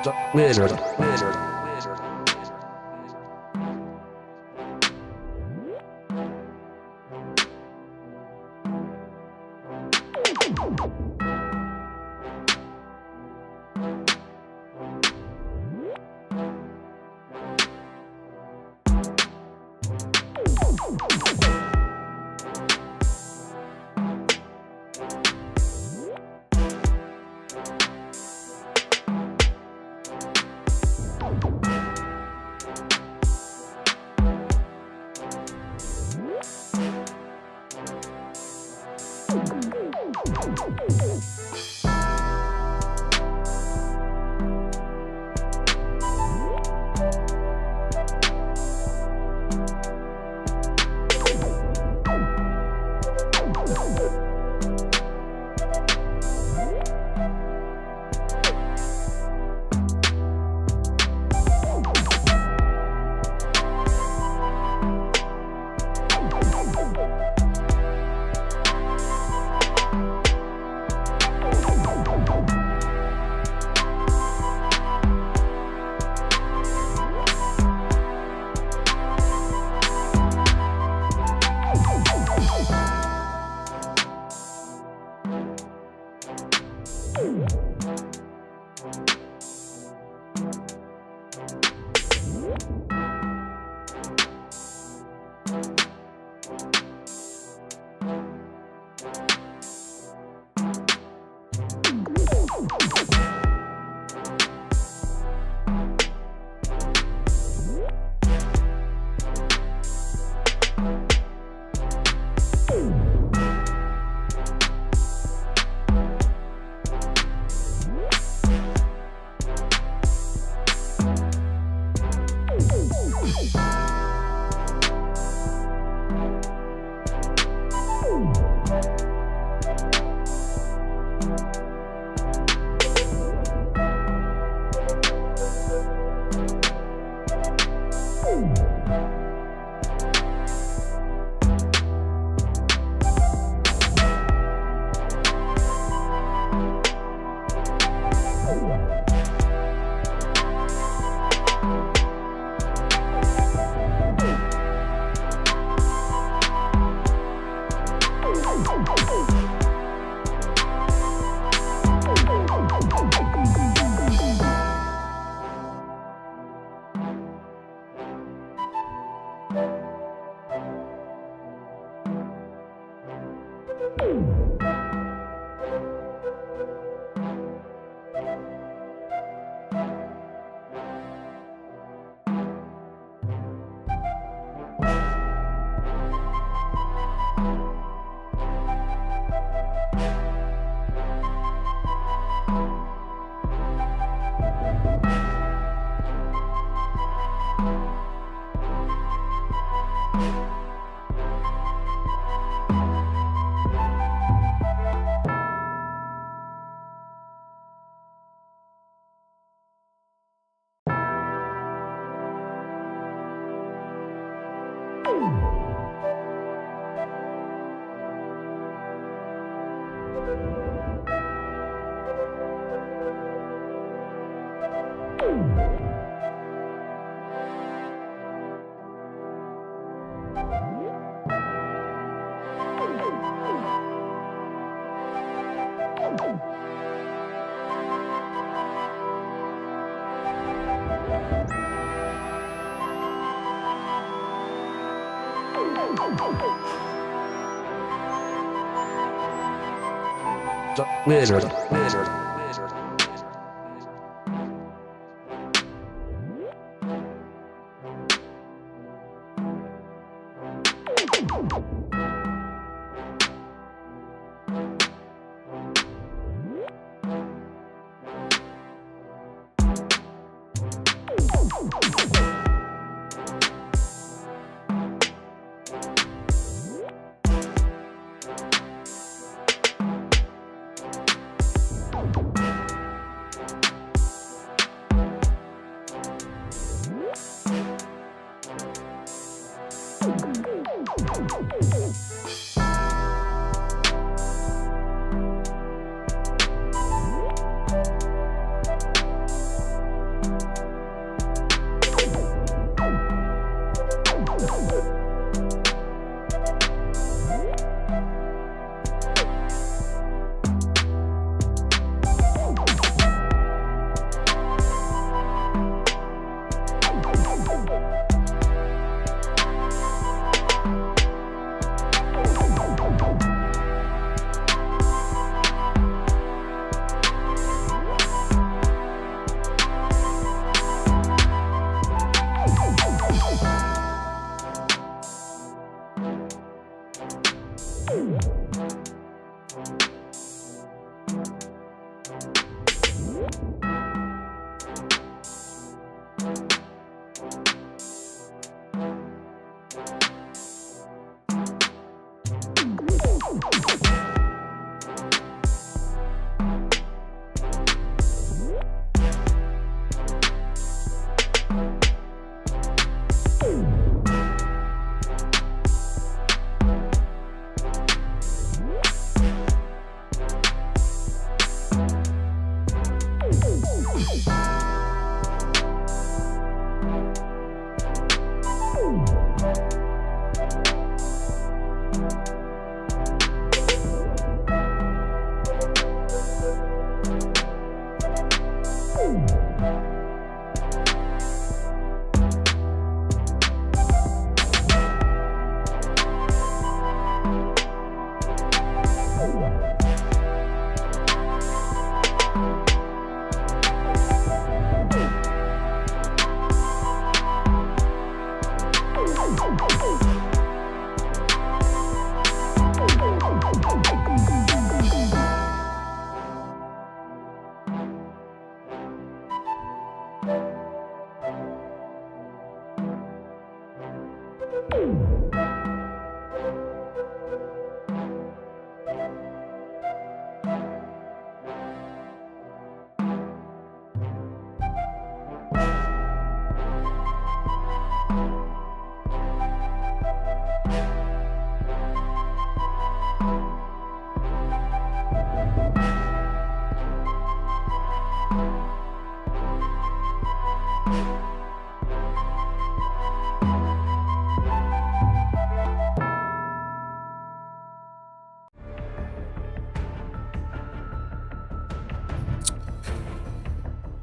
The Wizard. The Wizard.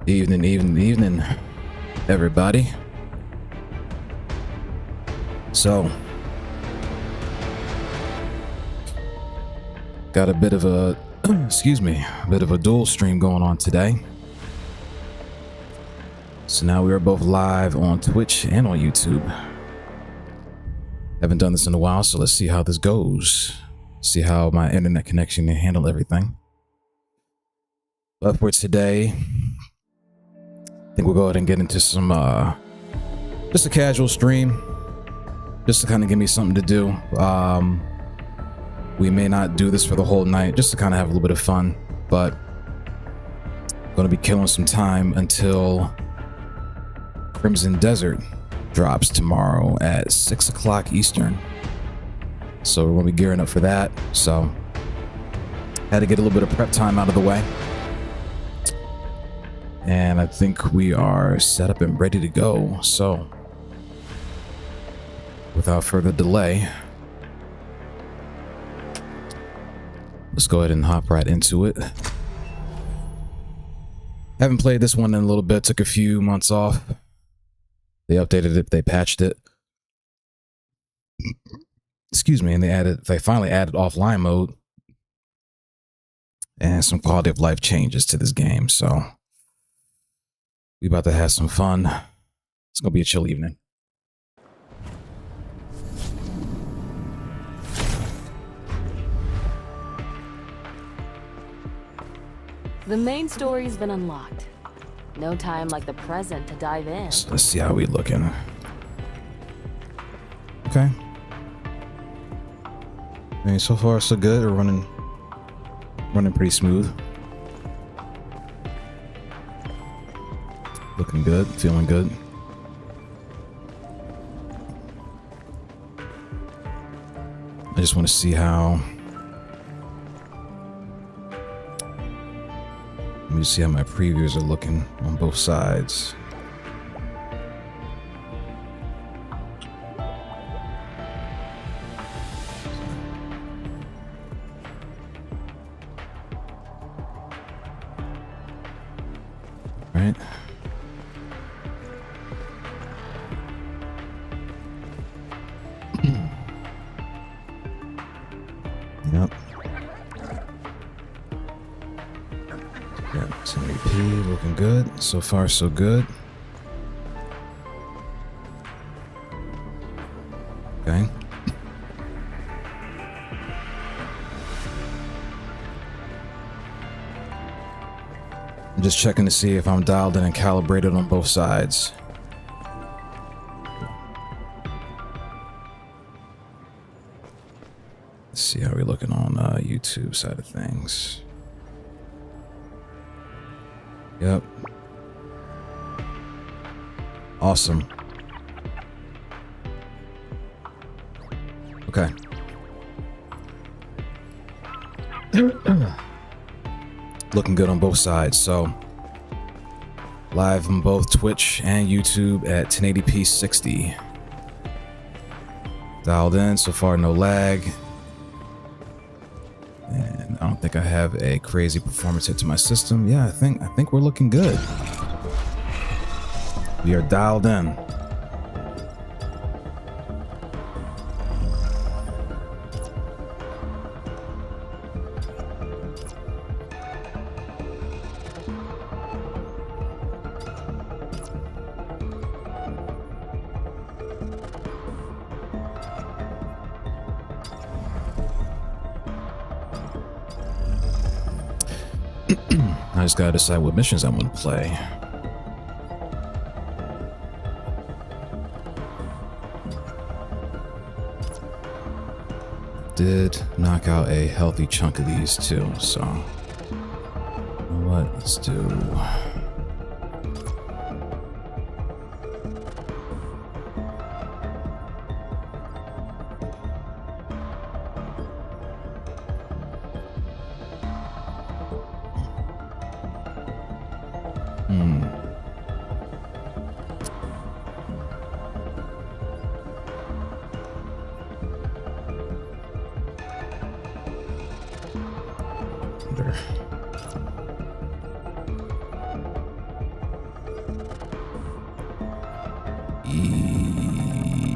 Evening, everybody. So, got a bit of a, excuse me, a bit of a dual stream going on today. So now we are both live on Twitch and on YouTube. Haven't done this in a while, so let's see how this goes. See how my internet connection can handle everything. But for today, I think we'll go ahead and get into some, just a casual stream, just to kind of give me something to do. We may not do this for the whole night, just to kind of have a little bit of fun, but I'm going to be killing some time until Crimson Desert drops tomorrow at 6 o'clock Eastern. So we're going to be gearing up for that. So had to get a little bit of prep time out of the way. And I think we are set up and ready to go. So without further delay, let's go ahead and hop right into it. Haven't played this one in a little bit, took a few months off. They updated it, they patched it. Excuse me, and they finally added offline mode and some quality of life changes to this game. So we about to have some fun. It's gonna be a chill evening. The main story's been unlocked. No time like the present to dive in. So let's see how we looking. Okay. I mean, so far so good. We're running pretty smooth. Looking good, feeling good. I just want to see how. Let me see how my previews are looking on both sides. Right. Yep. Yeah, 1080p looking good. So far, so good. Okay. I'm just checking to see if I'm dialed in and calibrated on both sides. Let's see how we're looking on YouTube side of things. Yep. Awesome. Okay. Looking good on both sides. So live on both Twitch and YouTube at 1080p 60. Dialed in, so far no lag. And I don't think I have a crazy performance hit to my system. Yeah, I think we're looking good. We are dialed in. I just gotta decide what missions I'm gonna play. Did knock out a healthy chunk of these too, so you know what? Let's do.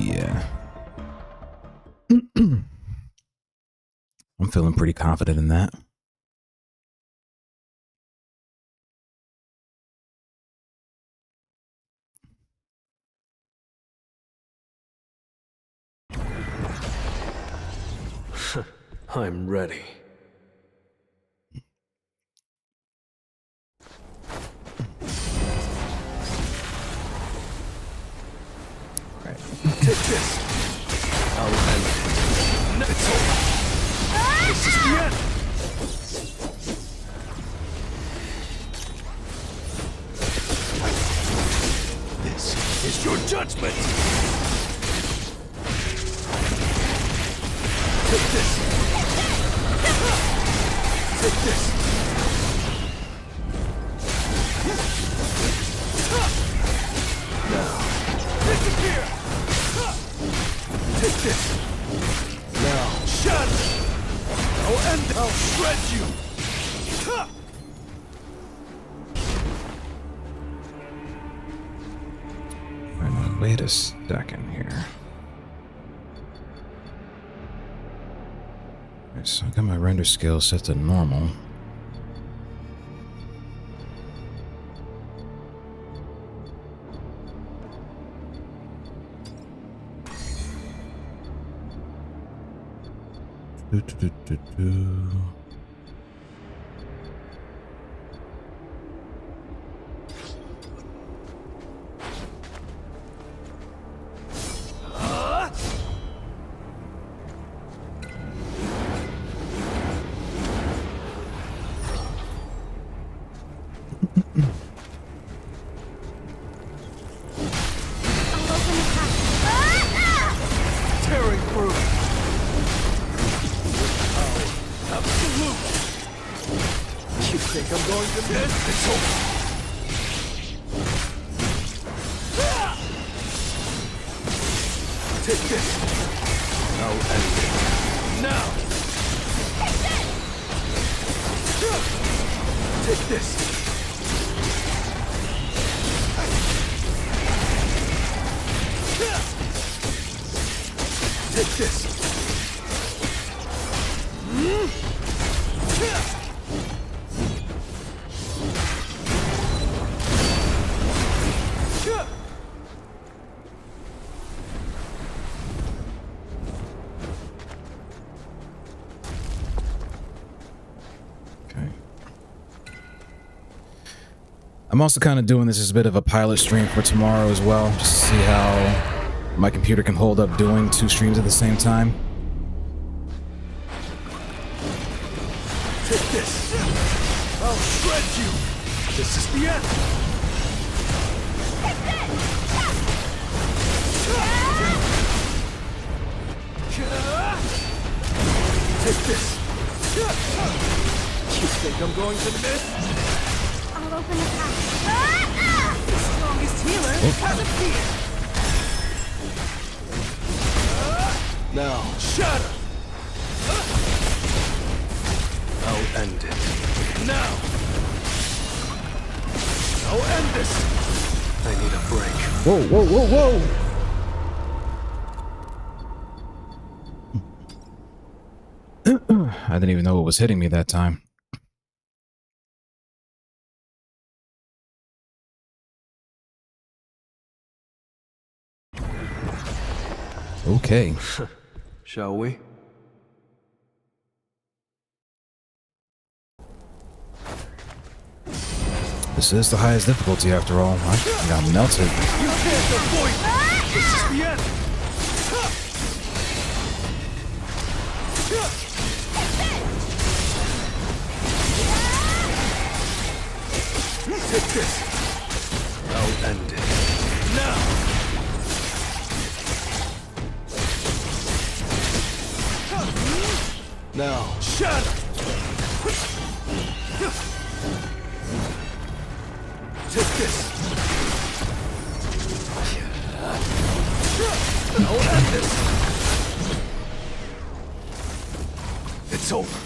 Yeah. I'm feeling pretty confident in that. I'm ready. Right. Take this. I'll end it. It's over. This is the end. This is your judgment. Take this. Take this. Now, disappear. Take this. Now, shatter. I'll shred you. Right, now, wait a second here. Right, so I got my render scale set to normal. Do. Tearing through. Absolutely this. It's over. Take this. I'll end it. Now. Take this. Take this. Okay. I'm also kind of doing this as a bit of a pilot stream for tomorrow as well, just to see how my computer can hold up doing 2 streams at the same time. Take this. I'll shred you. This is the end. Take this. You think I'm going to miss? I'll open the path. The strongest healer has appeared. Now, shatter. I'll end it. Now. I'll end this. I need a break. Whoa, whoa, whoa, whoa! I didn't even know what was hitting me that time. Okay. Shall we? This is the highest difficulty after all. I got melted. You can't avoid it. This is the end. Take this. I'll end it. Now. Now, shatter! Take this! I'll end this! It's over.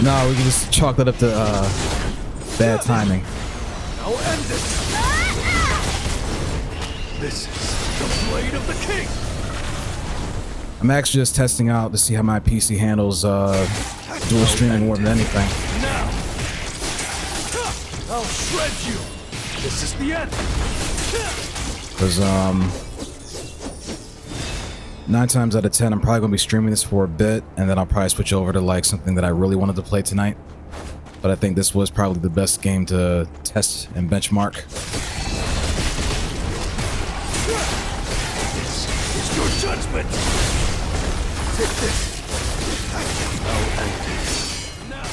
No, we can just chalk that up to bad timing. I'll end this! This is the blade of the king! I'm actually just testing out to see how my PC handles dual streaming more than anything. Now! I'll shred you! This is the end! Because 9 times out of 10, I'm probably gonna be streaming this for a bit, and then I'll probably switch over to like something that I really wanted to play tonight. But I think this was probably the best game to test and benchmark. This is your judgment! Take this! I'll end it. Now!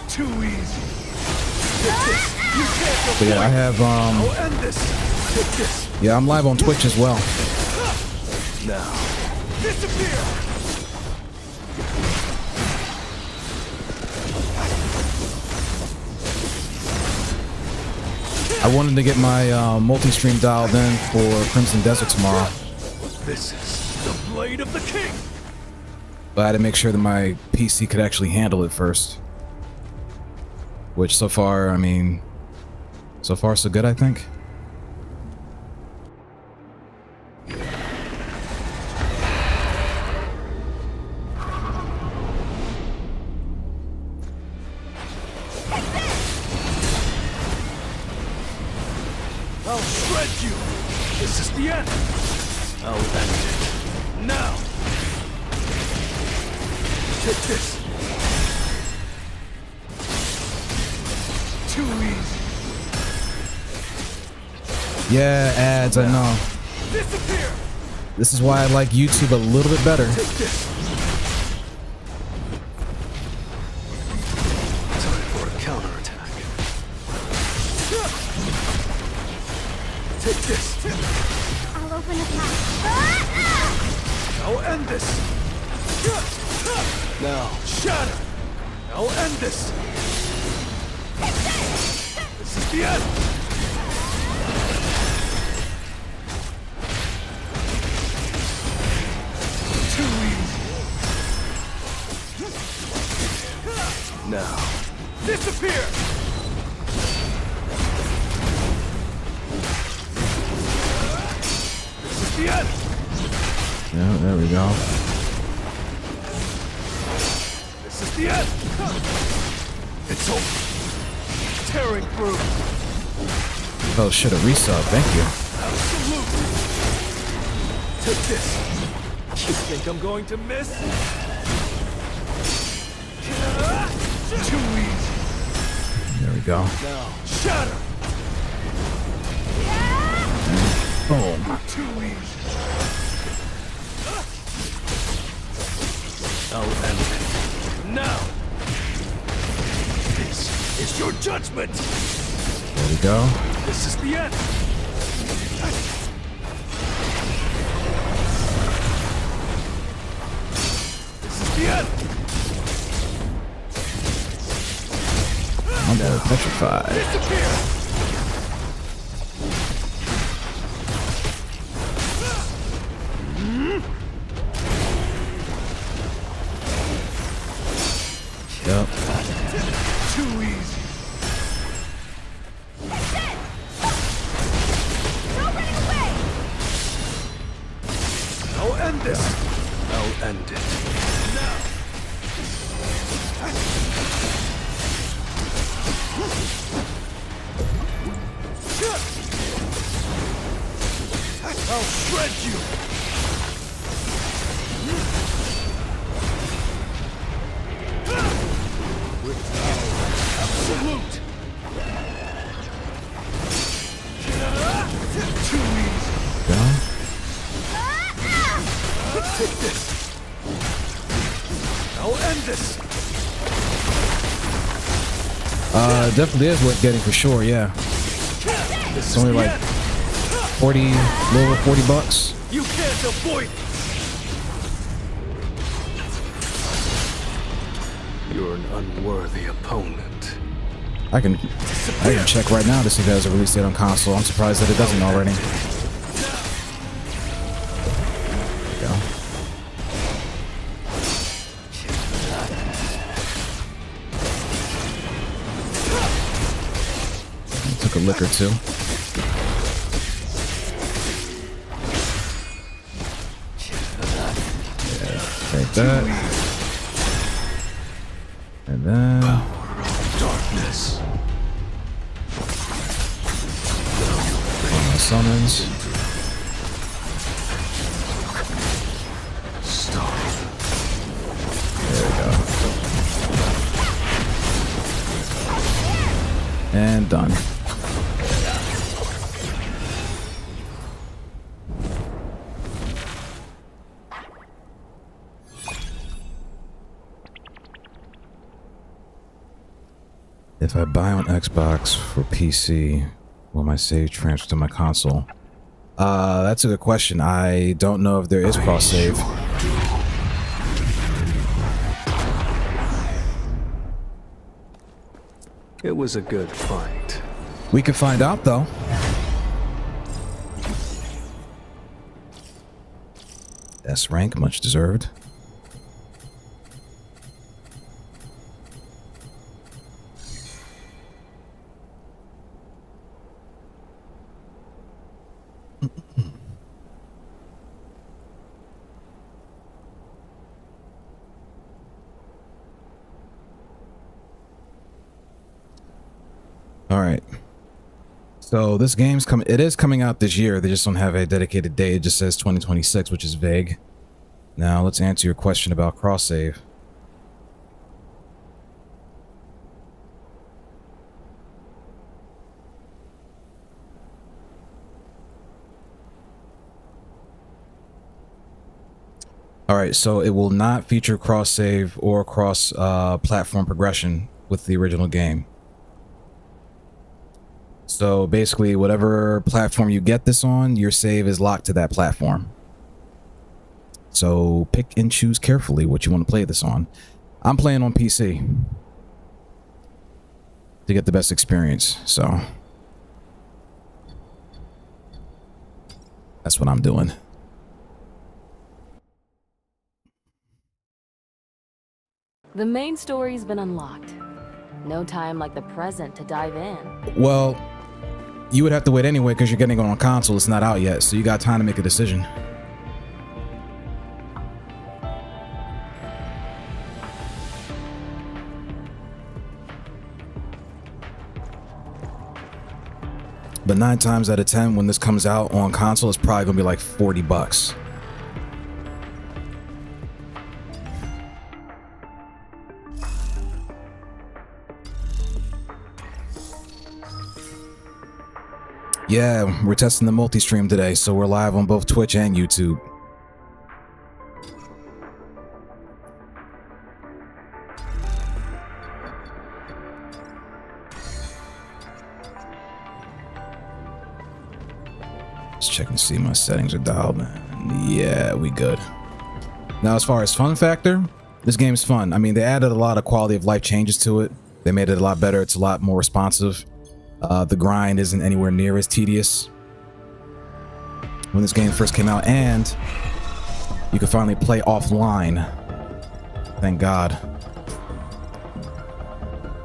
Too easy! Take this! You can't avoid But yeah, I have I'll end this! Take this! yeah, I'm live on Twitch as well. Now! Disappear! I wanted to get my multi-stream dialed in for Crimson Desert tomorrow, This is the blade of the king! but I had to make sure that my PC could actually handle it first. Which so far, I mean, so far so good, I think. I'll shred you! This is the end! I'll end it. Now! Take this! Too easy! Yeah, ads, I know. Disappear! This is why I like YouTube a little bit better. Take this! Time for a counterattack. end this. Now, shatter. I'll end this. This is the end. Too easy. Now, disappear. This is the end. Yeah, there we go. This is the end. It's over. Tearing through. Oh shit, a resub. Thank you. Absolute. Take this. You think I'm going to miss? Too easy. There we go. Now, shatter. Boom. Too easy. I'll end it. Now. This is your judgment. There we go. This is the end. This is the end. I'm petrified. Disappear. Yep. Too easy. I'll end this. I'll end it. Now. I'll shred you. Absolute. Too easy. Go. Take this. I'll end this. Definitely is worth getting for sure. Yeah. It's only like 40, a little over 40 bucks. You can't avoid it. You're an unworthy opponent. I can check right now to see if it has a release date on console. I'm surprised that it doesn't already. There we go. Took a lick or two. Yeah, take that. And then Darkness. on my summons. Stop. There we go. And done. If I buy on Xbox for PC, will my save transfer to my console? That's a good question. I don't know if there is cross save. It was a good fight. We can find out though. S rank, much deserved. All right. So this game's coming. It is coming out this year. They just don't have a dedicated date. It just says 2026, which is vague. Now let's answer your question about cross save. All right, so it will not feature cross save or cross platform progression with the original game. So basically, whatever platform you get this on, your save is locked to that platform. So pick and choose carefully what you want to play this on. I'm playing on PC to get the best experience, so that's what I'm doing. The main story's been unlocked. No time like the present to dive in. Well, you would have to wait anyway because you're getting it on console. It's not out yet, so you got time to make a decision. But 9 times out of 10, when this comes out on console, it's probably gonna be like $40. Yeah, we're testing the multi-stream today, so we're live on both Twitch and YouTube. Just checking to see my settings are dialed in. Yeah, we good. Now, as far as fun factor, this game's fun. I mean, they added a lot of quality of life changes to it. They made it a lot better. It's a lot more responsive. The grind isn't anywhere near as tedious when this game first came out, and you can finally play offline. Thank God.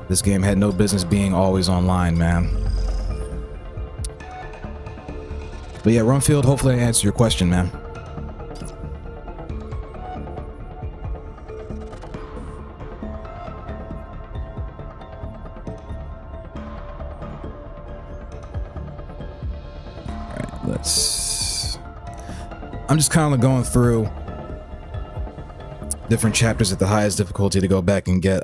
This game had no business being always online, man. But yeah, Runfield, hopefully I answered your question, man. I'm just kind of going through different chapters at the highest difficulty to go back and get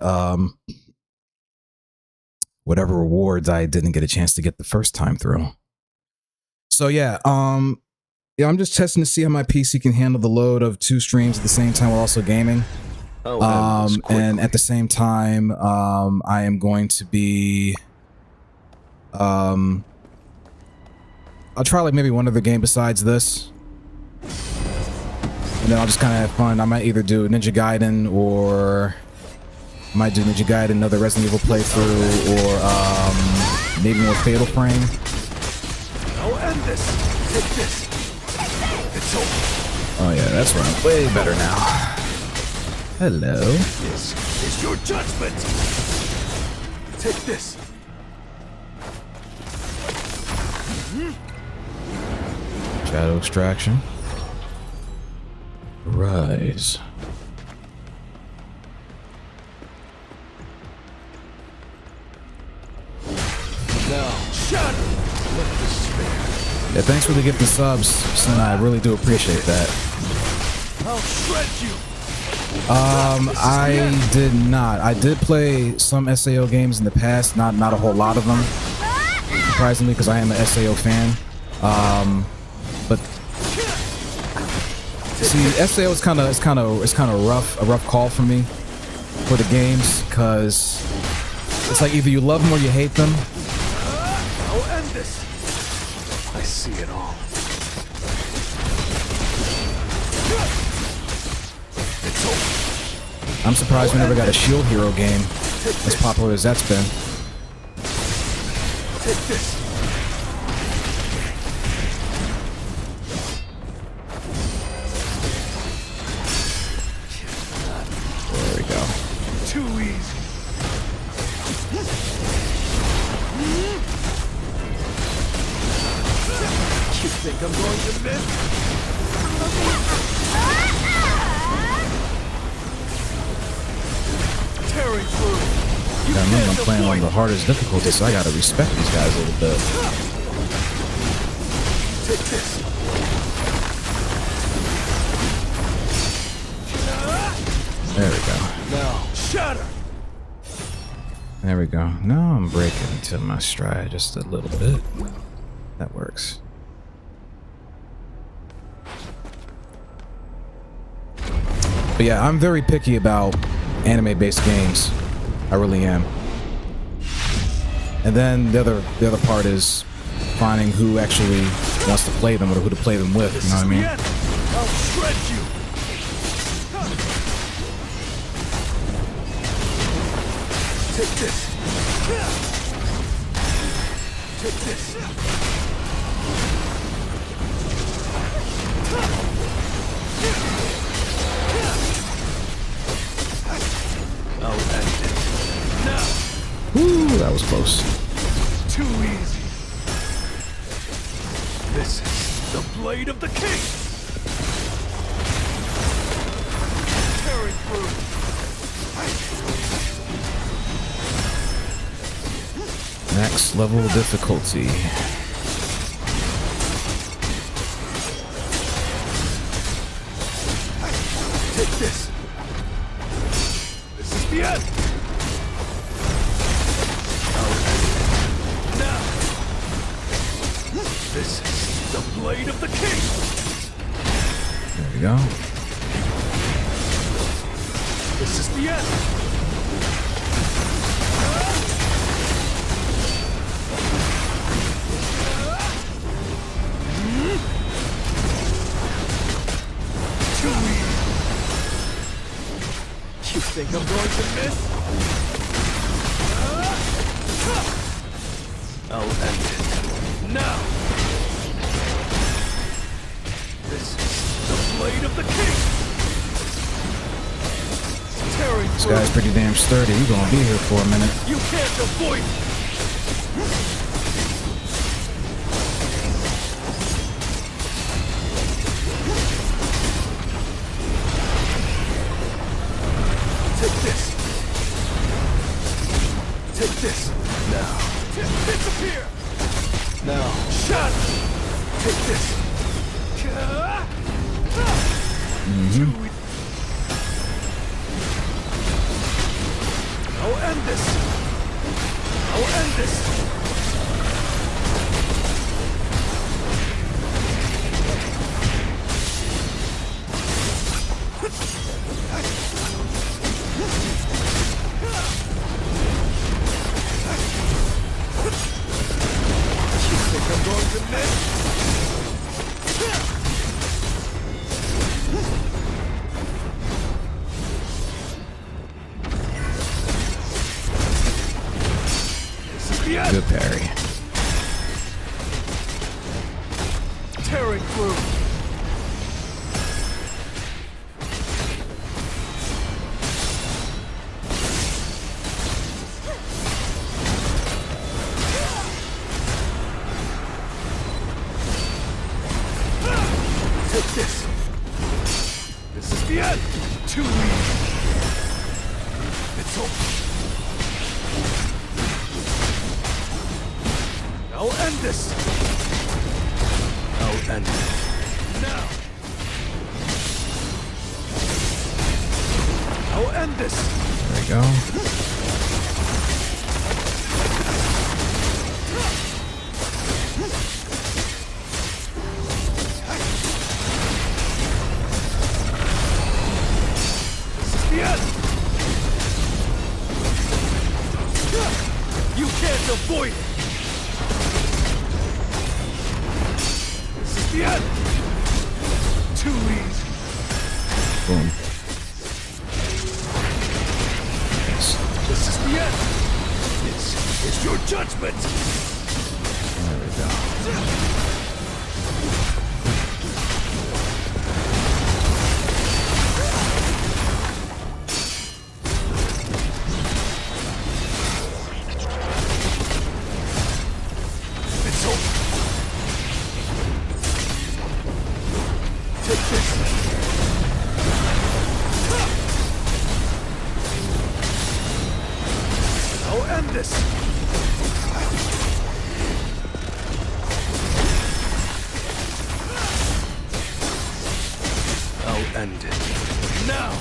whatever rewards I didn't get a chance to get the first time through. So yeah, I'm just testing to see how my PC can handle the load of 2 streams at the same time while also gaming. And at the same time, I am going to be I'll try like maybe one other game besides this. And then I'll just kind of have fun. I might either do Ninja Gaiden or I might do Ninja Gaiden, another Resident Evil playthrough, or maybe more Fatal Frame. I'll end this. Take this. It's over. Oh yeah, that's right. Way better now. Hello. This is your judgment. Take this. Shadow extraction. Rise. Now, shut. Let despair. Yeah, thanks for the gift of subs, Sin. I really do appreciate that. I'll shred you. I did not. I did play some SAO games in the past, not a whole lot of them. Surprisingly, because I am an SAO fan. But see, SAO is kind of rough, a rough call for me for the games, because it's like either you love them or you hate them. I'll end this. I see it all. It's over. I'm surprised we never got a Shield Hero game as popular as that's been. Take this. There we go. Too easy. You think I'm going to miss? Tearing through. Yeah, I remember I'm playing on the hardest difficulty, so I gotta respect these guys a little bit. Take this. There we go. Now, shatter. There we go. Now I'm breaking into my stride just a little bit. That works. But yeah, I'm very picky about anime-based games. I really am. And then the other part is finding who actually wants to play them or who to play them with. You know what I mean? I'll shred you. Take this. Take this. I'll end it. Now. Woo, that was close. Too easy. This is the blade of the king. Tearing through. Next level difficulty. Take this. This is the end. Now. This is the blade of the king. There we go. This is the end. Too easy. You think I'm going to miss? I'll end it. Now! This is the blade of the king! Tearing This through. guy's pretty damn sturdy. He's gonna be here for a minute. You can't avoid it! Take this. Take this. Now. Disappear. Now. Shut. Take this. I'll end this. I'll end this. You think I'm going to miss? This is the end. Good parry. Tearing through. Take this. This is the end. Too easy. It's over. I'll end this. I'll end it. Now. I'll end this. There we go. This is the end. You can't avoid it. This is the end. Too easy. Boom. This is the end. This is your judgment. There we go. It's over. Take this. I'll end this. I'll end it. Now.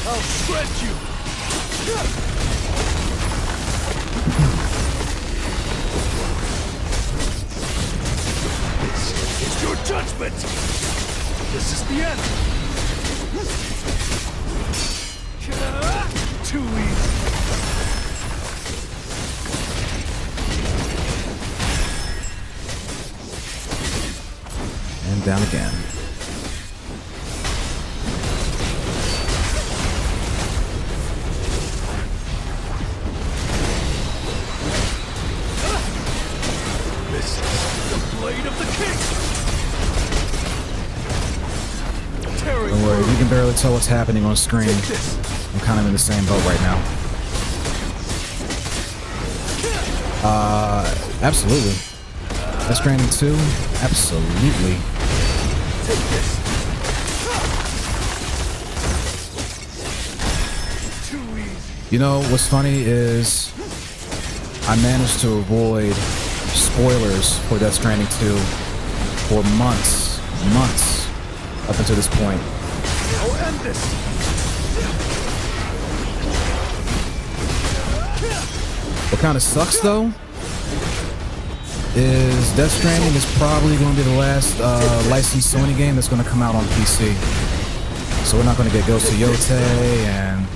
I'll shred you. This is your judgment. This is the end. Too easy. down again. This is the blade of the king. Tearing Don't worry, you can barely tell what's happening on screen. Take this. I'm kind of in the same boat right now. Absolutely. Death Stranding 2? Absolutely. Take this. Too easy. You know, what's funny is I managed to avoid spoilers for Death Stranding 2 for months up until this point. I'll end this. What kind of sucks though is Death Stranding is probably going to be the last licensed Sony game that's going to come out on PC. So we're not going to get Ghost of Yote and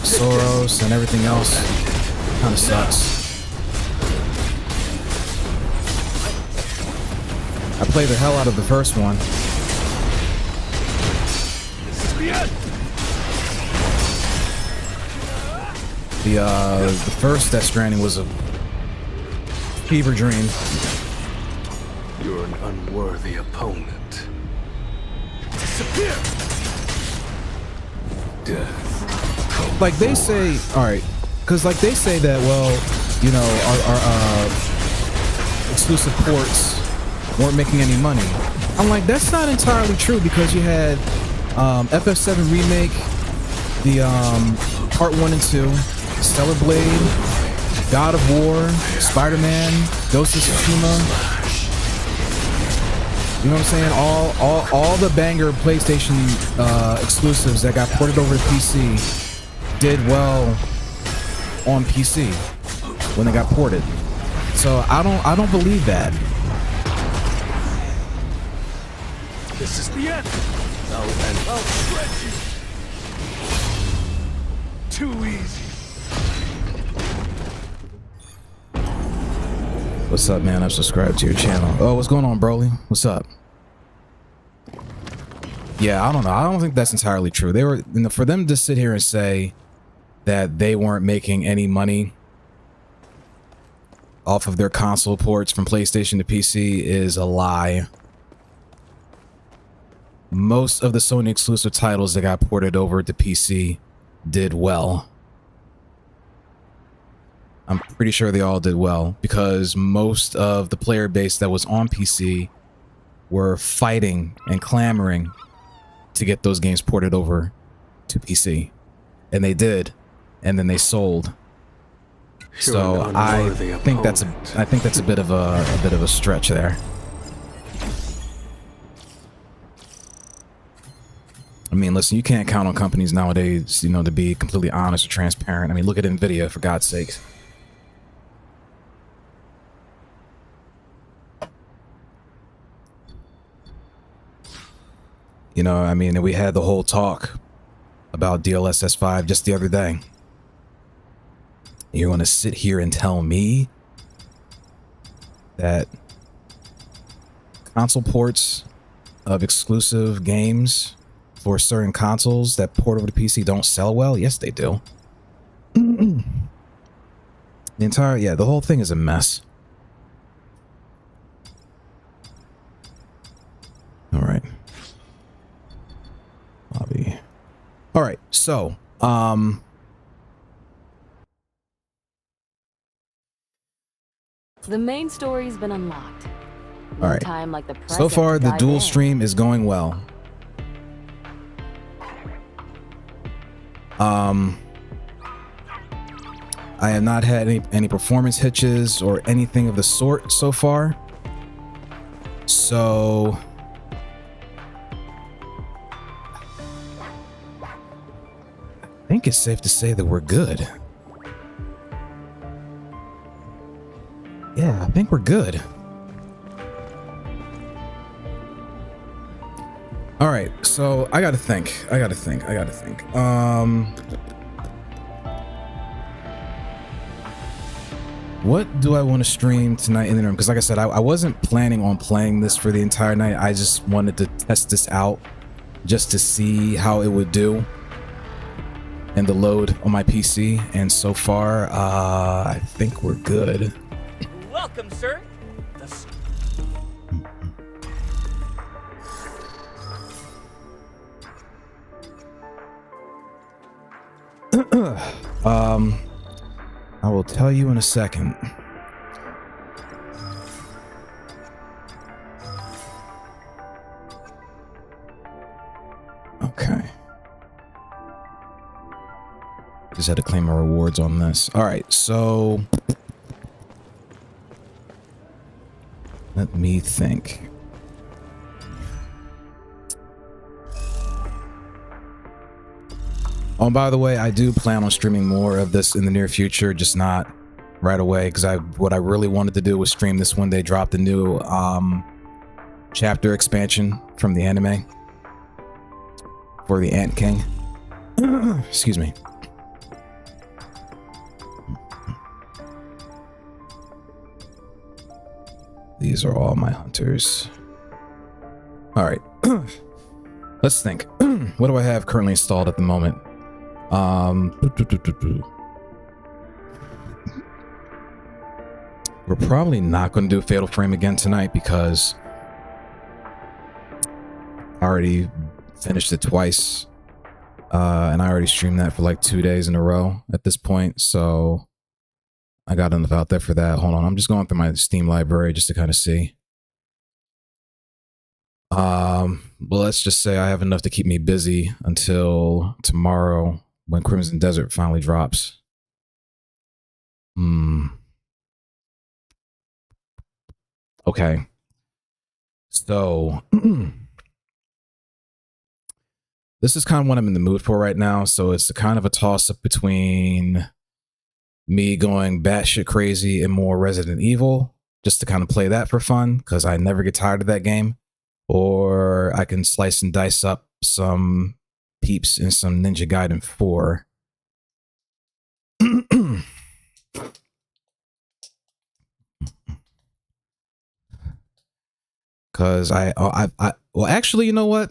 Soros and everything else. Kind of sucks. I played the hell out of the first one. This is the end. The first Death Stranding was a fever dream. You're an unworthy opponent. Disappear. Death. Like they say, all right, because like they say that, well, you know, our exclusive ports weren't making any money. I'm like, that's not entirely true because you had FF7 Remake, the Part 1 and 2, Stellar Blade, God of War, Spider-Man, Ghost of Tsushima. You know what I'm saying? All the banger PlayStation exclusives that got ported over to PC did well on PC when they got ported. So I don't believe that. This is the end. I'll shred you. Too easy. What's up, man? I've subscribed to your channel. Oh, what's going on, Broly? What's up? Yeah, I don't know. I don't think that's entirely true. They were, you know, for them to sit here and say that they weren't making any money off of their console ports from PlayStation to PC is a lie. Most of the Sony exclusive titles that got ported over to PC did well. I'm pretty sure they all did well because most of the player base that was on PC were fighting and clamoring to get those games ported over to PC, and they did, and then they sold. So I think that's a bit of a stretch there. I mean, listen, you can't count on companies nowadays, you know, to be completely honest or transparent. I mean, look at Nvidia, for God's sakes. You know, I mean, we had the whole talk about DLSS 5 just the other day. You're going to sit here and tell me that console ports of exclusive games for certain consoles that port over to PC don't sell well? Yes, they do. The whole thing is a mess. All right. Lobby. All right, so the main story's been unlocked. all right. Time like the So far, the dual stream is going well. I have not had any performance hitches or anything of the sort so far. So I think it's safe to say that we're good. Yeah, I think we're good. All right, so I gotta think. What do I want to stream tonight in the room? Because like I said, I wasn't planning on playing this for the entire night. I just wanted to test this out just to see how it would do and the load on my PC. And so far, I think we're good. Welcome, sir. I will tell you in a second. Okay. Just had to claim my rewards on this. All right, so let me think. Oh, and by the way, I do plan on streaming more of this in the near future, just not right away, because what I really wanted to do was stream this when they dropped the new chapter expansion from the anime for the Ant King. Excuse me. These are all my hunters. All right. Let's think. What do I have currently installed at the moment? We're probably not going to do Fatal Frame again tonight because I already finished it twice, and I already streamed that for like 2 days in a row at this point, so I got enough out there for that. Hold on, I'm just going through my Steam library just to kind of see. Well, let's just say I have enough to keep me busy until tomorrow when Crimson Desert finally drops. Okay. So this is kind of what I'm in the mood for right now. So it's kind of a toss-up between me going batshit crazy and more Resident Evil, just to kind of play that for fun, because I never get tired of that game. Or I can slice and dice up some Peeps and some Ninja Gaiden 4. Because well, actually, you know what?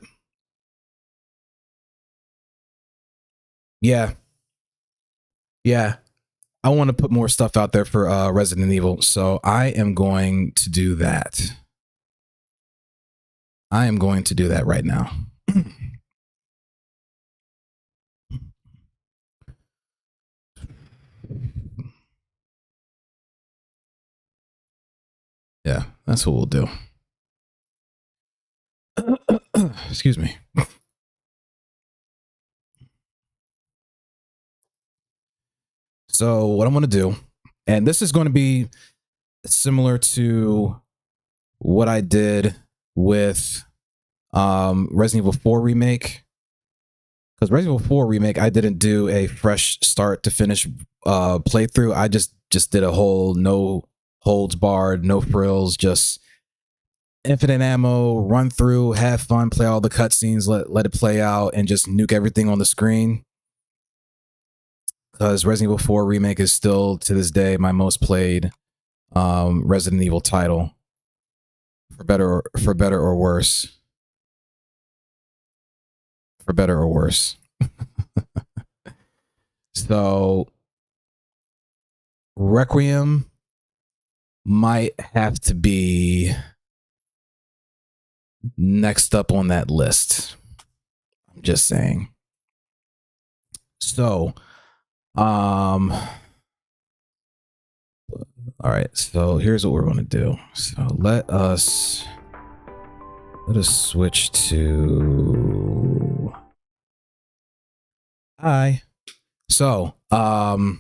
Yeah. I want to put more stuff out there for Resident Evil, so I am going to do that. I am going to do that right now. Yeah, that's what we'll do. Excuse me. So what I'm going to do, and this is going to be similar to what I did with Resident Evil 4 Remake. Because Resident Evil 4 Remake, I didn't do a fresh start to finish playthrough. I just did a whole no holds barred, no frills, just infinite ammo, run through, have fun, play all the cutscenes, let it play out, and just nuke everything on the screen. Because Resident Evil 4 Remake is still, to this day, my most played Resident Evil title. For better or worse. For better or worse. So, Requiem might have to be next up on that list. I'm just saying. So, all right, so here's what we're going to do. So let us switch to hi. So I've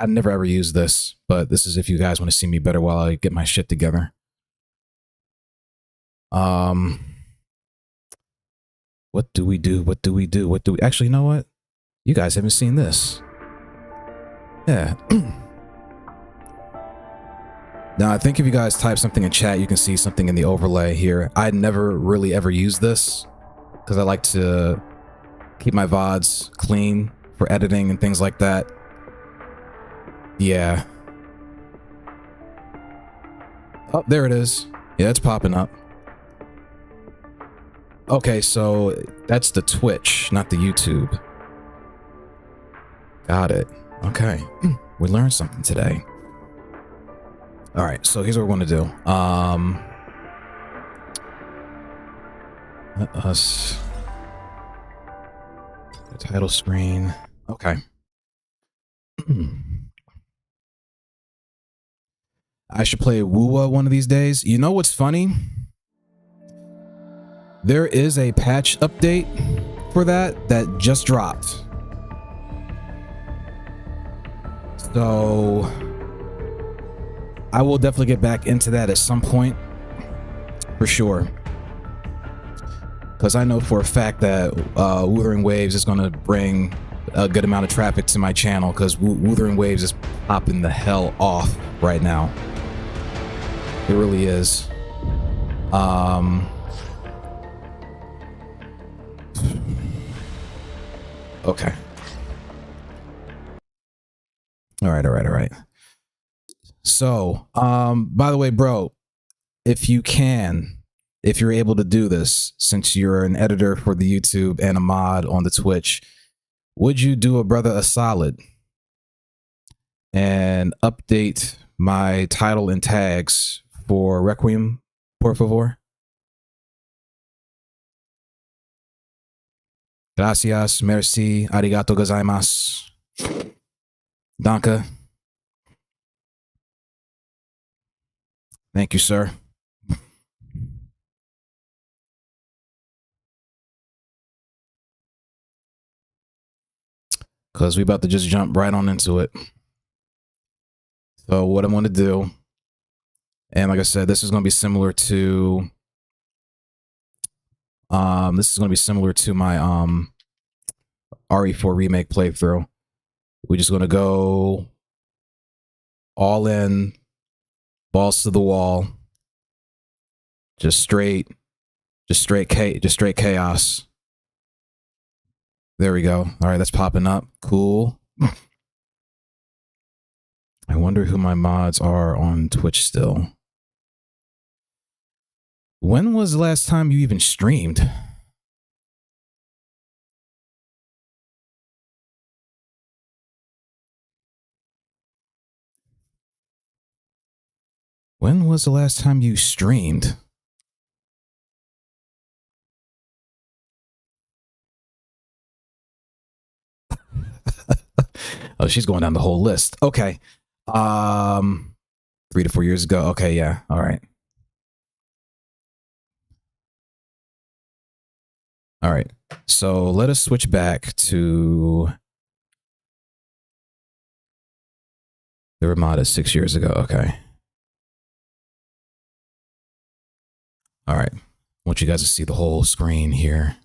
never ever used this, but this is if you guys want to see me better while I get my shit together. What do we do? Actually, you know what? You guys haven't seen this. Yeah. Now, I think if you guys type something in chat, you can see something in the overlay here. I never really ever used this because I like to keep my VODs clean for editing and things like that. Yeah. Oh, there it is. Yeah, it's popping up. Okay, so that's the Twitch, not the YouTube. Got it. Okay. We learned something today. All right, so here's what we're going to do. Let us... the title screen. Okay. I should play Woowa one of these days. You know what's funny? There is a patch update for that just dropped. So I will definitely get back into that at some point for sure. Because I know for a fact that Wuthering Waves is going to bring a good amount of traffic to my channel, because Wuthering Waves is popping the hell off right now. It really is. Okay. All right. So, by the way, bro, if you're able to do this, since you're an editor for the YouTube and a mod on the Twitch, would you do a brother a solid and update my title and tags for Requiem, por favor? Gracias, merci, arigato gozaimasu. Danke. Thank you, sir. Because we about to just jump right on into it. So what I'm going to do, and like I said, this is going to be similar to my RE4 remake playthrough. We're just going to go all in, balls to the wall, just straight chaos. There we go. All right, that's popping up. Cool. I wonder who my mods are on Twitch still. When was the last time you even streamed? When was the last time you streamed? Oh, she's going down the whole list. Okay. 3 to 4 years ago. Okay, yeah. All right. All right. So let us switch back to the Ramada 6 years ago. Okay. All right. I want you guys to see the whole screen here.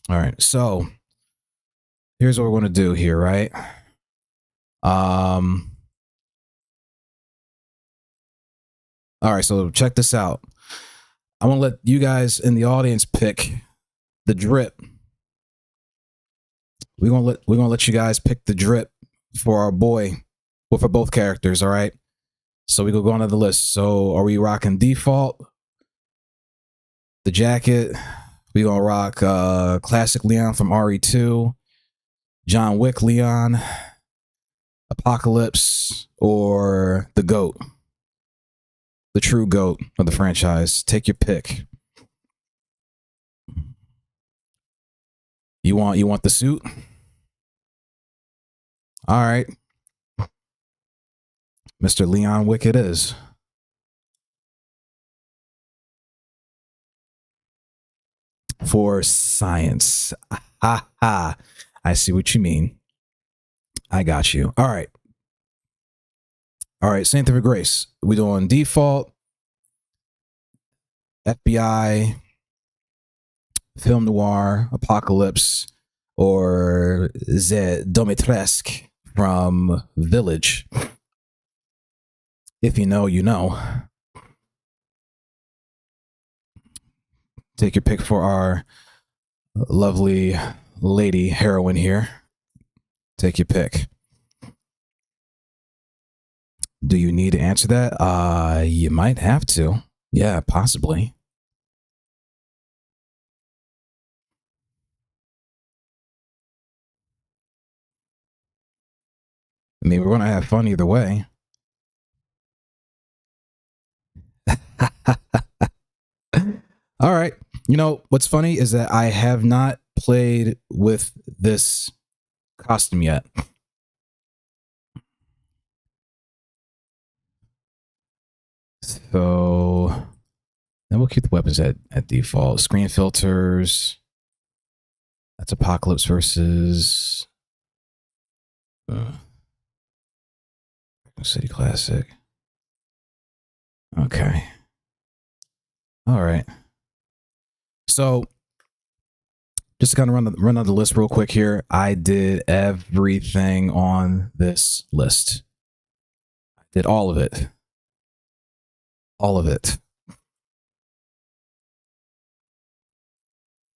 All right. So here's what we're going to do here, right? All right. So check this out. I want to let you guys in the audience pick the drip. We're gonna let you guys pick the drip for our boy, well, for both characters. All right. So we go on to the list. So are we rocking default? The jacket. We gonna rock classic Leon from RE2, John Wick Leon, Apocalypse, or the GOAT, the true GOAT of the franchise. Take your pick. You want the suit? All right. Mr. Leon Wick it is. For science. Ha ha. I see what you mean. I got you. All right. All right. Same thing for Grace. We doing default, FBI, film noir, Apocalypse, or the Domitresque from Village. If you know, you know. Take your pick for our lovely lady heroine here. Take your pick. Do you need to answer that? You might have to. Yeah, possibly. I mean, we're going to have fun either way. All right. You know, what's funny is that I have not played with this costume yet. So then we'll keep the weapons at default. Screen filters. That's Apocalypse versus City Classic. Okay. All right. So just to kind of run on the list real quick here. I did everything on this list. I did all of it. All of it.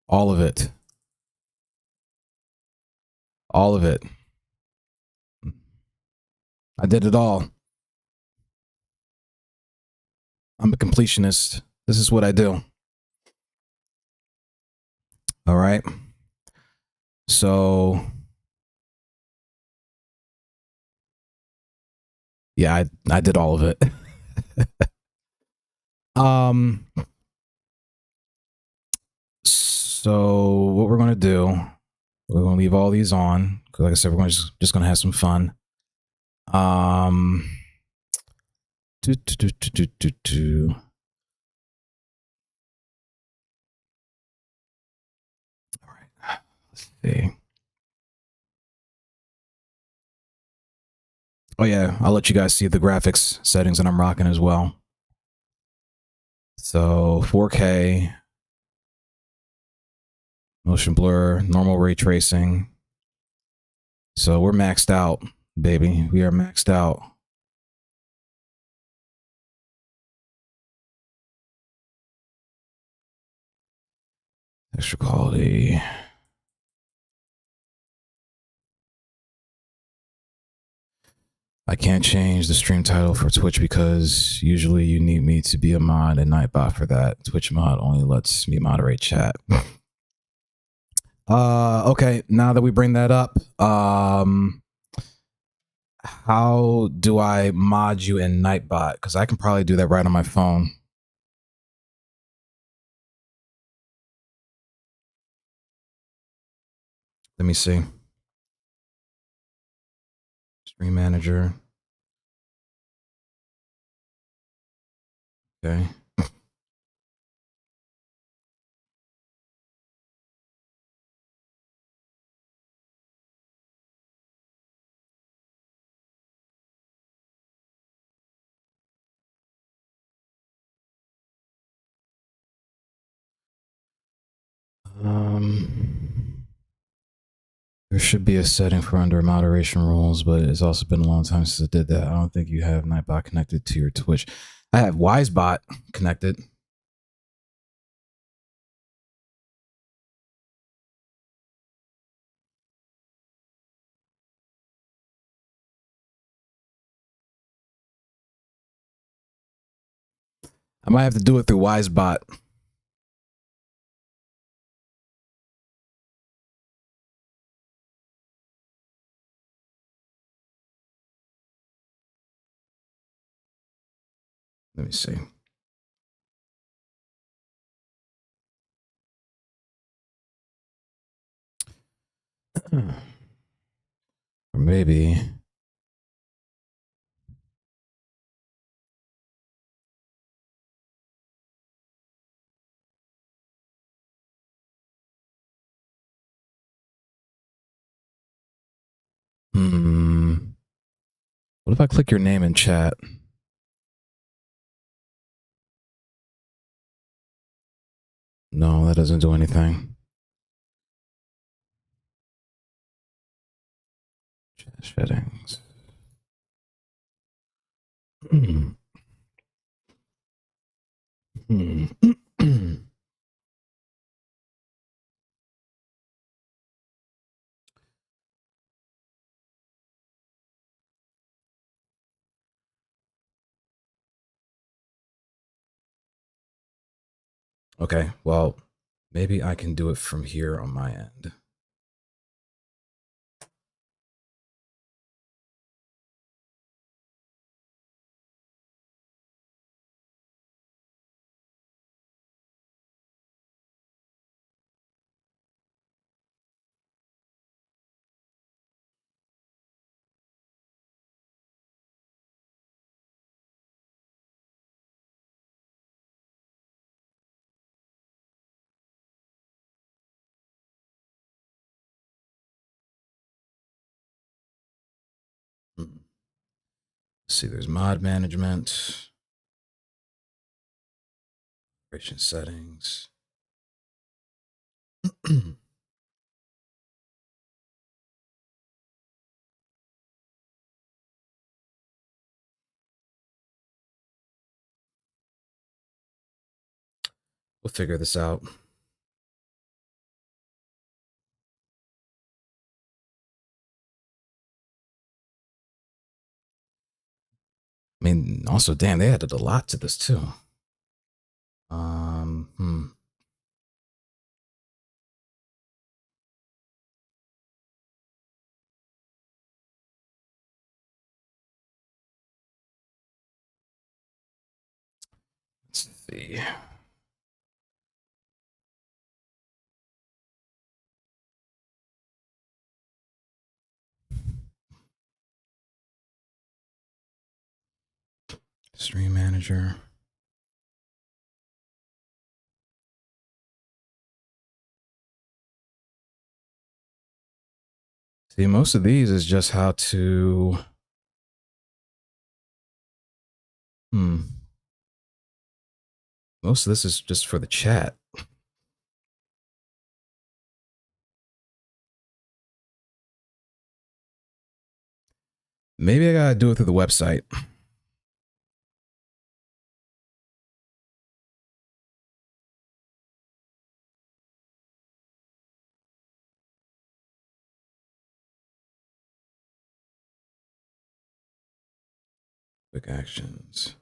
All of it. All of it. I did it all. I'm a completionist. This is what I do. All right. So yeah, I did all of it. So what we're gonna do, we're gonna leave all these on because, like I said, we're just gonna have some fun. Do, do, do, do, do, do. All right, let's see. Oh yeah, I'll let you guys see the graphics settings that I'm rocking as well. So 4K, motion blur, normal ray tracing. So we're maxed out, baby. We are maxed out. Extra quality. I can't change the stream title for Twitch because usually you need me to be a mod and Nightbot for that. Twitch mod only lets me moderate chat. Okay, now that we bring that up, how do I mod you in Nightbot? Because I can probably do that right on my phone. Let me see. Stream manager. Okay. There should be a setting for under moderation rules, but it's also been a long time since I did that. I don't think you have Nightbot connected to your Twitch. I have Wisebot connected. I might have to do it through Wisebot. Let me see. Or maybe. What if I click your name in chat? No, that doesn't do anything. Chat settings. Okay, well, maybe I can do it from here on my end. Hmm. Let's see, there's mod management, operation settings. We'll figure this out. I mean, also, damn, they added a lot to this too. Hmm. Let's see. Stream manager. See, most of these is just how to. Most of this is just for the chat. Maybe I gotta do it through the website. Quick actions.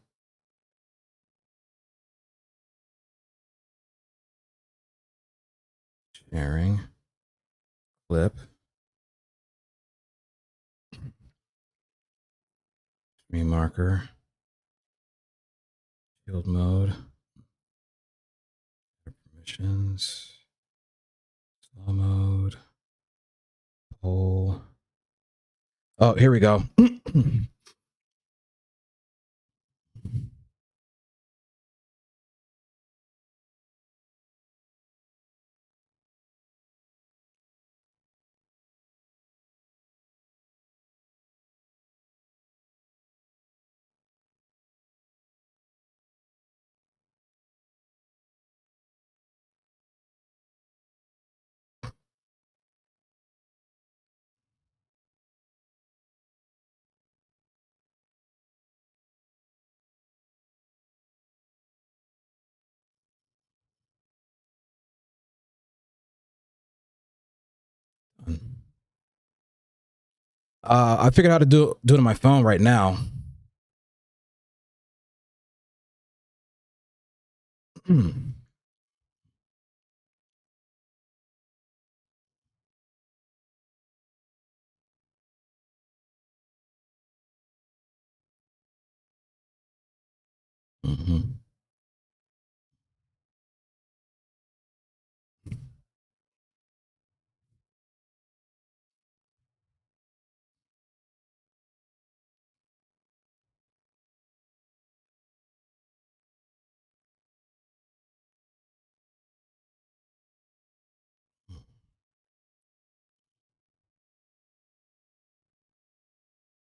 Sharing. Clip. Screen marker. Field mode. Permissions. Slow mode. Poll. Oh, here we go. I figured out how to do it on my phone right now. Mm-hmm.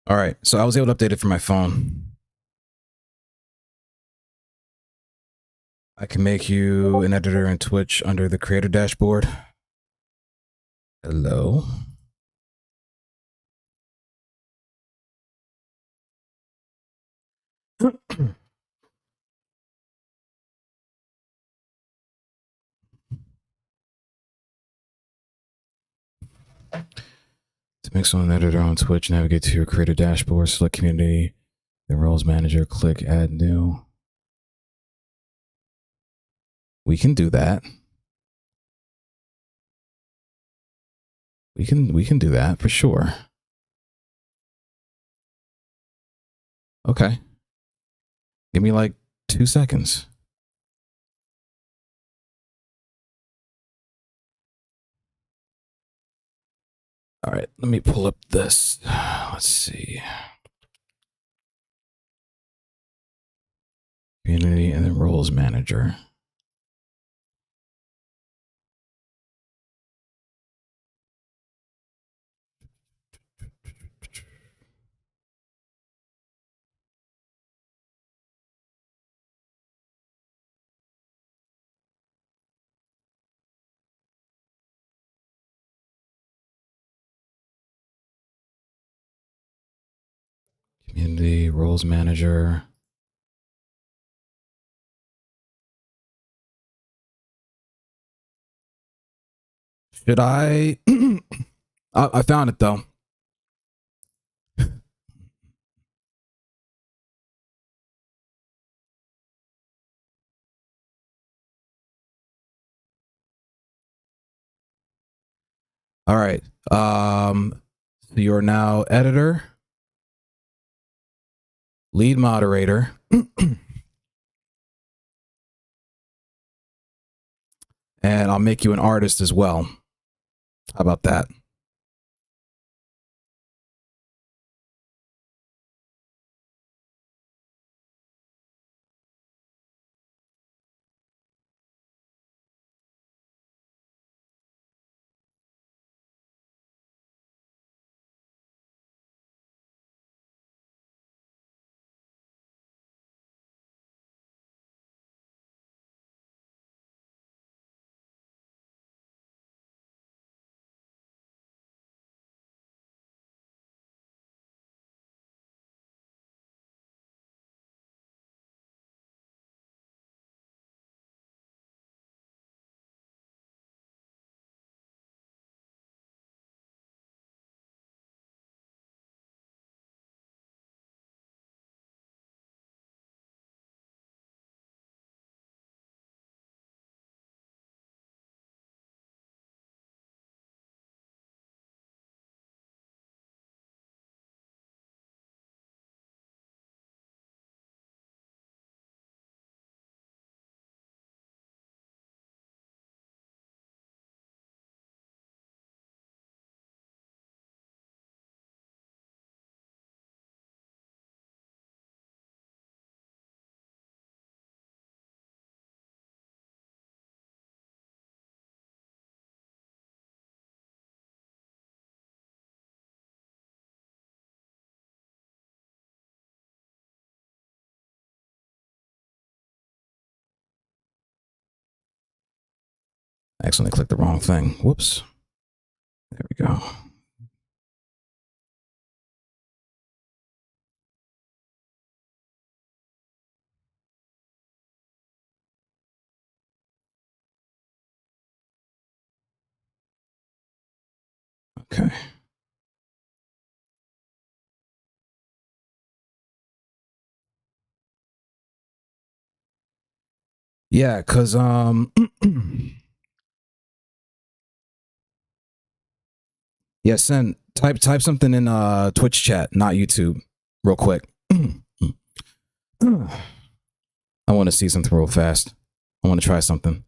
All right, so I was able to update it from my phone. I can make you an editor in Twitch under the creator dashboard. Hello. To make someone an editor on Twitch, navigate to your creator dashboard, select community, then roles manager, click add new. We can do that. We can do that for sure. Okay. Give me like 2 seconds. All right, let me pull up this. Let's see. Community and then roles manager. Community roles manager. Should I? I found it though. All right. So you're now editor, lead moderator, and I'll make you an artist as well. How about that? I accidentally clicked the wrong thing. Whoops. There we go. Okay. Yeah, cause yeah, send type something in Twitch chat, not YouTube, real quick. I want to see something real fast. I want to try something.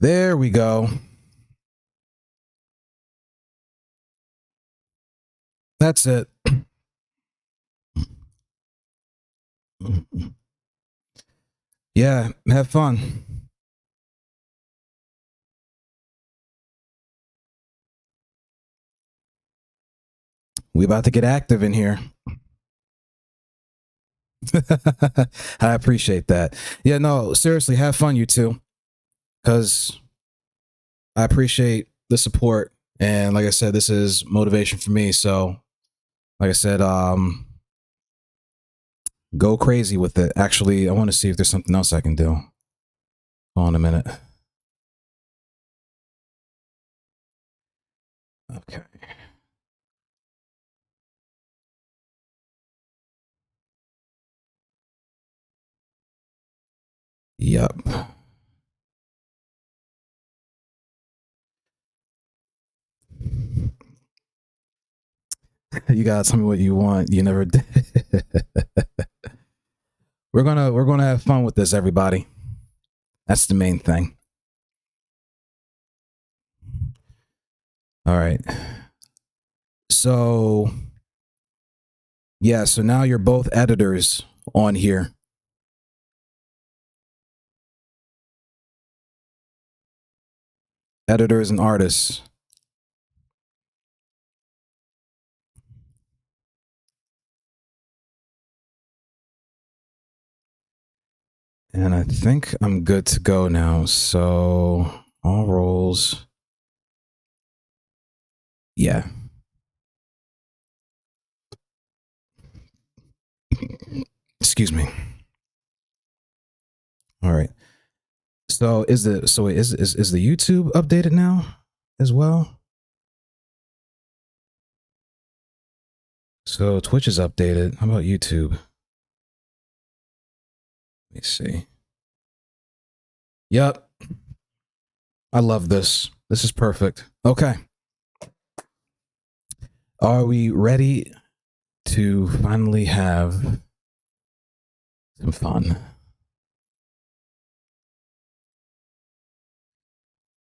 There we go. That's it. Yeah, have fun. We about to get active in here. I appreciate that. Yeah, no, seriously, have fun, you two. Because I appreciate the support. And like I said, this is motivation for me. So, like I said, Go crazy with it. Actually, I want to see if there's something else I can do. Hold on a minute. Okay. Yup. You gotta tell me what you want. You never did. We're gonna have fun with this, everybody. That's the main thing. All right. So yeah, so now you're both editors on here. Editors and artists. And I think I'm good to go now. So all roles. Yeah. Excuse me. All right. So is the YouTube updated now as well? So Twitch is updated. How about YouTube? Let me see. Yep. I love this. This is perfect. Okay. Are we ready to finally have some fun?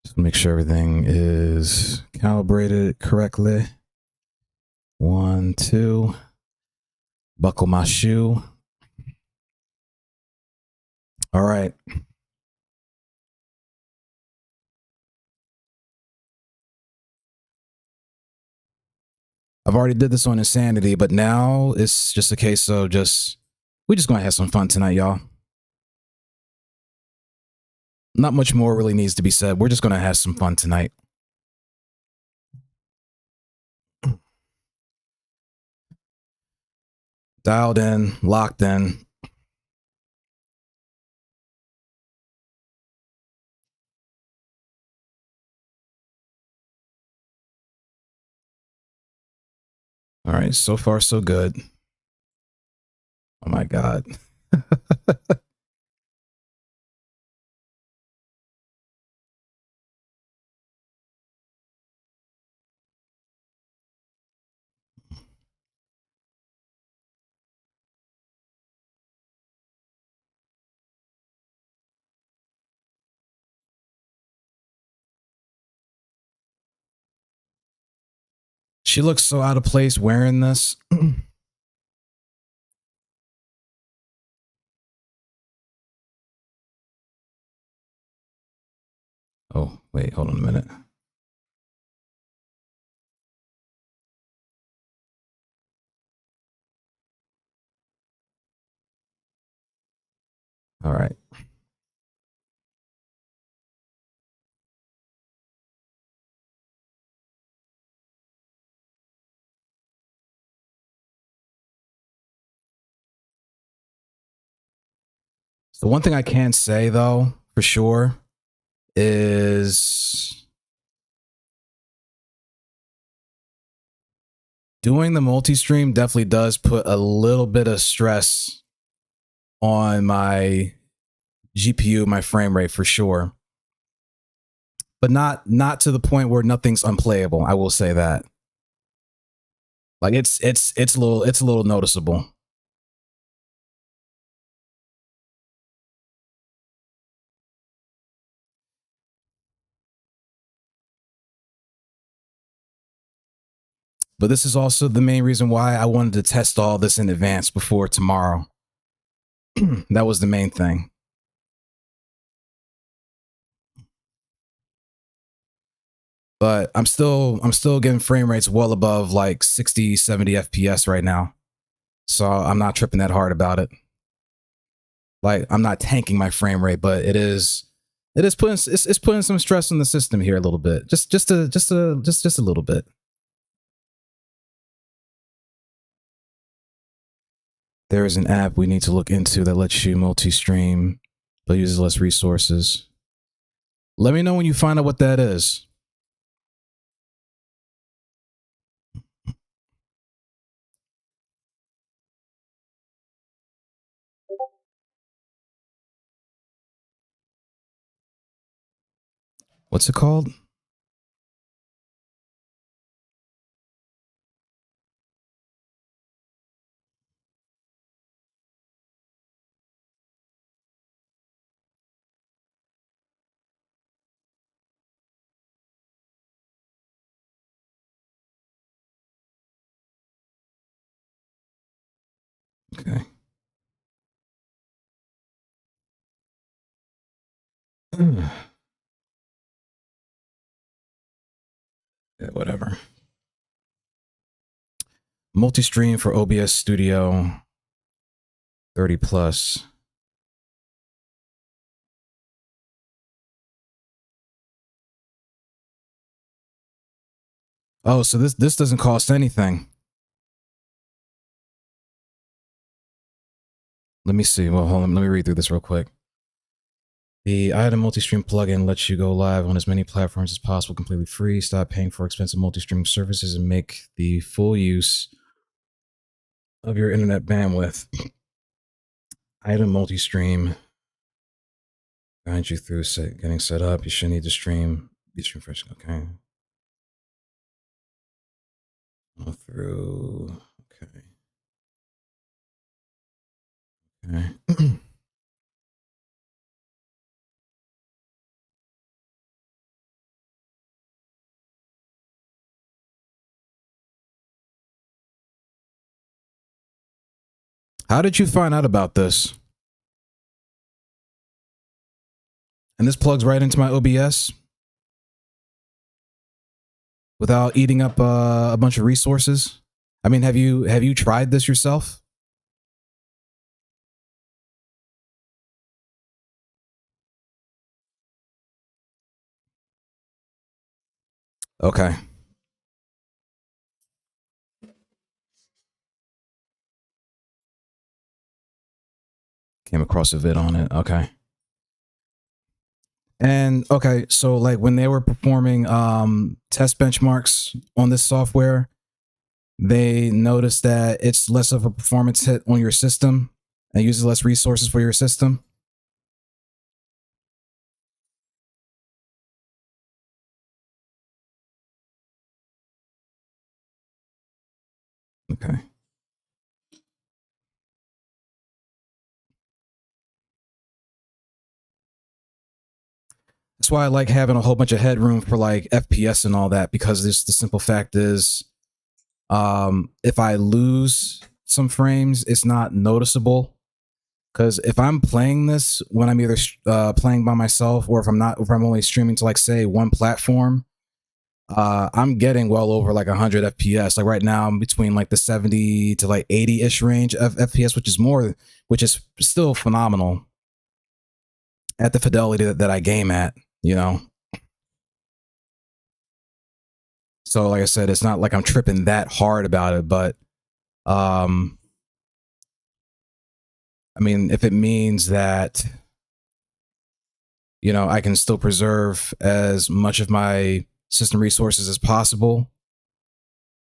Just make sure everything is calibrated correctly. 1, 2. Buckle my shoe. All right. I've already did this on Insanity, but now it's just a case of we're just gonna have some fun tonight, y'all. Not much more really needs to be said. We're just gonna have some fun tonight. Dialed in, locked in. All right, so far so good. Oh my God. She looks so out of place wearing this. Oh, wait, hold on a minute. All right. So one thing I can say though, for sure, is doing the multi-stream definitely does put a little bit of stress on my GPU, my frame rate for sure. But not to the point where nothing's unplayable. I will say that. Like it's a little noticeable. But this is also the main reason why I wanted to test all this in advance before tomorrow. That was the main thing. But I'm still getting frame rates well above like 60, 70 FPS right now. So I'm not tripping that hard about it. Like I'm not tanking my frame rate, but it's putting some stress on the system here a little bit. Just a little bit. there is an app we need to look into that lets you multi-stream but uses less resources. Let me know when you find out what that is. What's it called? Okay. Yeah, whatever. Multi-stream for OBS Studio 30 plus. Oh, so this doesn't cost anything. Let me see. Well, hold on. Let me read through this real quick. The item multi-stream plugin lets you go live on as many platforms as possible, completely free. Stop paying for expensive multi-streaming services and make the full use of your internet bandwidth. Item multi-stream guide you through getting set up. You should need to stream. Be stream first. Okay. Go through. Okay. Okay. How did you find out about this? And this plugs right into my OBS without eating up a bunch of resources. I mean, have you tried this yourself? Okay. Came across a vid on it. Okay. And okay, so like when they were performing test benchmarks on this software, they noticed that it's less of a performance hit on your system and uses less resources for your system. Okay. That's why I like having a whole bunch of headroom for like FPS and all that, because the simple fact is, if I lose some frames, it's not noticeable. Because if I'm playing this when I'm either playing by myself, or if I'm only streaming to like say one platform, I'm getting well over like 100 FPS. Like right now, I'm between like the 70 to like 80-ish range of FPS, which is still phenomenal at the fidelity that I game at, you know. So like I said, it's not like I'm tripping that hard about it, but I mean, if it means that, you know, I can still preserve as much of my system resources as possible,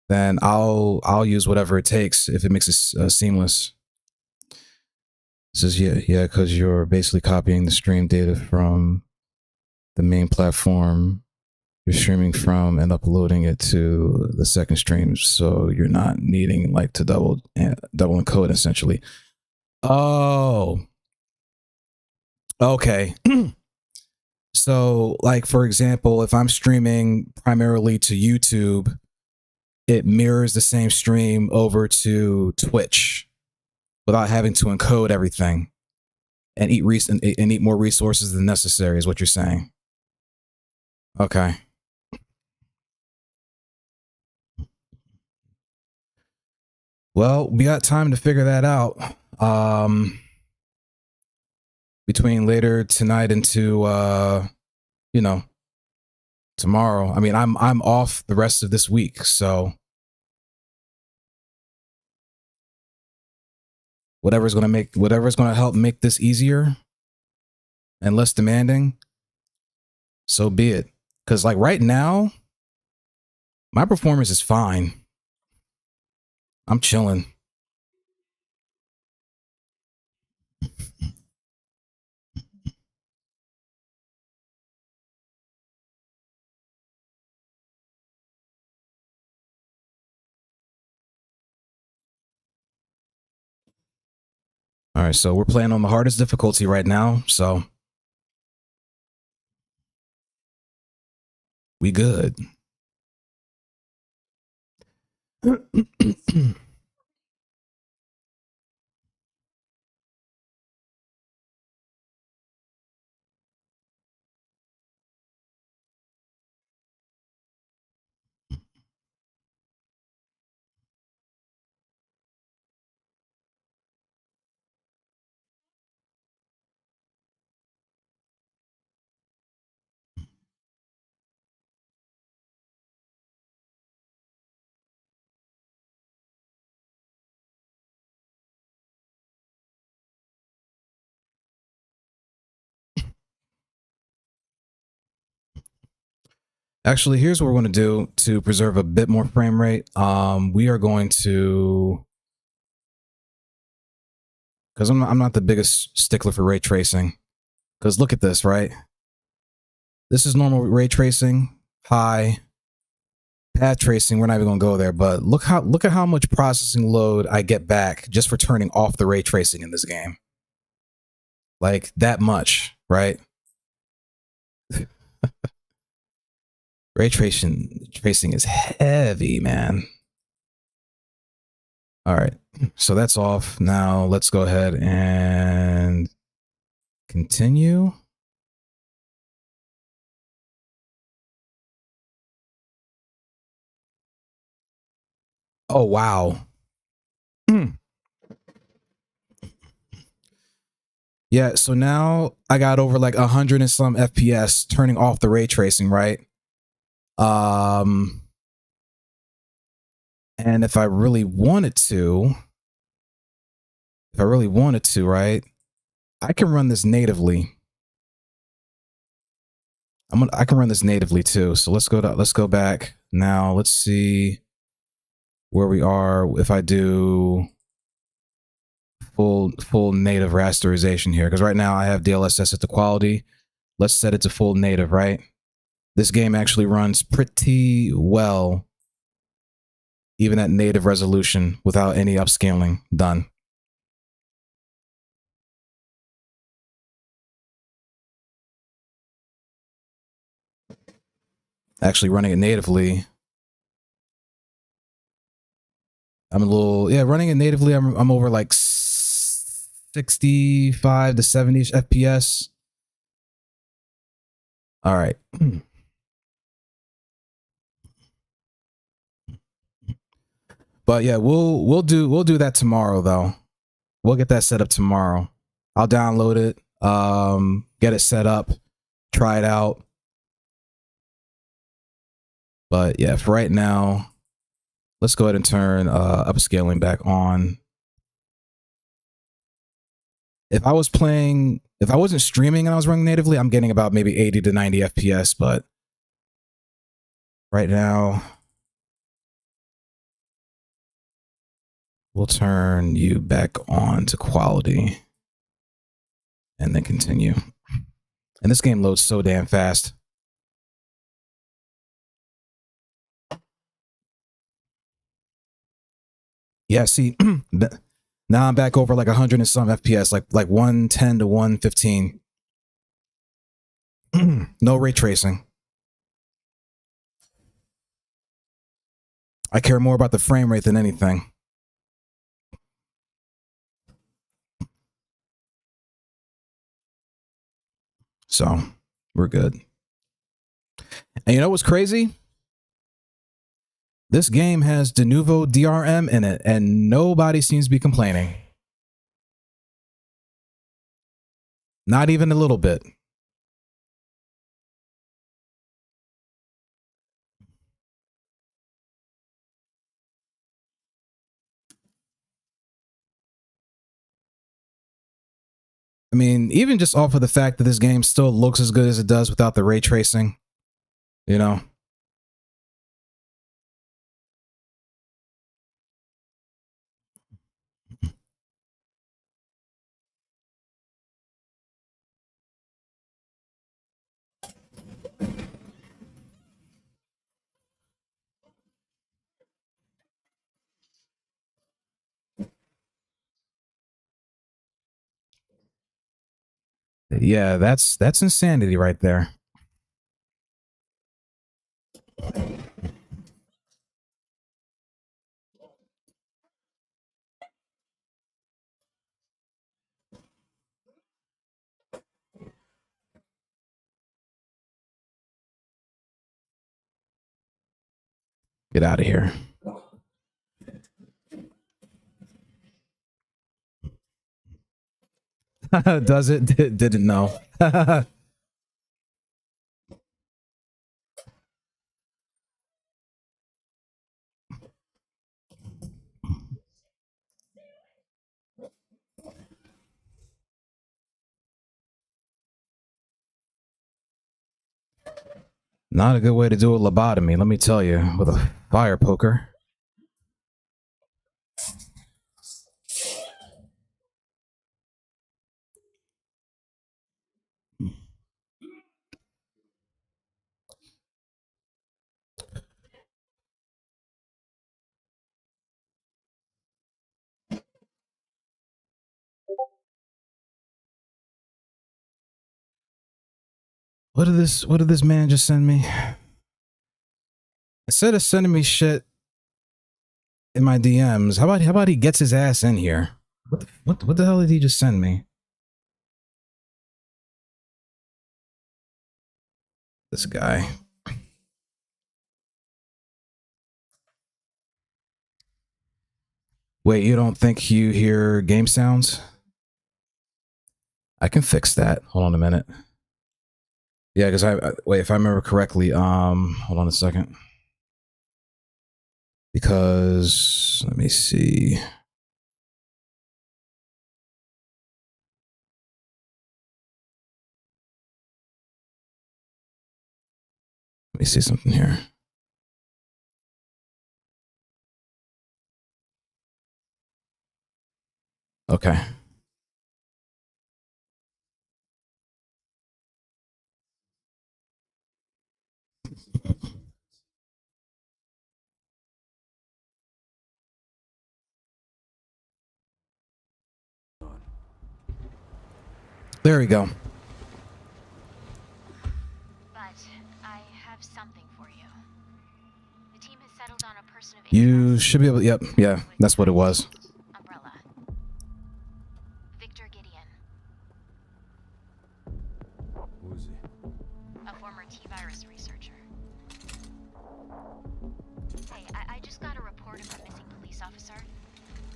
then I'll use whatever it takes if it makes it seamless. It says, yeah, because you're basically copying the stream data from the main platform you're streaming from and uploading it to the second stream, so you're not needing like to double encode essentially. Oh, okay. So like, for example, if I'm streaming primarily to YouTube, it mirrors the same stream over to Twitch without having to encode everything and eat more resources than necessary, is what you're saying. Okay. Well, we got time to figure that out. Between later tonight into you know, tomorrow. I mean, I'm off the rest of this week, so whatever's gonna help make this easier and less demanding, so be it. Because like right now, my performance is fine. I'm chilling. All right, so we're playing on the hardest difficulty right now, so we good. Actually, here's what we're going to do to preserve a bit more frame rate. We are going to, because I'm not the biggest stickler for ray tracing. Because look at this, right? This is normal ray tracing, high path tracing. We're not even going to go there, but look at how much processing load I get back just for turning off the ray tracing in this game. Like that much, right? Ray tracing is heavy, man. All right, so that's off. Now let's go ahead and continue. Oh, wow. Yeah, so now I got over like 100 and some FPS turning off the ray tracing, right? And if I really wanted to, right, I can run this natively. I can run this natively too. So let's go back. Now let's see where we are if I do full native rasterization here, because right now I have DLSS at the quality. Let's set it to full native, right? This game actually runs pretty well even at native resolution without any upscaling done. Actually running it natively, running it natively, I'm over like 65 to 70 FPS. All right. But yeah, we'll do that tomorrow though. We'll get that set up tomorrow. I'll download it, get it set up, try it out. But yeah, for right now, let's go ahead and turn upscaling back on. If I wasn't streaming and I was running natively, I'm getting about maybe 80 to 90 FPS, but right now, we'll turn you back on to quality and then continue. And this game loads so damn fast. Yeah, see, now I'm back over like 100 and some FPS, like 110 to 115. No ray tracing. I care more about the frame rate than anything. So we're good. And you know what's crazy? This game has de novo DRM in it, and nobody seems to be complaining. Not even a little bit. I mean, even just off of the fact that this game still looks as good as it does without the ray tracing, you know? Yeah, that's insanity right there. Get out of here. Does it? Didn't know. Not a good way to do a lobotomy, let me tell you, with a fire poker. What did this man just send me? Instead of sending me shit in my DMs, how about he gets his ass in here? What the hell did he just send me? This guy. Wait, you don't think you hear game sounds? I can fix that. Hold on a minute. Yeah, because wait, if I remember correctly, hold on a second. Because let me see. Let me see something here. Okay. There we go. But I have something for you. The team has settled on a person of You interest. should be able. Yep. Yeah, that's what it was. Umbrella. Victor Gideon, Who is he? a former T-virus researcher. Hey, I just got a report of a missing police officer.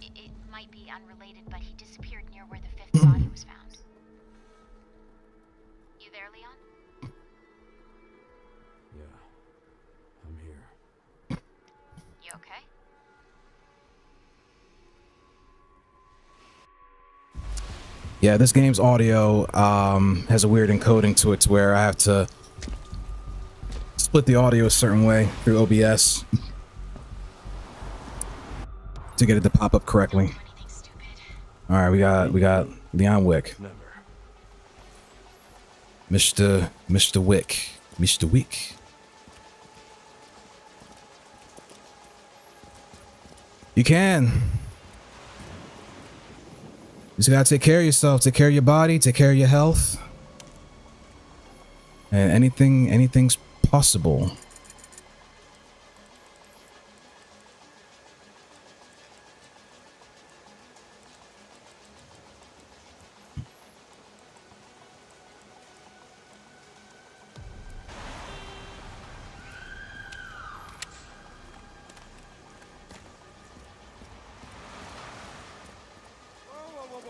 It might be unrelated, but he disappeared near where the fifth body was found. You there, Leon? Yeah. I'm here. You okay? Yeah, this game's audio has a weird encoding to it, to where I have to split the audio a certain way through OBS to get it to pop up correctly. Do anything stupid. All right, we got Leon Wick, Never. Mr. Wick. You can. You just gotta take care of yourself, take care of your body, take care of your health, and anything's possible.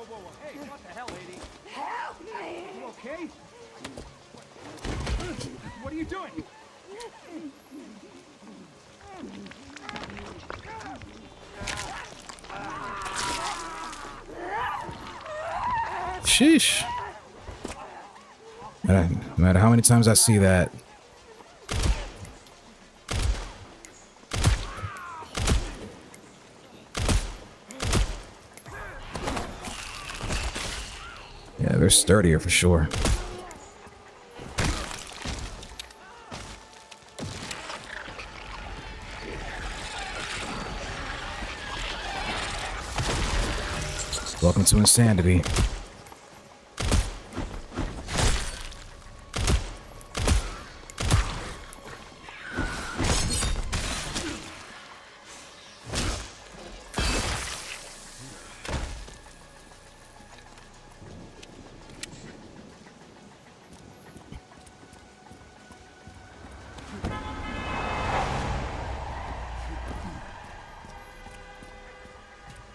Whoa. Hey, what the hell, lady? Help me! You okay? What are you doing? Sheesh. No matter how many times I see that. Yeah, they're sturdier for sure. Welcome to insanity.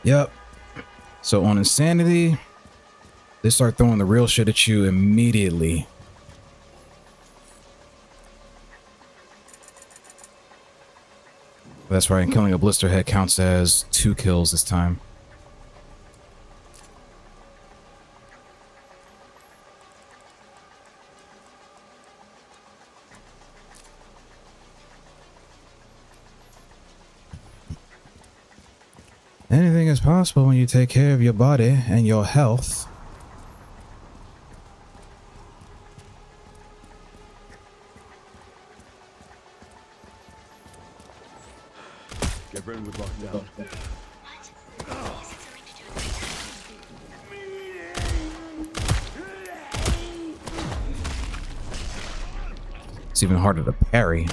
Yep. So on insanity, they start throwing the real shit at you immediately. That's right, and killing a blisterhead counts as 2 kills this time. Anything is possible when you take care of your body and your health. Get ready with lockdown. It's even harder to parry.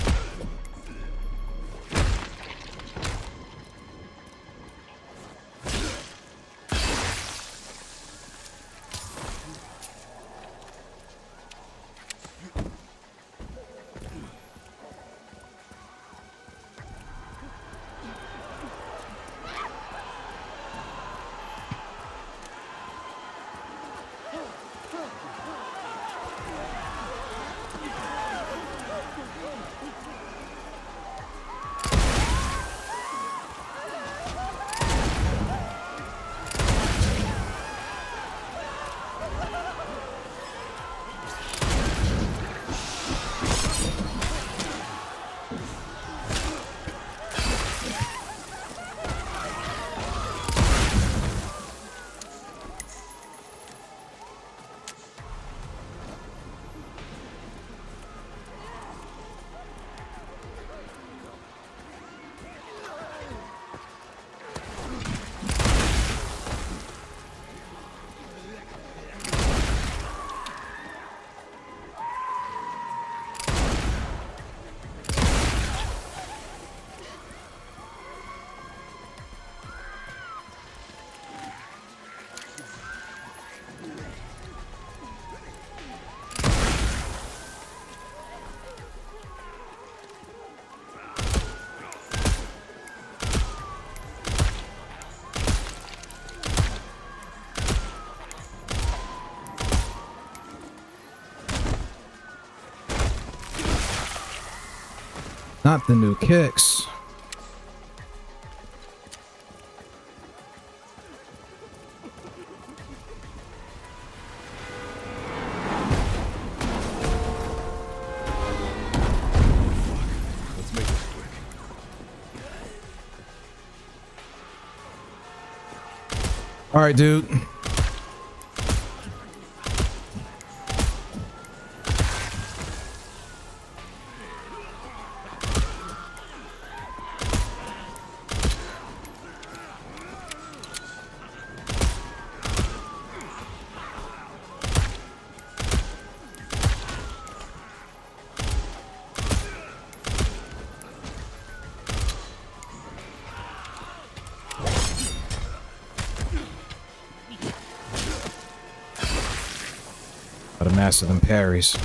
Not the new kicks. Let's make this quick. All right, dude. Gotta master them parries.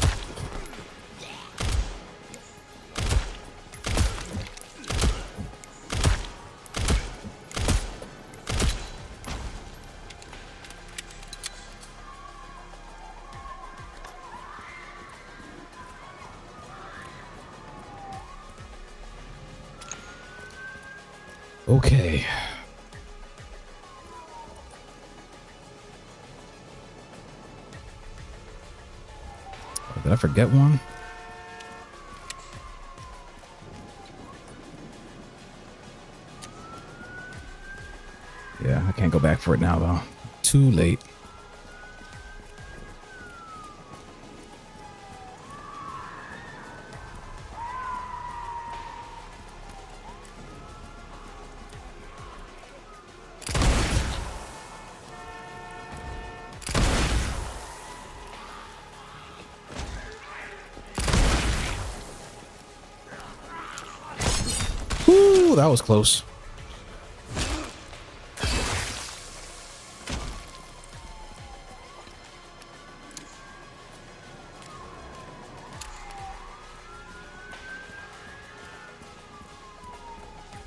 Okay. Did I forget one? Yeah, I can't go back for it now though. Too late. Ooh, that was close.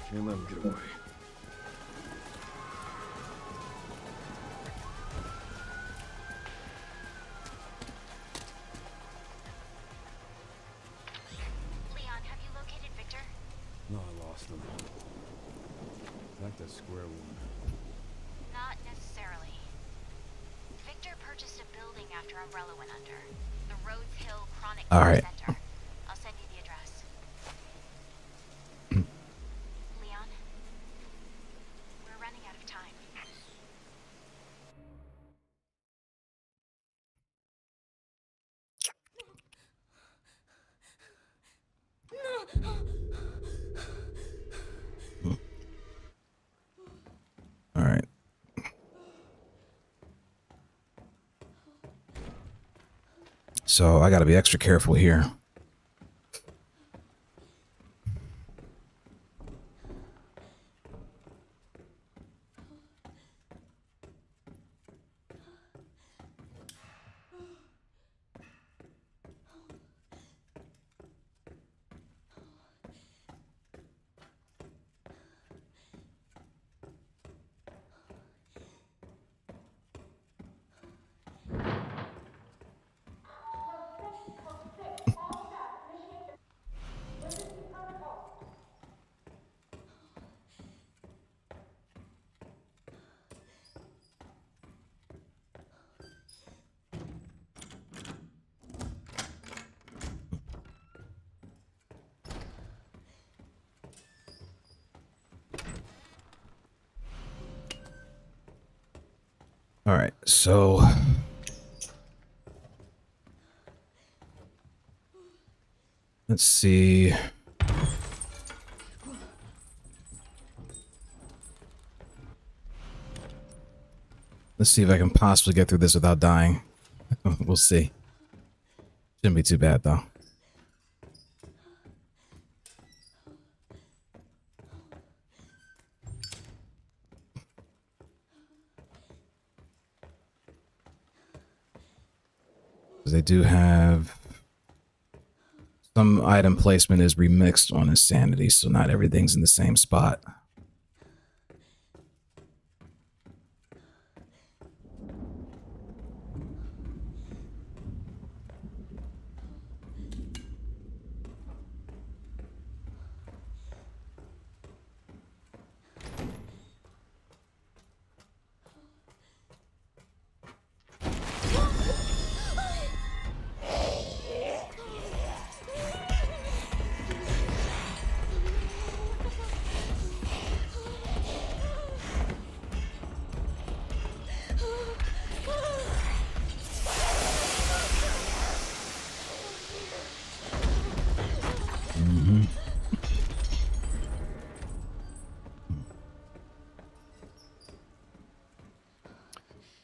Can't let him get away. Leon, have you located Victor? No, I lost him. Back to square one. Not necessarily. Victor purchased a building after Umbrella went under. The Rhodes Hill Chronic All Care right. Center. I'll send you the address. Leon, we're running out of time. All right. So I got to be extra careful here. All right, so let's see. Let's see if I can possibly get through this without dying. We'll see. Shouldn't be too bad though. They do have some item placement is remixed on Insanity, so not everything's in the same spot.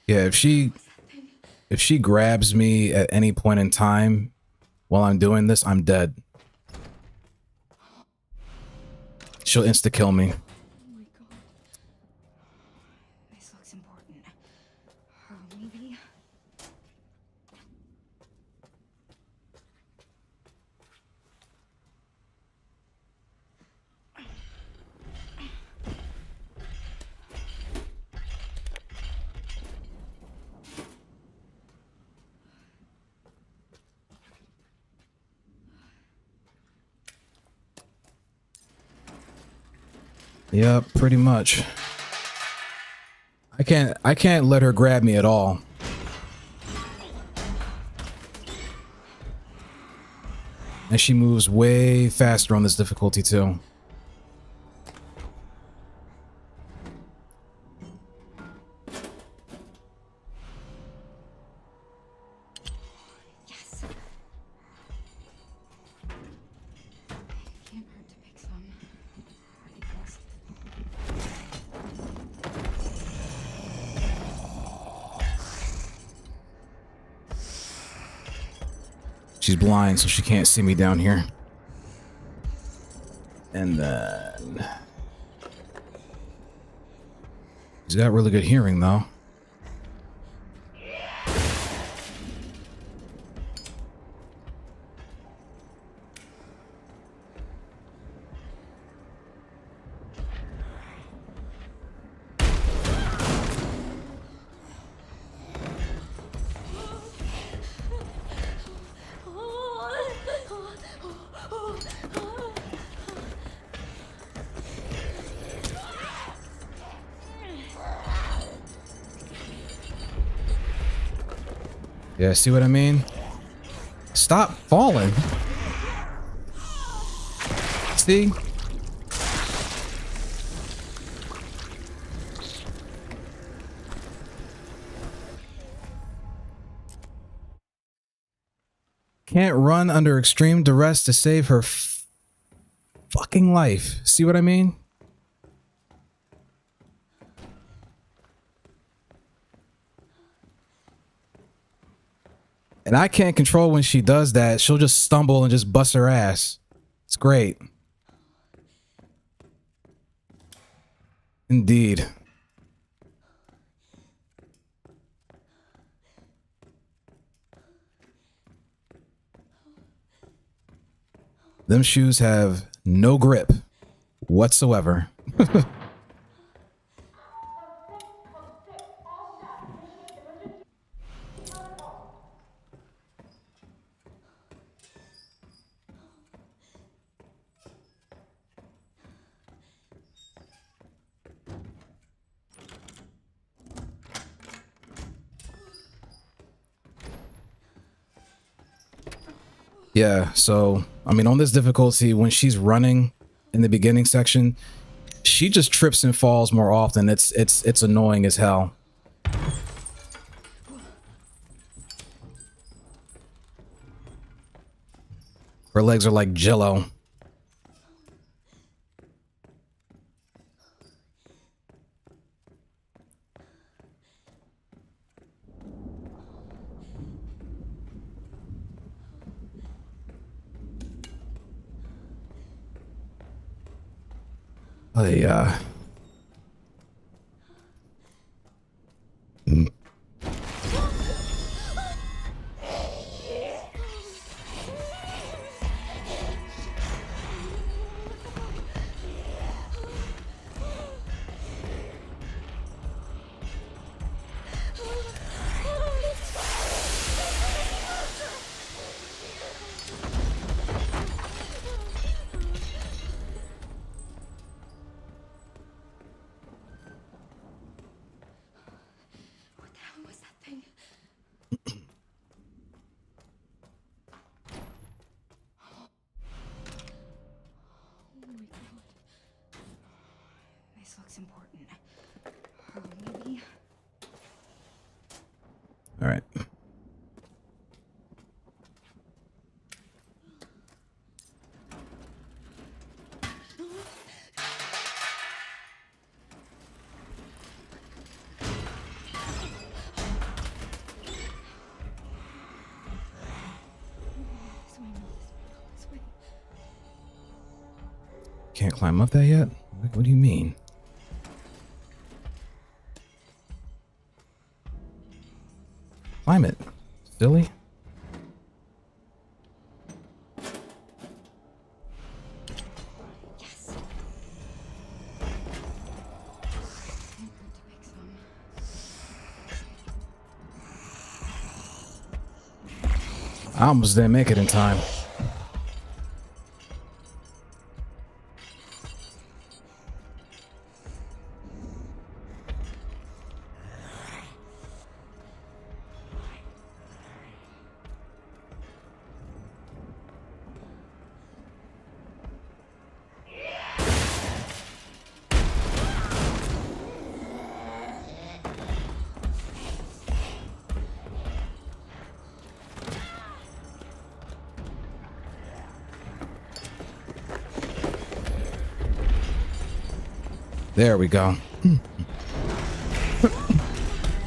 Yeah, if she grabs me at any point in time while I'm doing this, I'm dead. She'll insta-kill me. Oh my god. This looks important. Or maybe. Yep, pretty much. I can't let her grab me at all. And she moves way faster on this difficulty too. Yes. Can't hurt to pick some. She's blind, so she can't see me down here. And then... She's got really good hearing, though. Yeah, see what I mean? Stop falling. See? Can't run under extreme duress to save her fucking life. See what I mean? And I can't control when she does that. She'll just stumble and just bust her ass. It's great. Indeed. Them shoes have no grip whatsoever. Yeah, so, I mean, on this difficulty, when she's running in the beginning section, she just trips and falls more often. It's annoying as hell. Her legs are like jello. This looks important. Maybe. All right. Can't climb up that yet? What do you mean? Climb it, silly. Yes. I almost didn't make it in time. There we go.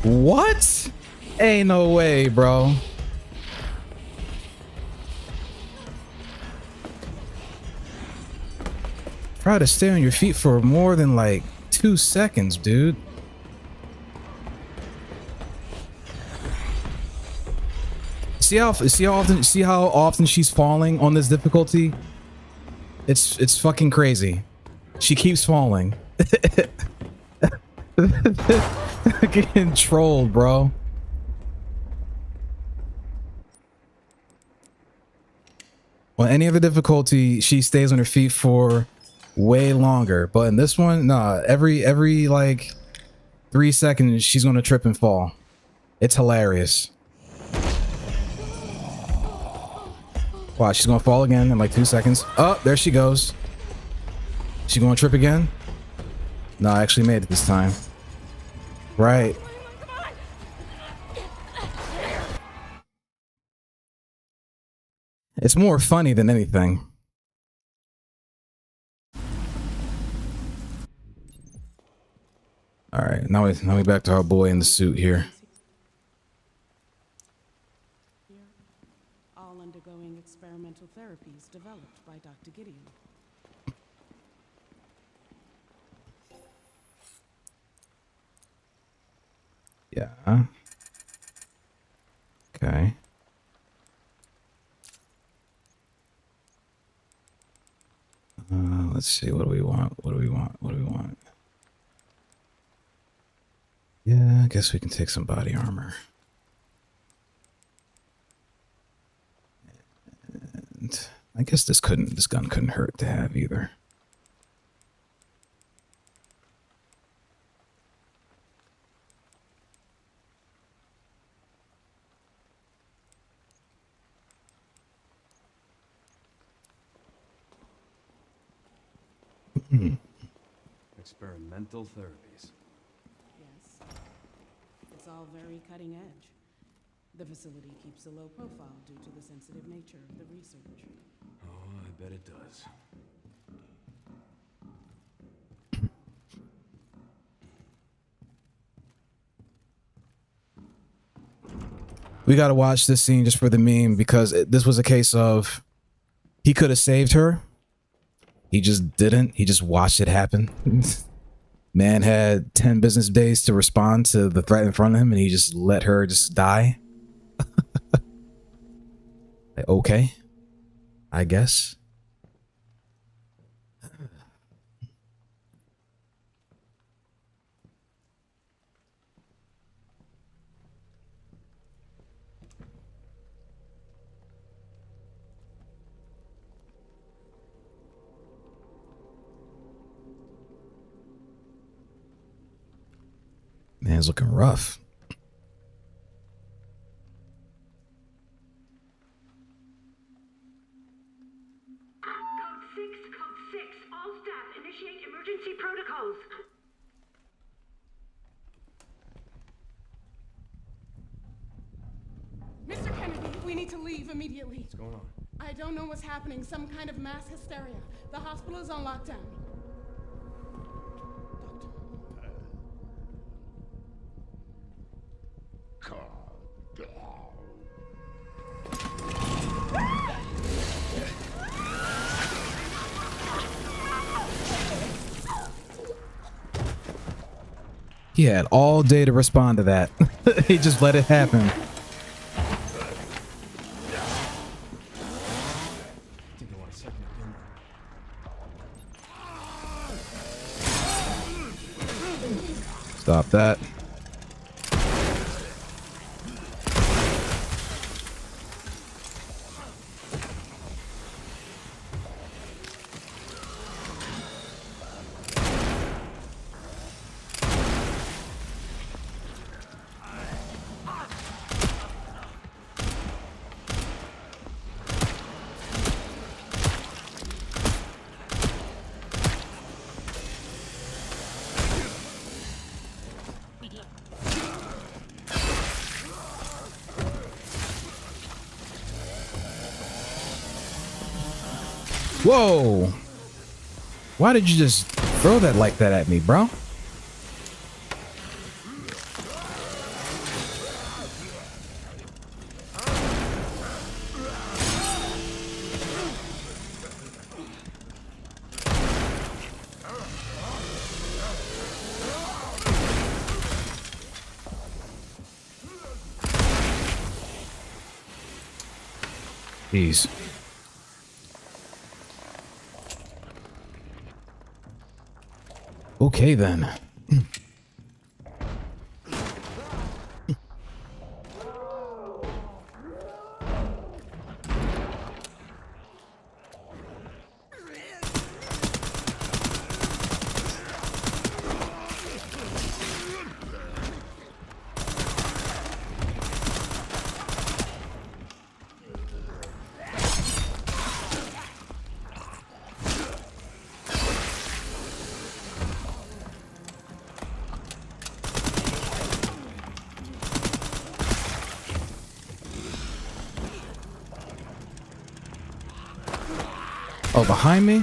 What? Ain't no way, bro. Try to stay on your feet for more than like 2 seconds, dude. See how often she's falling on this difficulty? It's fucking crazy. She keeps falling. Getting trolled, bro. On any other difficulty, she stays on her feet for way longer. But in this one, nah, every like 3 seconds, she's gonna trip and fall. It's hilarious. Watch, she's gonna fall again in like 2 seconds. Oh, there she goes. She gonna trip again? No, I actually made it this time. Right. It's more funny than anything. All right, now we back to our boy in the suit here. All undergoing experimental therapies developed by Dr. Gideon. Yeah. Okay. Let's see. What do we want? What do we want? What do we want? Yeah, I guess we can take some body armor. And I guess this gun couldn't hurt to have either. Experimental therapies. Yes. It's all very cutting edge. The facility keeps a low profile due to the sensitive nature of the research. Oh, I bet it does. We got to watch this scene just for the meme because this was a case of he could have saved her. He just didn't. He just watched it happen. Man had 10 business days to respond to the threat in front of him, and he just let her just die. Okay, I guess. Man's looking rough. Code 6, all staff initiate emergency protocols. Mr. Kennedy, we need to leave immediately. What's going on? I don't know what's happening. Some kind of mass hysteria. The hospital is on lockdown. He had all day to respond to that. He just let it happen. I think I want a second opinion. Stop that. Whoa! Why did you just throw that like that at me, bro. Jeez. Okay then. Oh, behind me?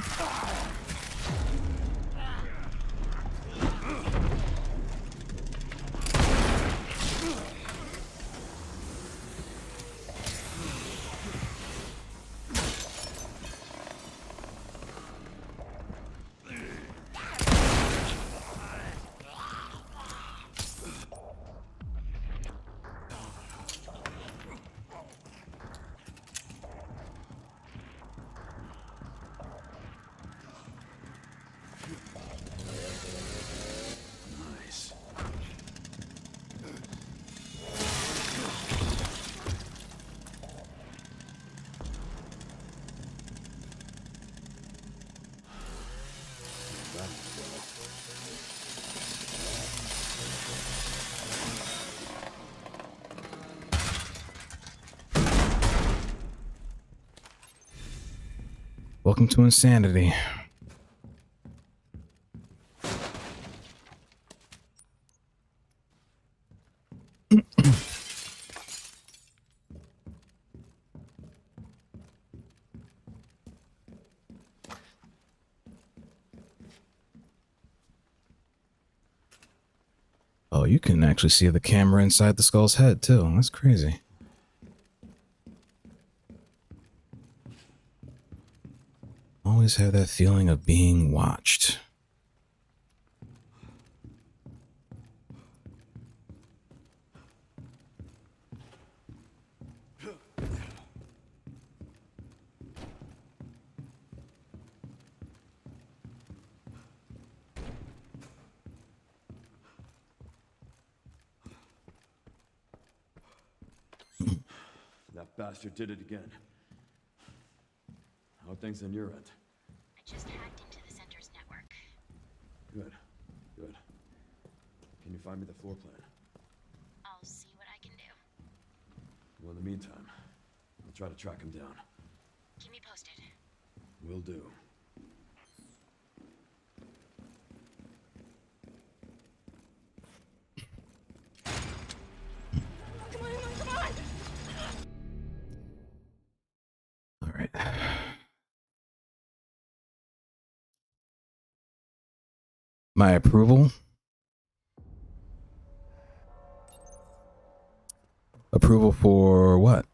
Nice. Welcome to insanity. Oh, you can actually see the camera inside the skull's head, too. That's crazy. Always have that feeling of being watched. That bastard did it again. How are things on your end? I just hacked into the center's network. Good. Good. Can you find me the floor plan? I'll see what I can do. Well, in the meantime, I'll try to track him down. Keep me posted. Will do. All right. My approval. Approval for what?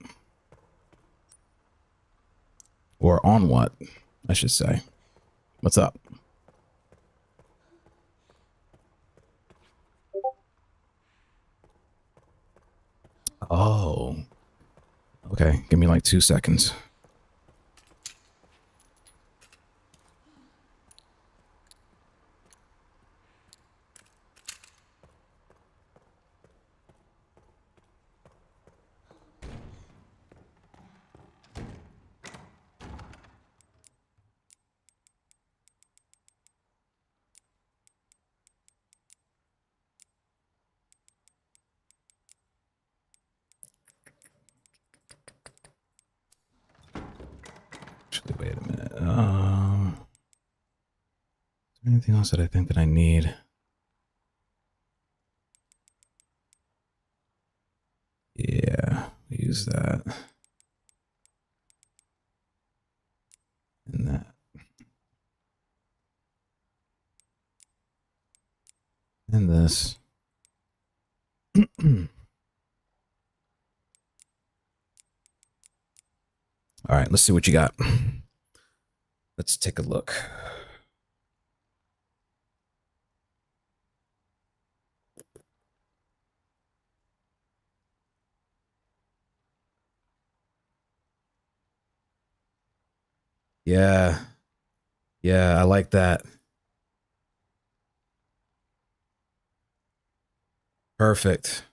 Or on what, I should say. What's up? Oh. Okay, give me like 2 seconds. Actually, wait a minute. Is there anything else that I think that I need? Yeah, use that. And that. And this. All right, let's see what you got. Let's take a look. Yeah. Yeah, I like that. Perfect.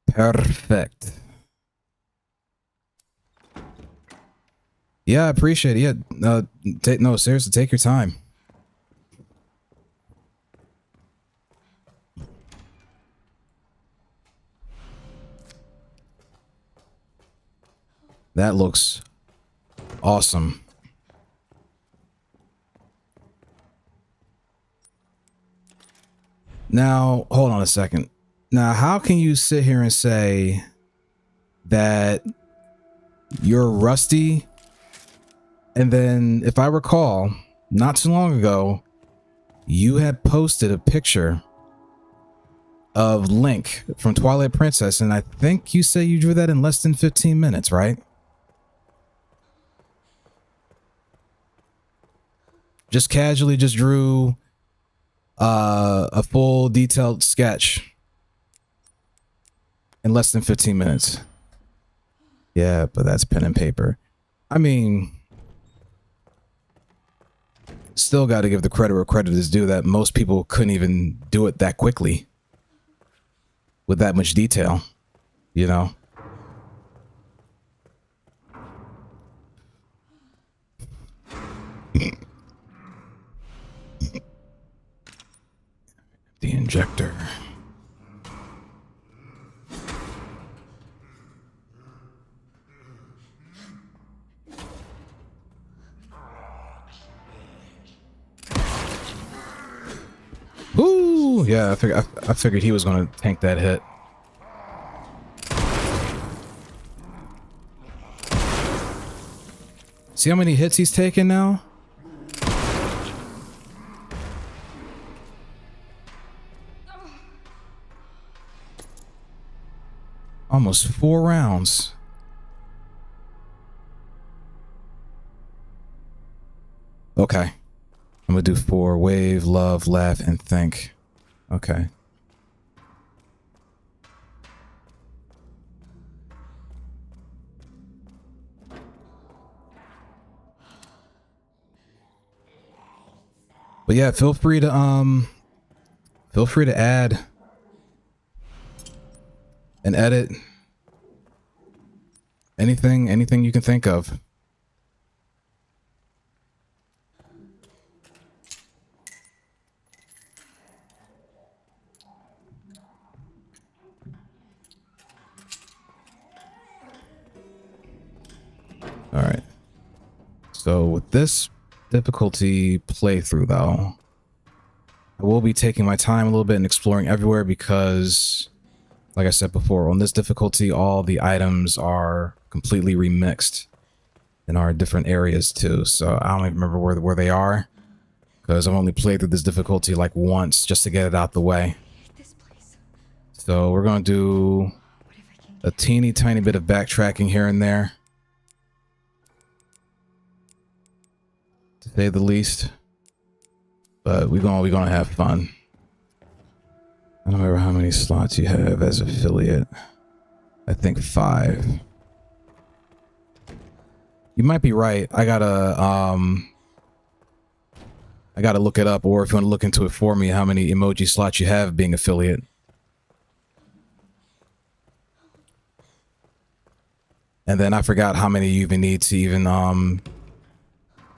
Perfect. Yeah, I appreciate it. Yeah, no, seriously, take your time. That looks awesome. Now, hold on a second. Now, how can you sit here and say that you're rusty? And then, if I recall, not too long ago, you had posted a picture of Link from Twilight Princess, and I think you said you drew that in less than 15 minutes, right? Just casually just drew a full detailed sketch in less than 15 minutes. Yeah, but that's pen and paper. I mean, still got to give the credit where credit is due, that most people couldn't even do it that quickly with that much detail, you know? The injector. Ooh, yeah, I figured he was going to tank that hit. See how many hits he's taken now? Almost 4 rounds. Okay. I'm gonna do 4. Wave, love, laugh, and think. Okay. But yeah, feel free to add and edit anything you can think of. All right. So with this difficulty playthrough, though, I will be taking my time a little bit and exploring everywhere because, like I said before, on this difficulty, all the items are completely remixed and are different areas too. So I don't even remember where they are because I've only played through this difficulty like once just to get it out the way. So we're going to do a teeny tiny bit of backtracking here and there, to say the least, but we're gonna have fun. I don't remember how many slots you have as affiliate. I think 5. You might be right. I gotta look it up, or if you want to look into it for me, how many emoji slots you have being affiliate. And then I forgot how many you even need to even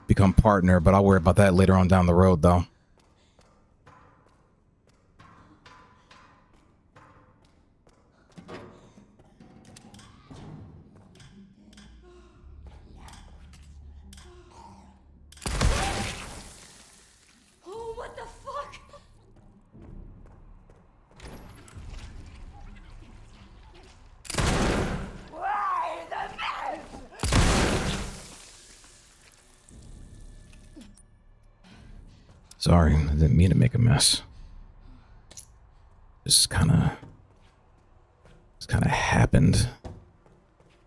become partner, but I'll worry about that later on down the road though. Oh Sorry, I didn't mean to make a mess. Just kind of happened.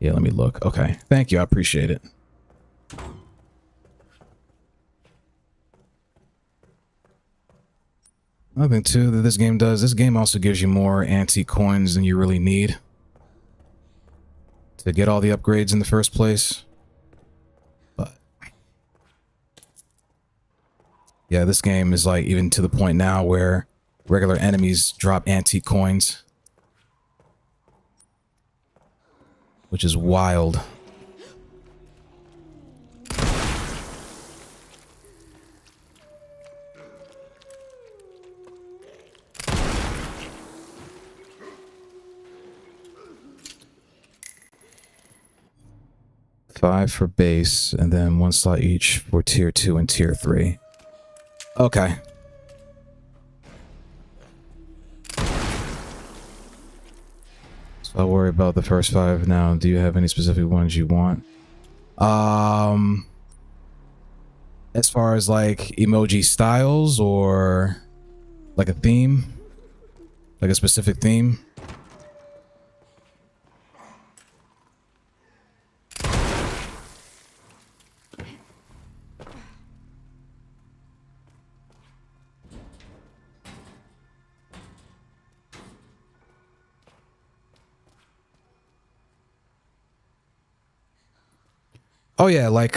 Yeah, let me look. Okay, thank you. I appreciate it. Another thing too that this game does, this game also gives you more antique coins than you really need to get all the upgrades in the first place. But yeah, this game is like even to the point now where regular enemies drop antique coins, which is wild. $5 for base, and then 1 slot each for tier 2 and tier 3. Okay. So I'll worry about the first 5 now. Do you have any specific ones you want? As far as like emoji styles or like a theme? Like a specific theme? Oh yeah, like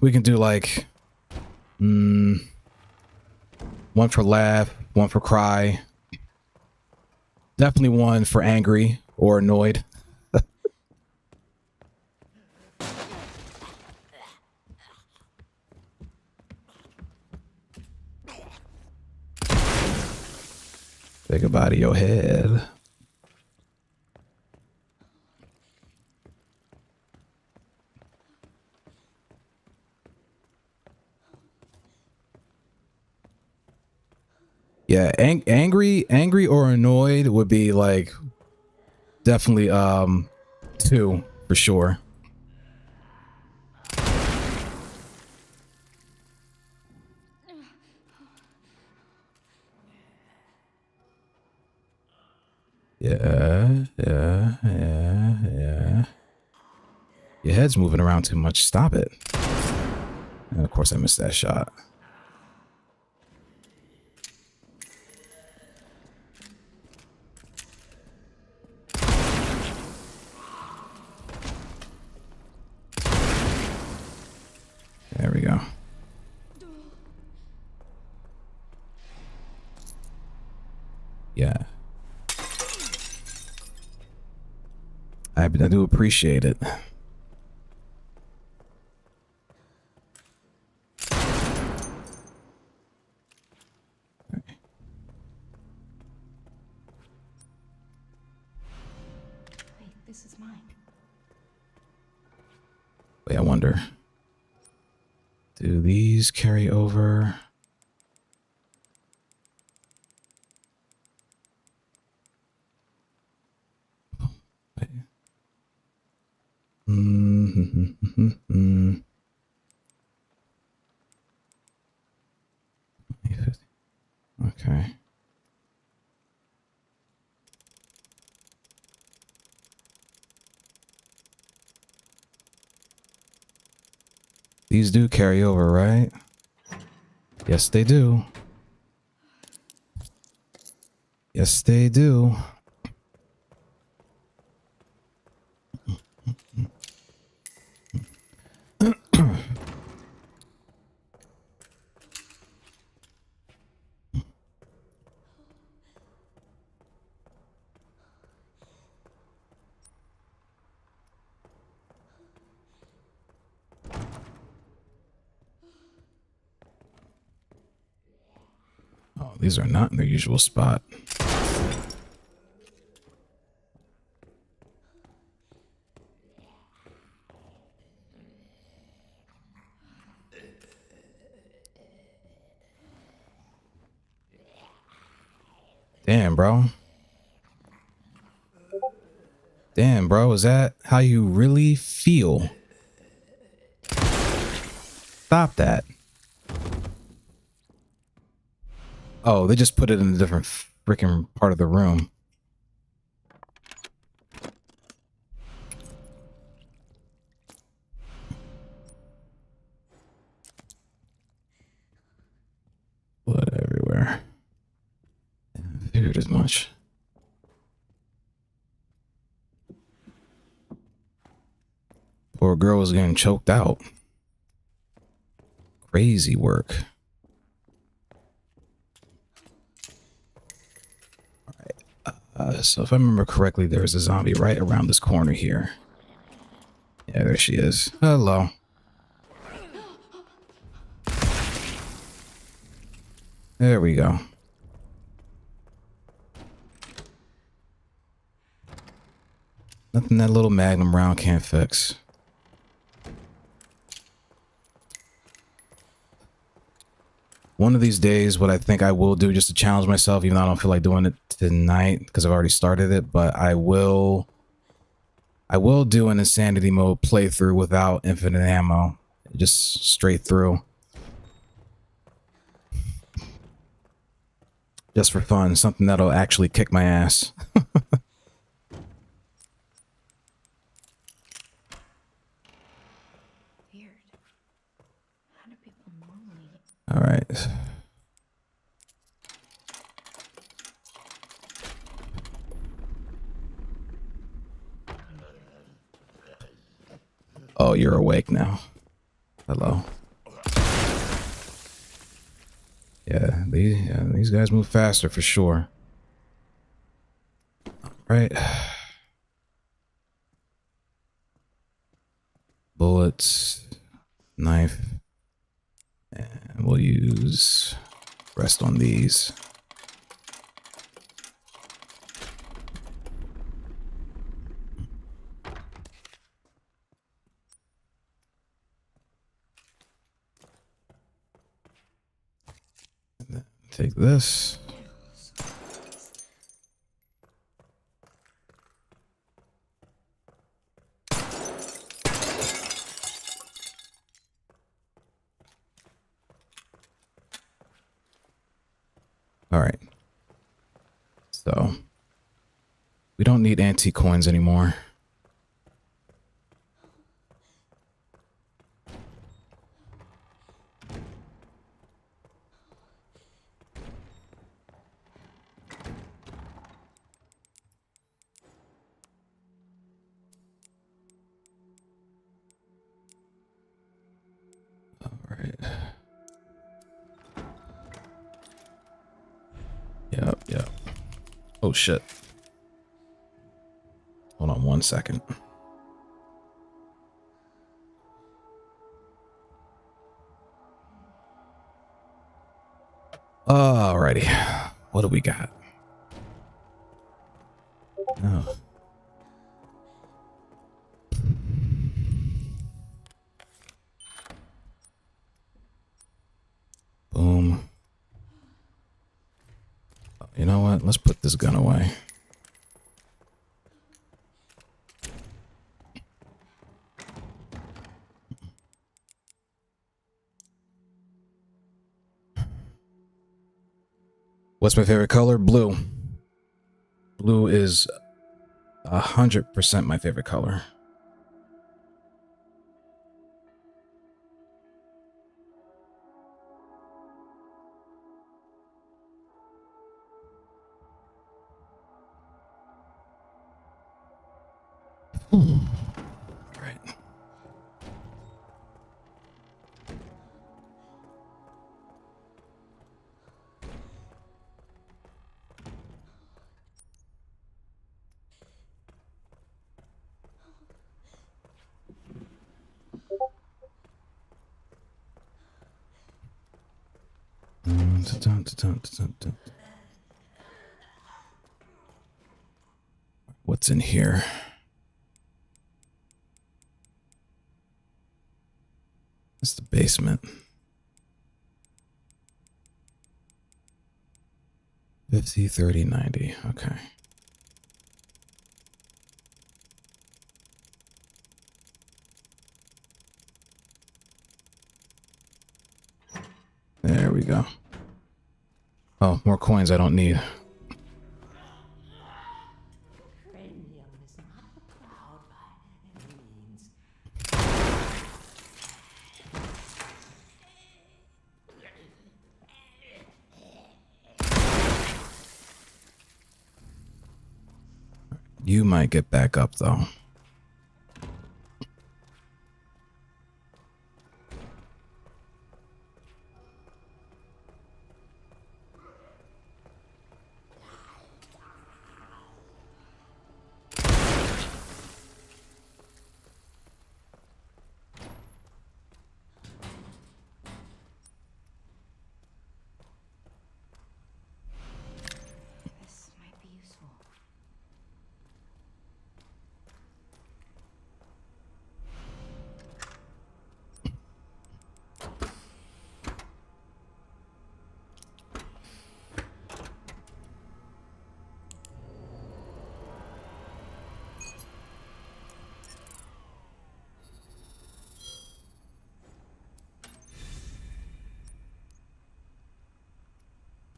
we can do like 1 for laugh, 1 for cry. Definitely 1 for angry or annoyed. Think about it, your head. Yeah, angry or annoyed would be like definitely 2 for sure. Yeah. Your head's moving around too much. Stop it. And of course I missed that shot. There we go. Yeah. I do appreciate it. Wait, this is mine. Wait, I wonder. Do these carry over? Wait. Okay. These do carry over, right? Yes, they do. Yes, they do. Oh, these are not in their usual spot. Damn, bro. Damn, bro. Is that how you really feel? Stop that. Oh, they just put it in a different freaking part of the room. Blood everywhere. I figured as much. Poor girl was getting choked out. Crazy work. So if I remember correctly, there's a zombie right around this corner here. Yeah, there she is. Hello. There we go. Nothing that little magnum round can't fix. One of these days, what I think I will do just to challenge myself, even though I don't feel like doing it tonight because I've already started it, but I will do an insanity mode playthrough without infinite ammo, just straight through. Just for fun, something that'll actually kick my ass. Weird. How do people normally... All right. Oh, you're awake now. Hello. Yeah, these guys move faster for sure. All right. Bullets, knife, and we'll use rest on these. Take this. All right. So we don't need antique coins anymore. Yep. Oh shit. Hold on 1 second. Alrighty. What do we got? Oh. Boom. You know what? Let's put this gun away. What's my favorite color? Blue. Blue is 100% my favorite color. Right. What's in here? It's the basement. 50, 30, 90. Okay. There we go. Oh, more coins I don't need. You might get back up though. This might be useful.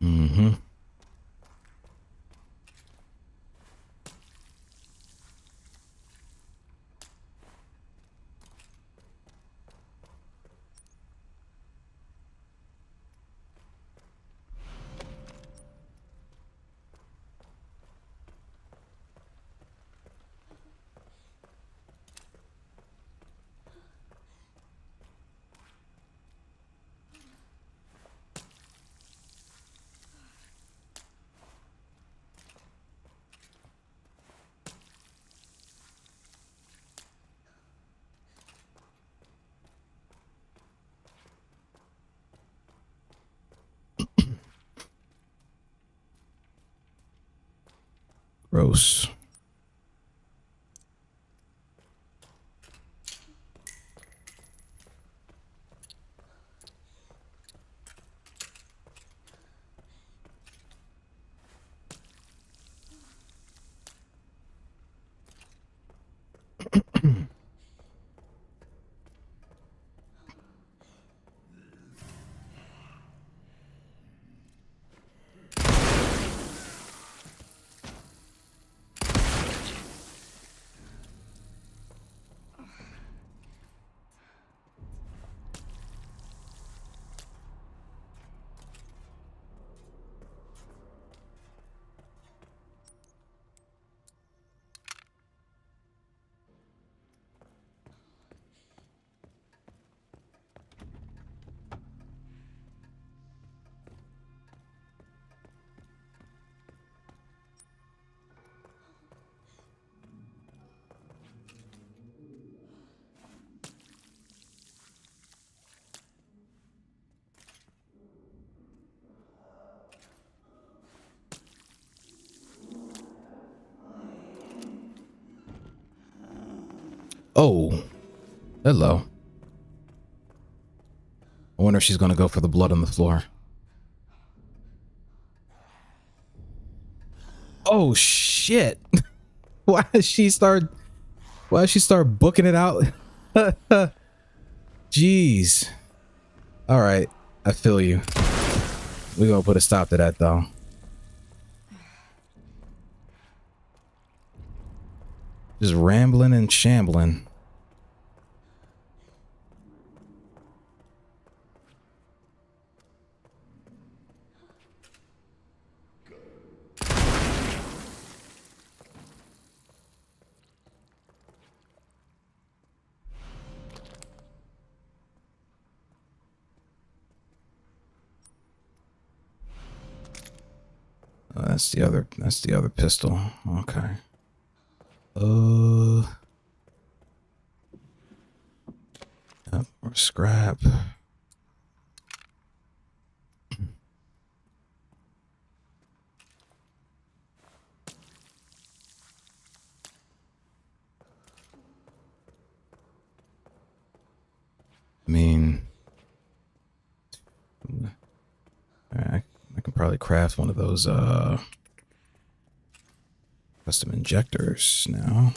Mm-hmm. Gross. Oh, hello. I wonder if she's gonna go for the blood on the floor. Oh shit! Why does she start? Why does she start booking it out? Jeez. All right, I feel you. We're gonna put a stop to that though. Just rambling and shambling. Oh, that's the other. That's the other pistol. Okay. Yep, more scrap. I mean, I can probably craft one of those custom injectors now.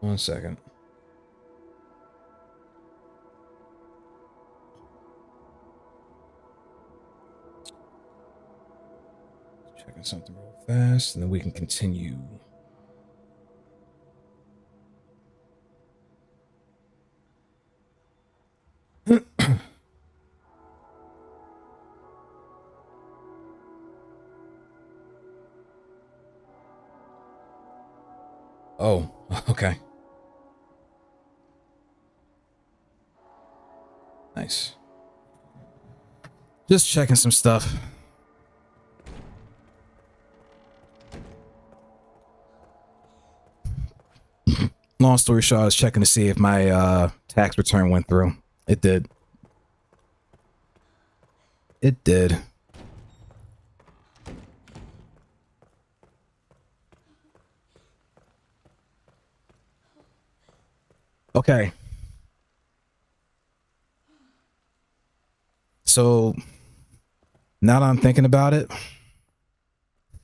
1 second. Checking something real fast, and then we can continue. Oh, okay. Nice. Just checking some stuff. Long story short, I was checking to see if my tax return went through. It did. It did. Okay. So now that I'm thinking about it,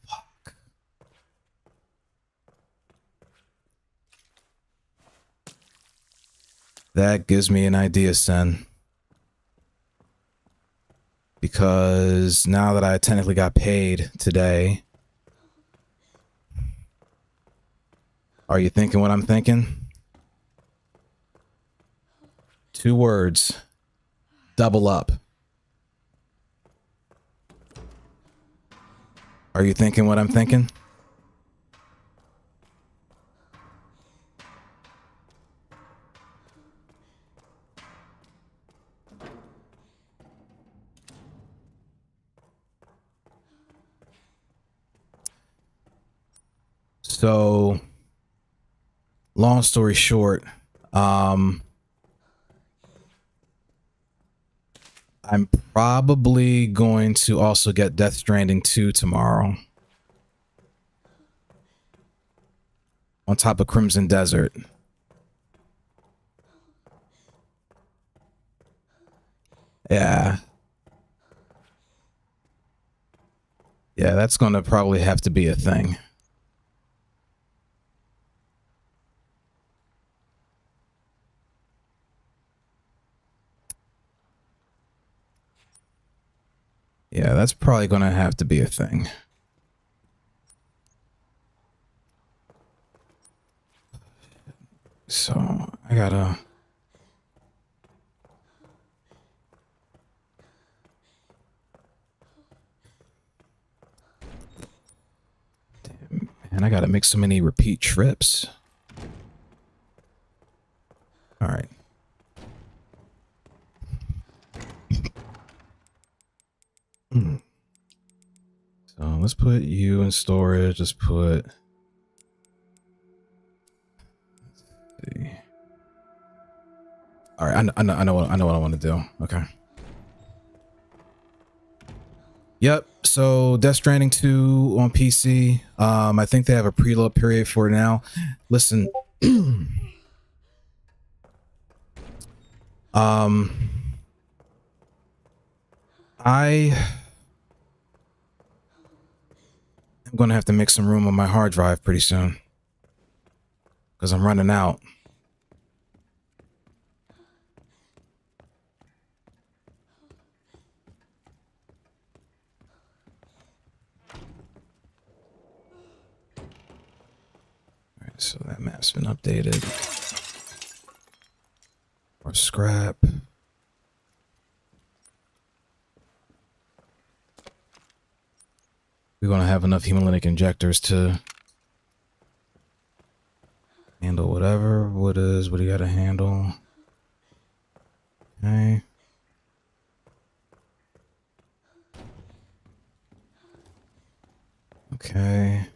fuck. That gives me an idea, son. Because now that I technically got paid today, are you thinking what I'm thinking? 2 words. Double up. Are you thinking what I'm thinking? So, long story short, I'm probably going to also get Death Stranding 2 tomorrow. On top of Crimson Desert. Yeah. Yeah, that's going to probably have to be a thing. Yeah, that's probably going to have to be a thing. So, I gotta... Damn, man, I gotta make so many repeat trips. All right. So let's put you in storage. Let's put... Let's see. All right, I know what I want to do. Okay. Yep. So Death Stranding 2 on PC. I think they have a preload period for it now. Listen. I am going to have to make some room on my hard drive pretty soon because I'm running out. All right, so that map's been updated. Or scrap. We're going to have enough hemolytic injectors to handle whatever. What do you got to handle? Okay. Okay.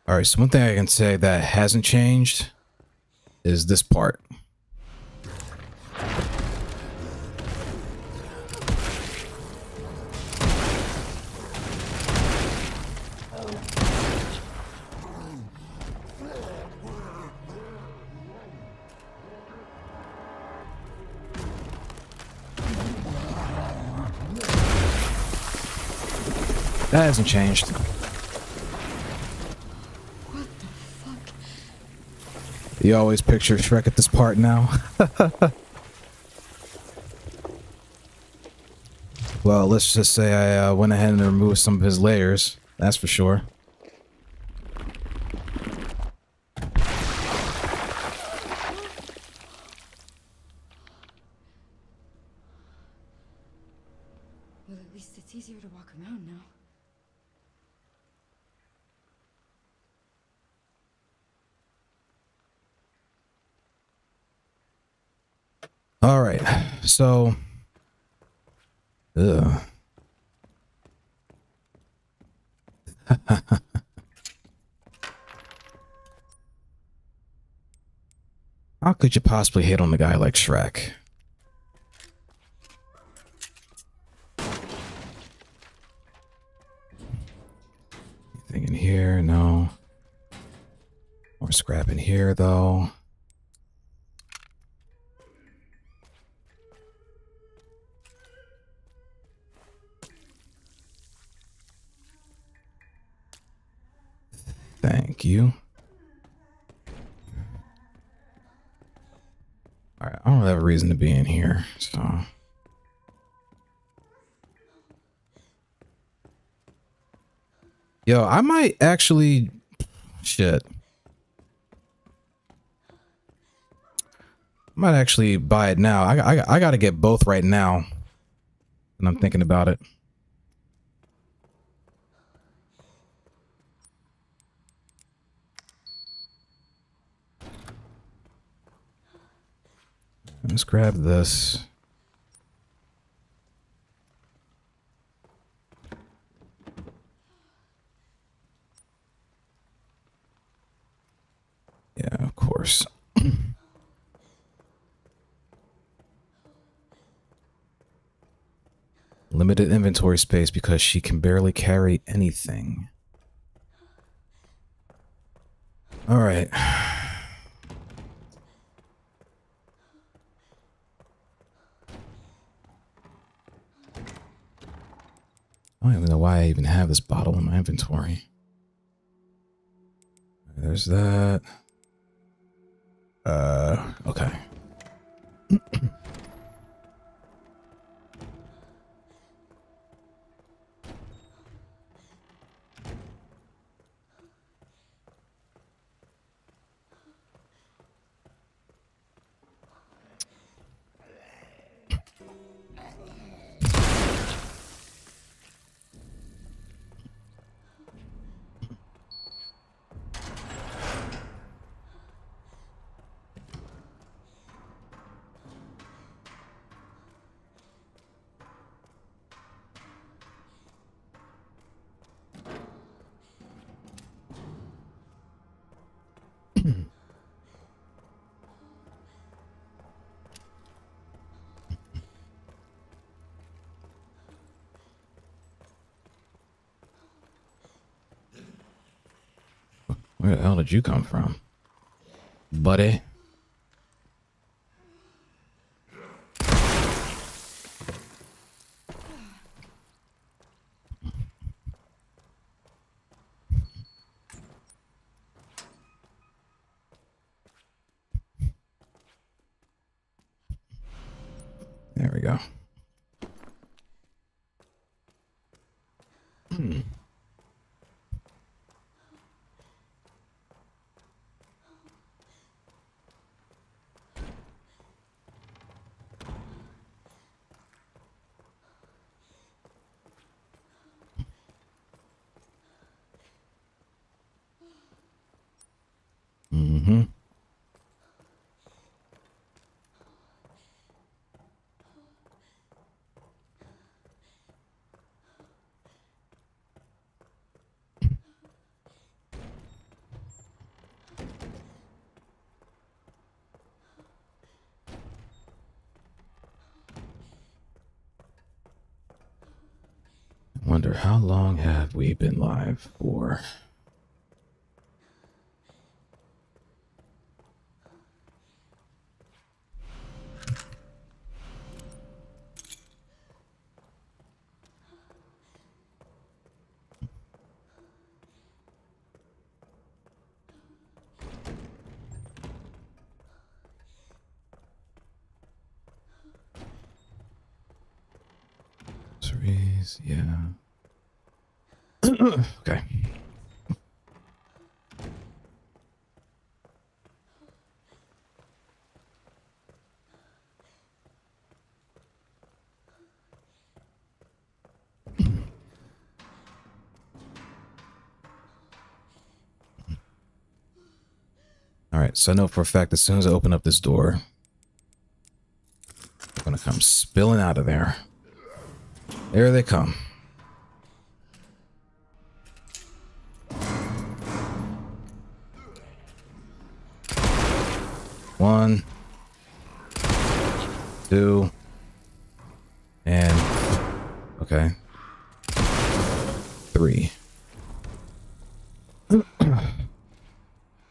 All right, so one thing I can say that hasn't changed is this part. That hasn't changed. You always picture Shrek at this part now. Well, let's just say I went ahead and removed some of his layers. That's for sure. Well, at least it's easier to walk around now. All right, so, ugh. How could you possibly hate on a guy like Shrek? Anything in here? No. More scrap in here, though. Thank you. Alright, I don't have a reason to be in here, so... Yo, I might actually... Shit. I might actually buy it now. I gotta get both right now. And I'm thinking about it. Let's grab this. Yeah, of course. Limited inventory space because she can barely carry anything. All right. I don't even know why I even have this bottle in my inventory. There's that. Okay. Where the hell did you come from, buddy? There we go. Mm-hmm. Wonder how long have we been live for? Batteries, yeah. Okay. All right, so I know for a fact as soon as I open up this door, they're gonna come spilling out of there. There they come. One, two, and okay, three.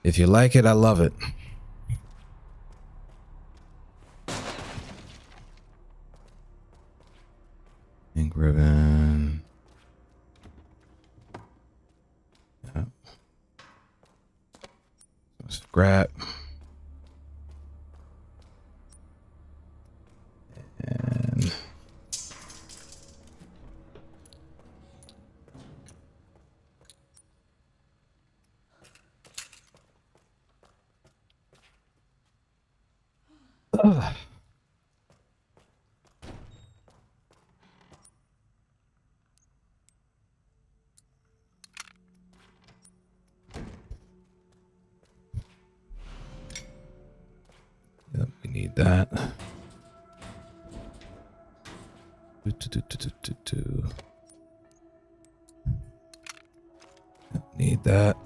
If you like it, I love it. Ink ribbon. Yeah. Scrap. And yep, we need that. Need that.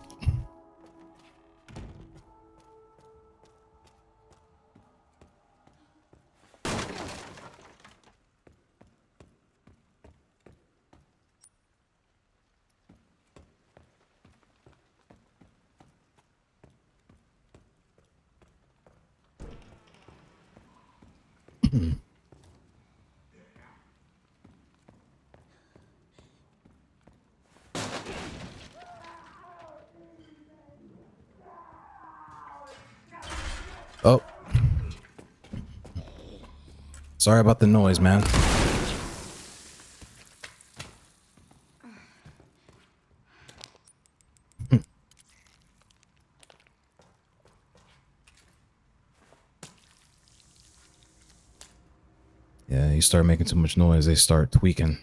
Oh. Sorry about the noise, man. Yeah, you start making too much noise, they start tweaking.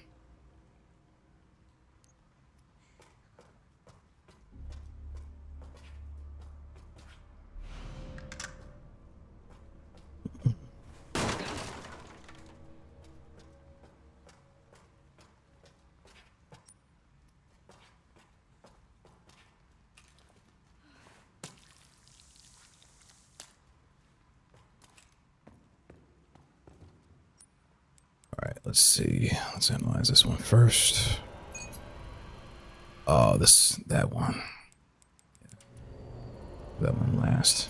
All right, let's see. Let's analyze this one first. Oh, that one. That one last.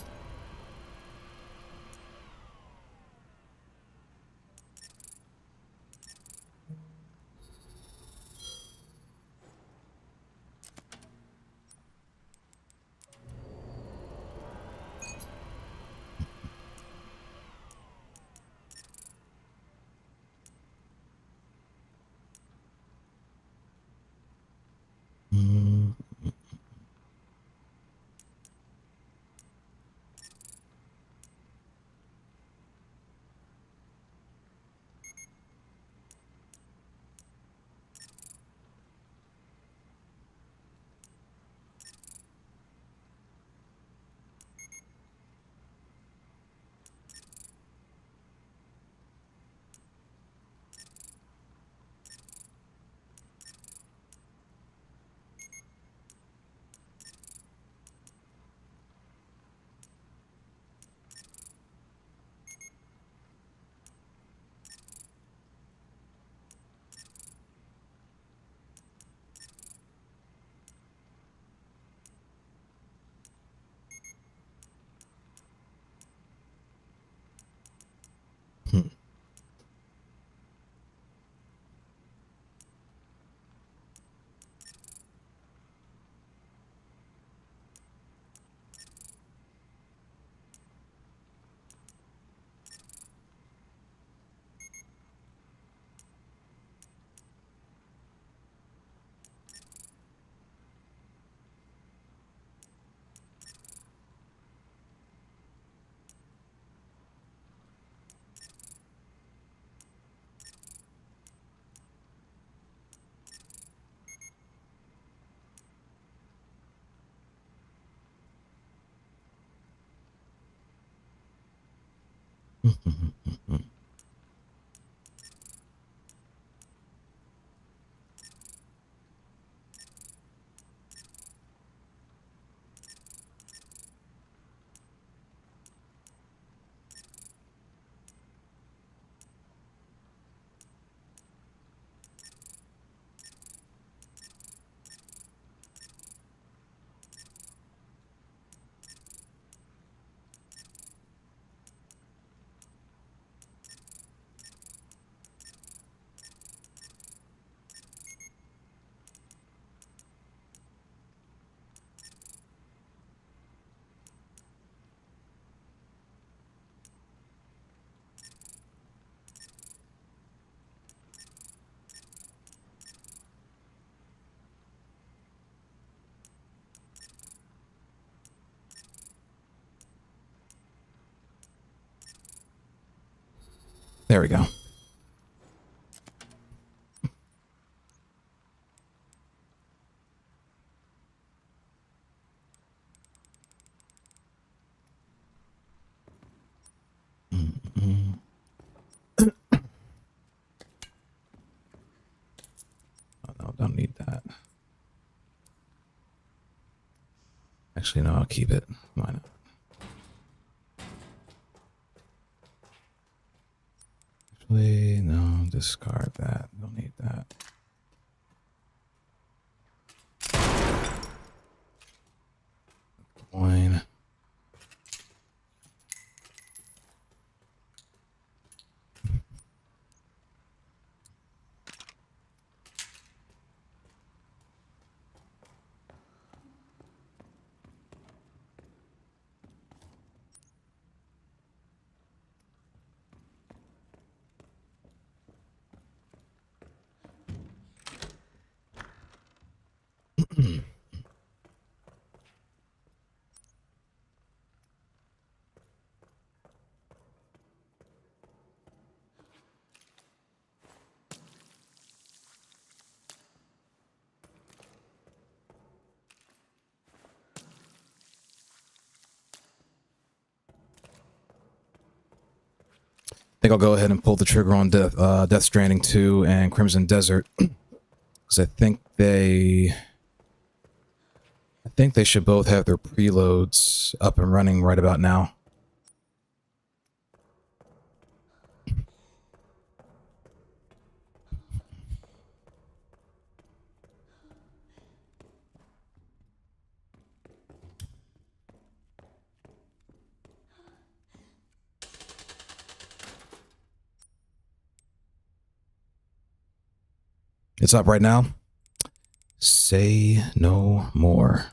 There we go. Oh, no, don't need that. Actually, no, I'll keep it. Why not? Actually, no, discard that. Don't need that. Coin. I think I'll go ahead and pull the trigger on Death Stranding 2 and Crimson Desert, because I think they should both have their preloads up and running right about now. It's up right now. Say no more.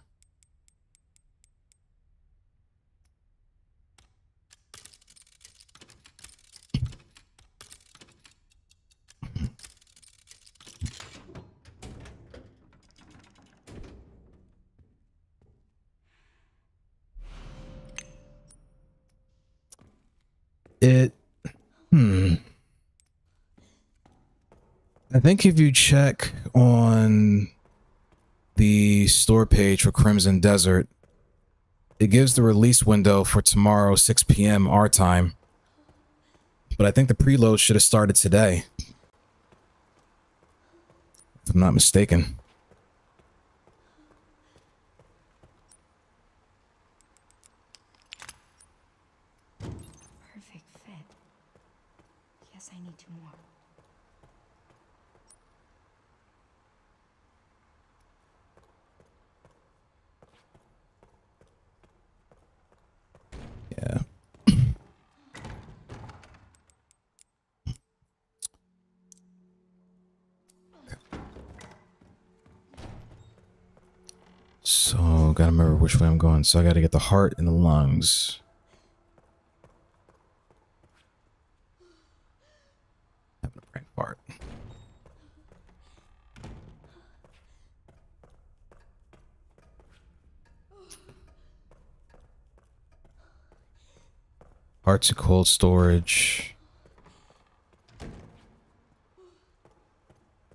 I think if you check on the store page for Crimson Desert, it gives the release window for tomorrow, 6 p.m. our time. But I think the preload should have started today, if I'm not mistaken. Perfect fit. Guess I need 2 more. Yeah. So, gotta remember which way I'm going. So I gotta get the heart and the lungs. Having a brain fart. Heart's in cold storage.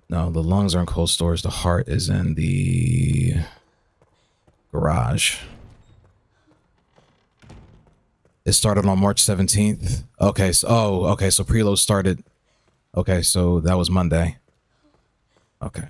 No, the lungs are in cold storage. The heart is in the garage. It started on March 17th. Okay, so okay, so preload started. Okay, so that was Monday. Okay.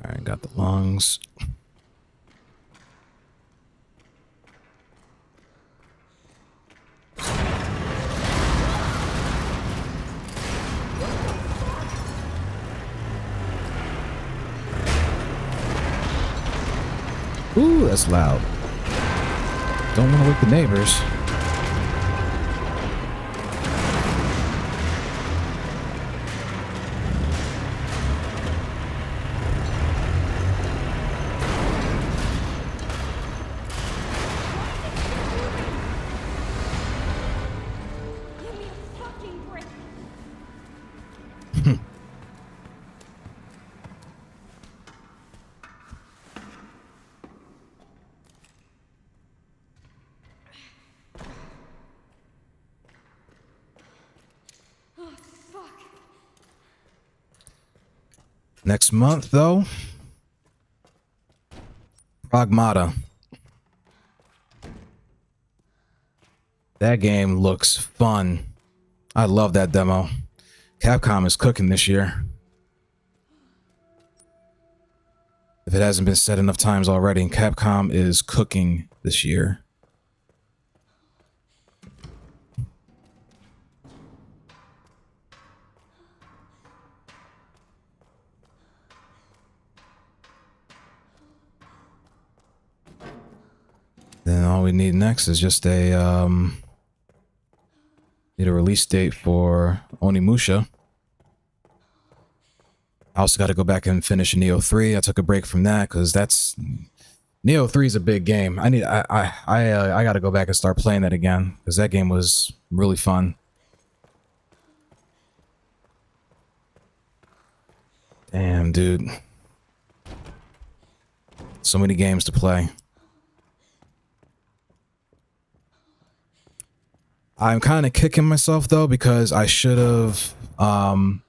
All right, got the lungs. Ooh, that's loud. Don't want to wake the neighbors. Give me a fucking break. Oh, fuck. Next month, though, Pragmata. That game looks fun. I love that demo. Capcom is cooking this year. If it hasn't been said enough times already, Capcom is cooking this year. Then all we need next is just a need a release date for Onimusha. I also got to go back and finish Neo 3. I took a break from that because that's Neo 3 is a big game. I got to go back and start playing that again because that game was really fun. Damn, dude. So many games to play. I'm kind of kicking myself though because I should have gotten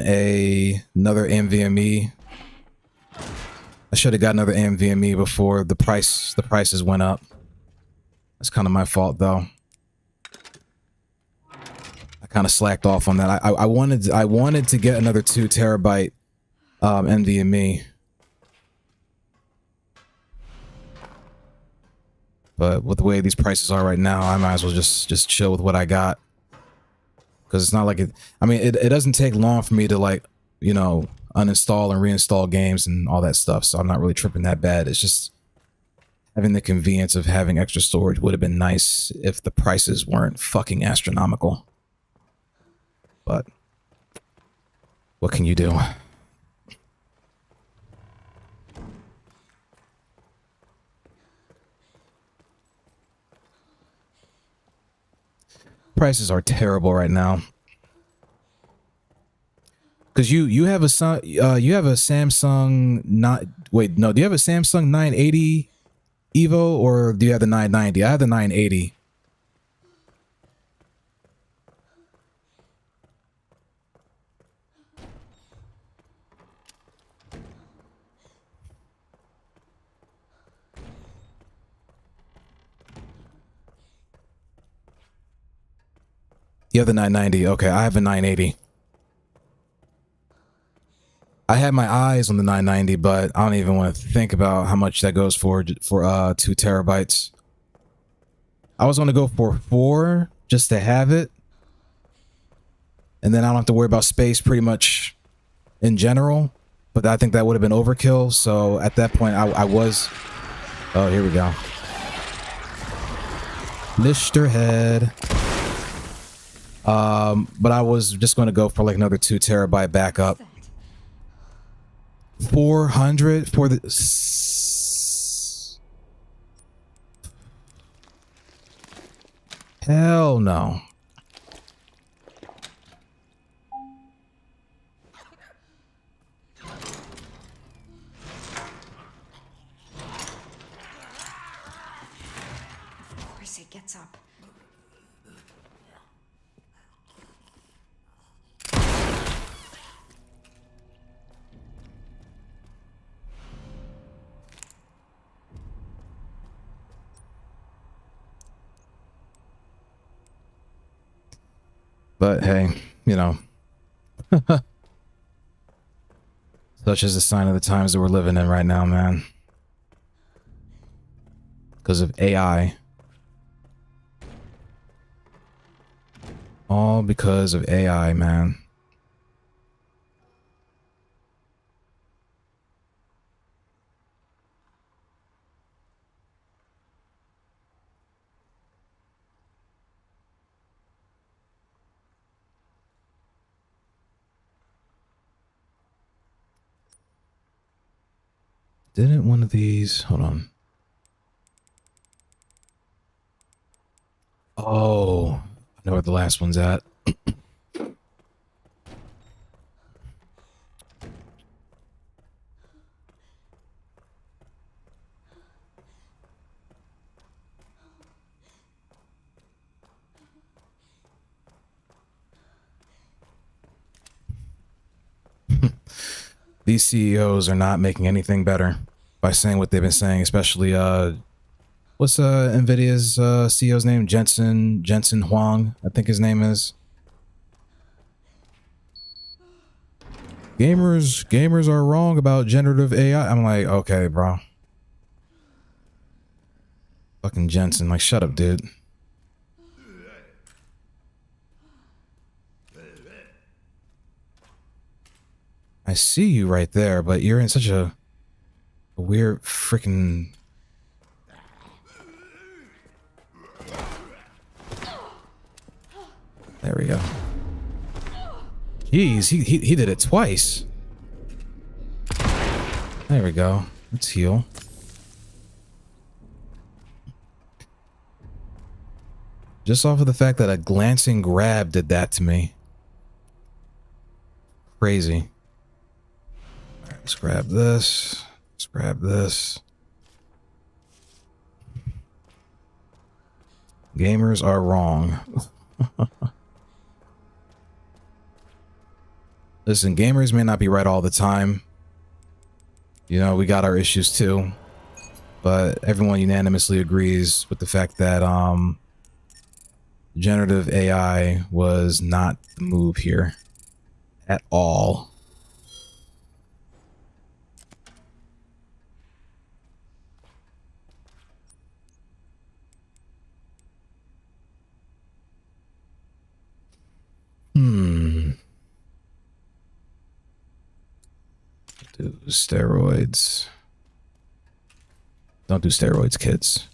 another NVMe. I should have gotten another NVMe before the prices went up. That's kind of my fault though. I kind of slacked off on that. I wanted to get another 2 terabyte NVMe. But with the way these prices are right now, I might as well just chill with what I got. Because it's not like it... I mean, it doesn't take long for me to, like, you know, uninstall and reinstall games and all that stuff. So I'm not really tripping that bad. It's just having the convenience of having extra storage would have been nice if the prices weren't fucking astronomical. But what can you do? Prices are terrible right now. Cause you have a Samsung do you have a Samsung 980 Evo or do you have the 990? I have the 980. You have the 990. Okay, I have a 980. I had my eyes on the 990, but I don't even want to think about how much that goes for 2 terabytes. I was going to go for 4 just to have it. And then I don't have to worry about space pretty much in general, but I think that would have been overkill. So at that point, I was. Oh, here we go. Lichterhead. But I was just going to go for like another 2 terabyte backup. 400 for the. Hell no. Of course it gets up. But hey, you know, such is a sign of the times that we're living in right now, man. Because of AI. All because of AI, man. Didn't one of these... Hold on. Oh, I know where the last one's at. These CEOs are not making anything better by saying what they've been saying, especially what's Nvidia's CEO's name? Jensen Huang, I think his name is. Gamers are wrong about generative AI. I'm like, okay, bro. Fucking Jensen, like, shut up, dude. I see you right there, but you're in such a weird freaking... There we go. Jeez, he did it twice. There we go. Let's heal. Just off of the fact that a glancing grab did that to me. Crazy. All right, let's grab this. Let's grab this. Gamers are wrong. Listen, gamers may not be right all the time. You know, we got our issues too. But everyone unanimously agrees with the fact that generative AI was not the move here at all. Do steroids. Don't do steroids, kids.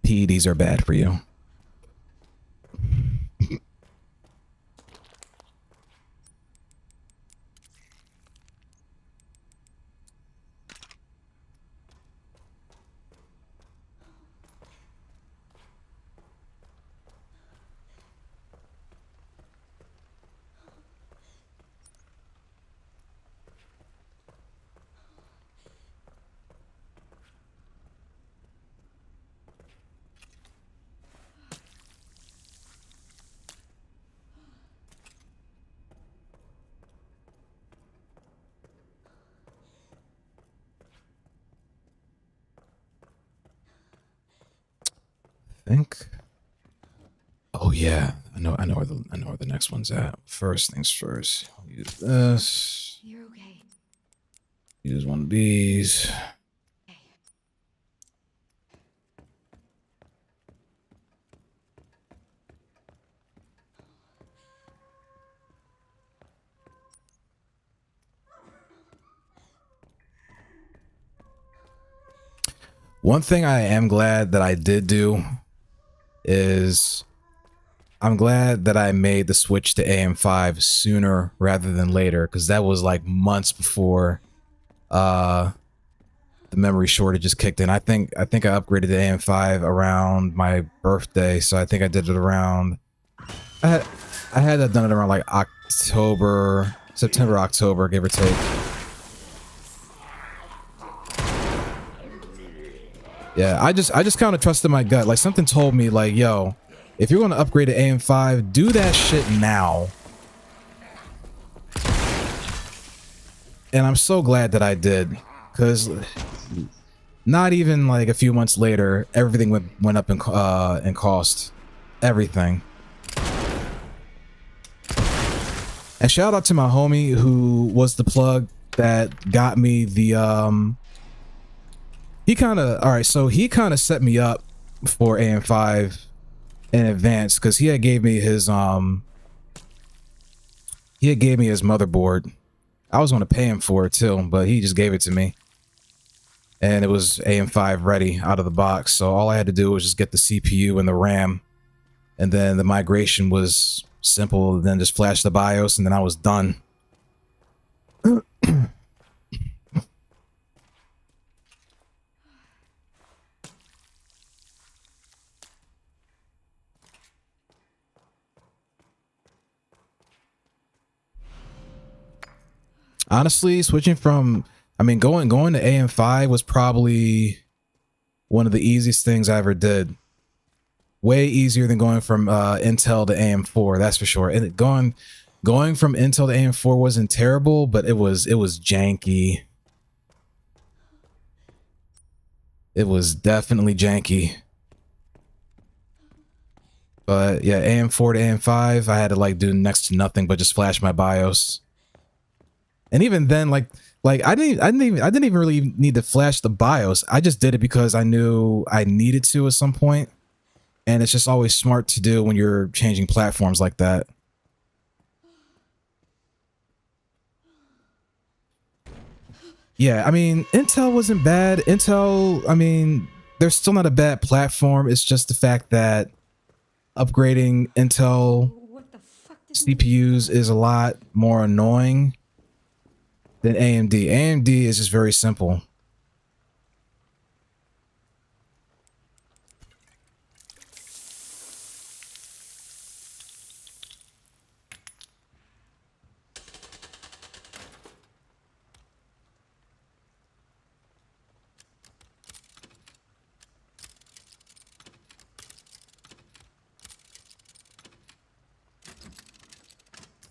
PEDs are bad for you. Think. Oh yeah, I know where the next one's at. First things first. I'll use this. You're okay. Use one of these. One thing I am glad that I did do is I'm glad that I made the switch to AM5 sooner rather than later, because that was like months before the memory shortages kicked in. I think I upgraded to AM5 around my birthday, so I think I did it around I had that done it around like October, September, October, give or take. Yeah, I just kind of trusted my gut. Like something told me like, yo, if you're going to upgrade to AM5, do that shit now. And I'm so glad that I did, because not even like a few months later, everything went up in cost. Everything. And shout out to my homie who was the plug that got me the he kind of set me up for AM5 in advance, because he had gave me his motherboard. I was going to pay him for it too, but he just gave it to me. And it was AM5 ready out of the box. So all I had to do was just get the CPU and the RAM. And then the migration was simple. Then just flash the BIOS and then I was done. Honestly, switching from, going to AM5 was probably one of the easiest things I ever did. Way easier than going from Intel to AM4, that's for sure. And going from Intel to AM4 wasn't terrible, but it was janky. It was definitely janky. But yeah, AM4 to AM5, I had to like do next to nothing but just flash my BIOS. And even then, like I didn't even really need to flash the BIOS. I just did it because I knew I needed to at some point. And it's just always smart to do when you're changing platforms like that. Yeah, Intel wasn't bad. Intel, they're still not a bad platform. It's just the fact that upgrading Intel CPUs is a lot more annoying than AMD. AMD is just very simple.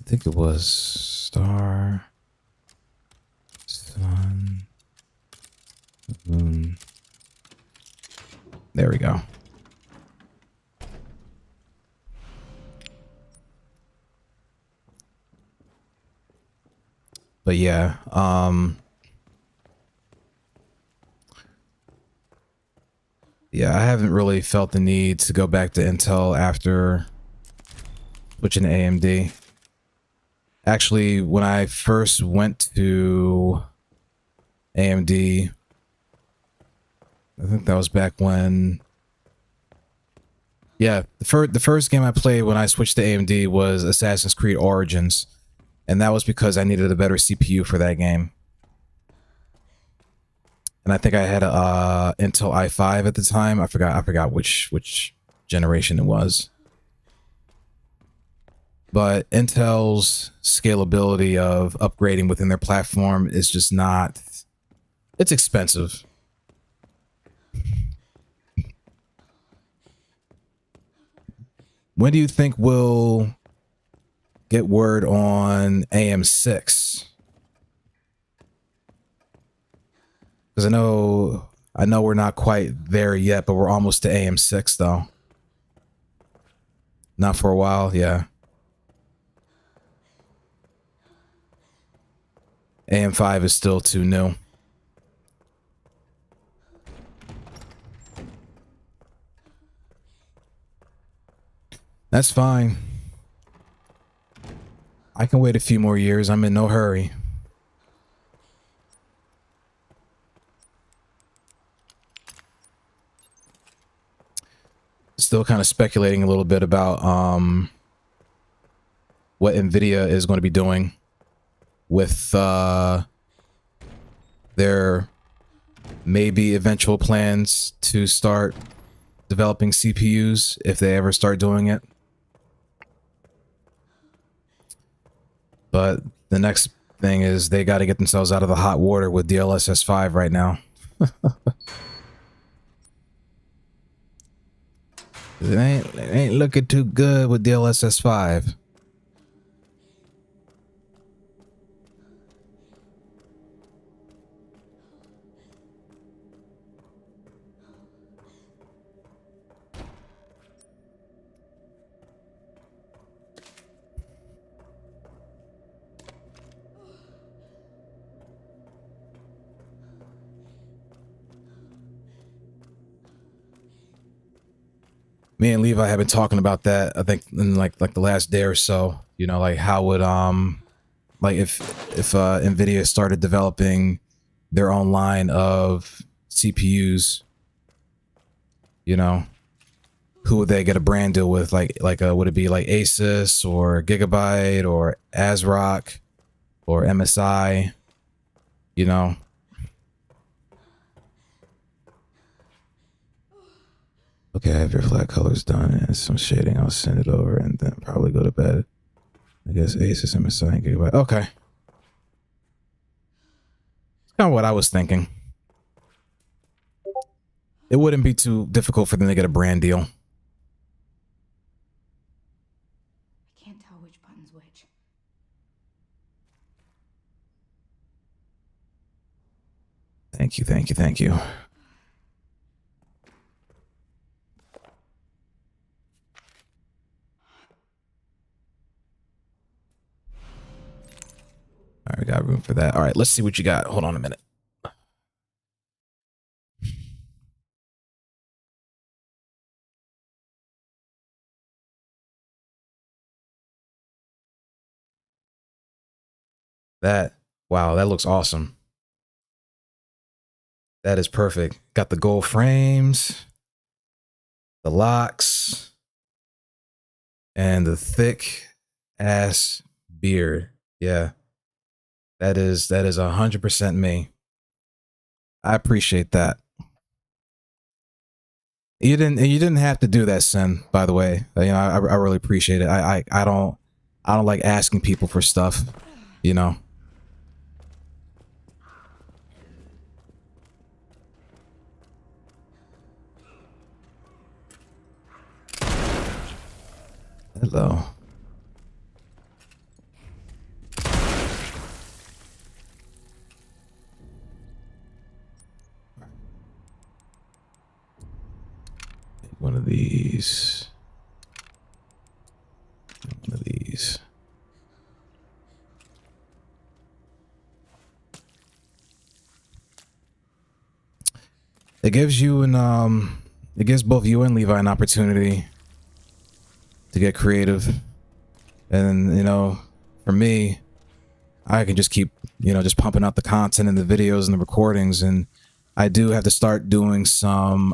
I think it was star, sun, moon. There we go. But yeah, yeah, I haven't really felt the need to go back to Intel after switching to AMD. Actually, when I first went to AMD, I think that was back when, yeah, the first game I played when I switched to AMD was Assassin's Creed Origins, and that was because I needed a better CPU for that game. And I think I had a Intel i5 at the time. I forgot which generation it was. But Intel's scalability of upgrading within their platform is just not, it's expensive. When do you think we'll get word on AM6? Because I know we're not quite there yet, but we're almost to AM6 though. Not for a while, yeah. AM5 is still too new. That's fine. I can wait a few more years. I'm in no hurry. still kind of speculating a little bit about what Nvidia is going to be doing with their maybe eventual plans to start developing CPUs if they ever start doing it. But the next thing is they got to get themselves out of the hot water with DLSS 5 right now. It ain't looking too good with DLSS 5. Me and Levi have been talking about that, I think, in like the last day or so. You know, like how would like if Nvidia started developing their own line of CPUs, you know, who would they get a brand deal with? Like would it be like Asus or Gigabyte or ASRock or MSI? You know. Okay, I have your flat colors done and some shading. I'll send it over and then probably go to bed. I guess Asus, MSI, and Gigabyte. Okay. It's kind of what I was thinking. It wouldn't be too difficult for them to get a brand deal. I can't tell which button's which. Thank you, thank you, thank you. All right, we got room for that. All right, let's see what you got. Hold on a minute. Wow, that looks awesome. That is perfect. Got the gold frames, the locks, and the thick ass beard. Yeah. That is 100% me. I appreciate that. You didn't have to do that, Sin, by the way. You know, I really appreciate it. I don't like asking people for stuff, you know. Hello. One of these. One of these. It gives you it gives both you and Levi an opportunity to get creative. And, you know, for me, I can just keep, you know, just pumping out the content and the videos and the recordings. And I do have to start doing some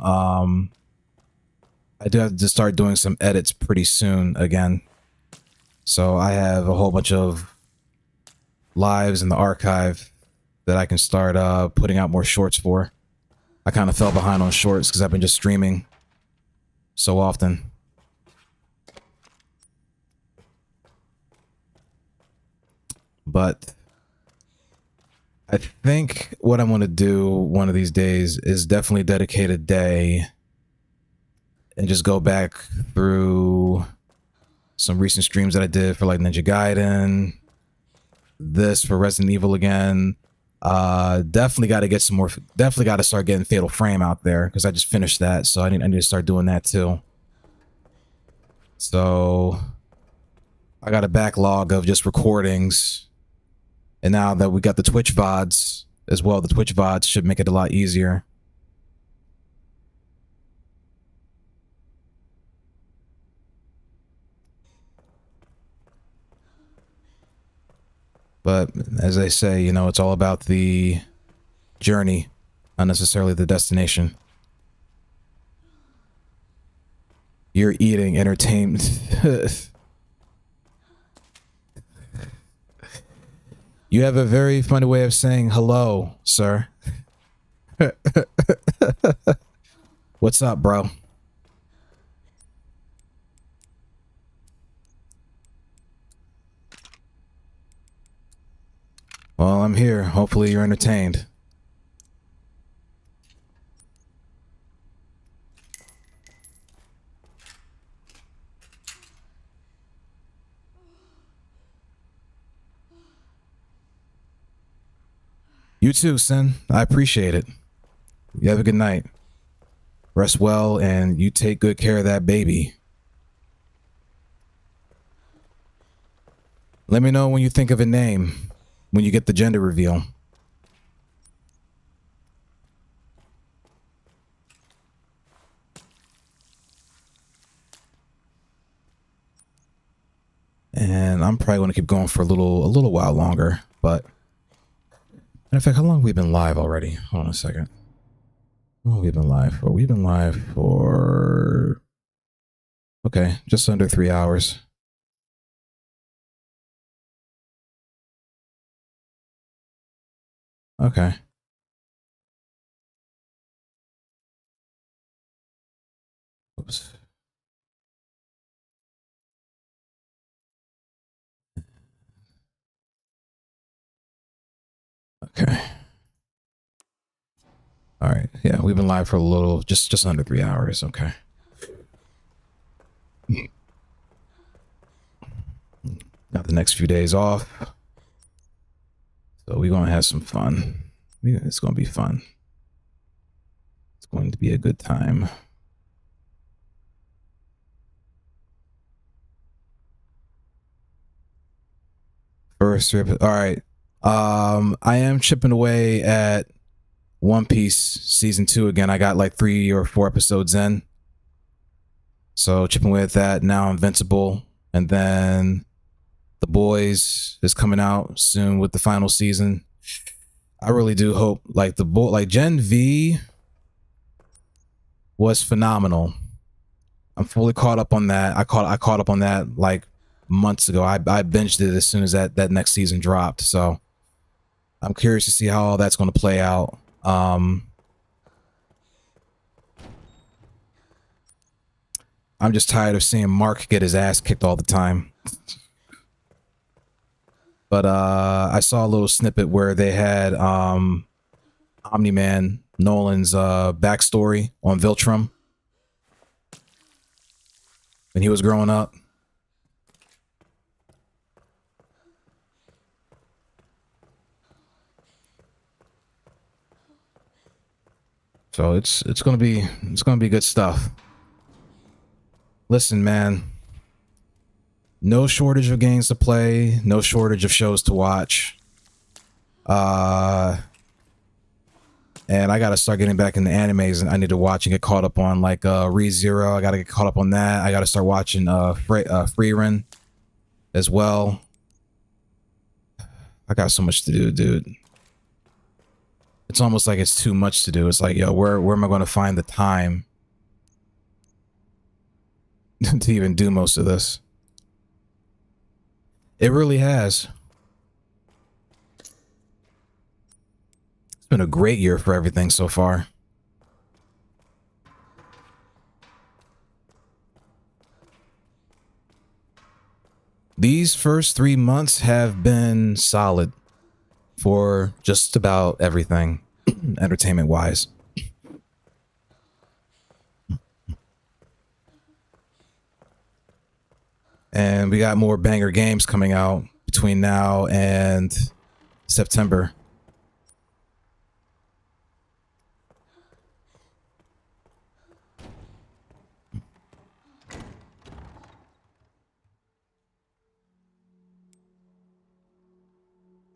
edits pretty soon again. So I have a whole bunch of lives in the archive that I can start putting out more shorts for. I kind of fell behind on shorts because I've been just streaming so often. But I think what I'm going to do one of these days is definitely dedicate a day and just go back through some recent streams that I did for like Ninja Gaiden, this for Resident Evil again. Definitely got to get some more, definitely got to start getting Fatal Frame out there because I just finished that. So I need to start doing that too. So I got a backlog of just recordings. And now that we got the Twitch VODs as well, the Twitch VODs should make it a lot easier. But as they say, you know, it's all about the journey, not necessarily the destination. You're eating entertainment. You have a very funny way of saying hello, sir. What's up, bro? Well, I'm here. Hopefully you're entertained. You too, Sin. I appreciate it. You have a good night. Rest well, and you take good care of that baby. Let me know when you think of a name, when you get the gender reveal. And I'm probably going to keep going for a little while longer, but in fact, how long have we been live already? Hold on a second. How long have we been live for? We've been live for, okay, just under 3 hours. Okay. Oops. Okay. All right. Yeah, we've been live for a little, just under 3 hours. Okay. Got the next few days off, so we're gonna have some fun. It's gonna be fun. It's going to be a good time. First trip. All right. I am chipping away at One Piece season 2 again. I got like 3 or 4 episodes in, so chipping away at that. Now Invincible, and then The Boys is coming out soon with the final season. I really do hope like Gen V was phenomenal. I'm fully caught up on that. I caught up on that like months ago. I binged it as soon as that next season dropped. So I'm curious to see how all that's going to play out. I'm just tired of seeing Mark get his ass kicked all the time. But I saw a little snippet where they had Omni-Man Nolan's backstory on Viltrum when he was growing up. So it's gonna be good stuff. Listen, man. No shortage of games to play, no shortage of shows to watch. And I gotta start getting back into animes, and I need to watch and get caught up on like ReZero. I gotta get caught up on that. I gotta start watching Free-Run as well. I got so much to do, dude. It's almost like it's too much to do. It's like, yo, where am I gonna find the time to even do most of this? It really has. It's been a great year for everything so far. These first 3 months have been solid for just about everything, entertainment wise. And we got more banger games coming out between now and September.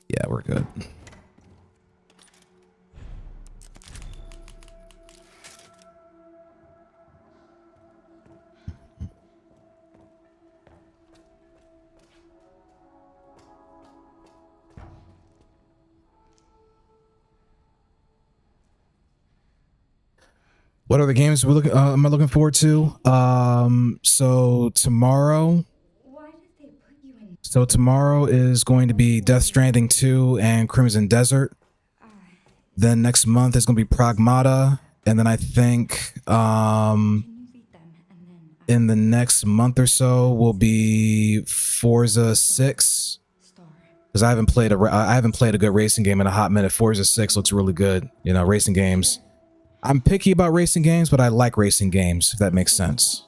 Yeah, we're good. What other games am I looking forward to? So tomorrow is going to be Death Stranding 2 and Crimson Desert. Then next month is going to be Pragmata, and then I think in the next month or so will be Forza 6. Because I haven't played a good racing game in a hot minute. Forza 6 looks really good. You know, racing games. I'm picky about racing games, but I like racing games, if that makes sense.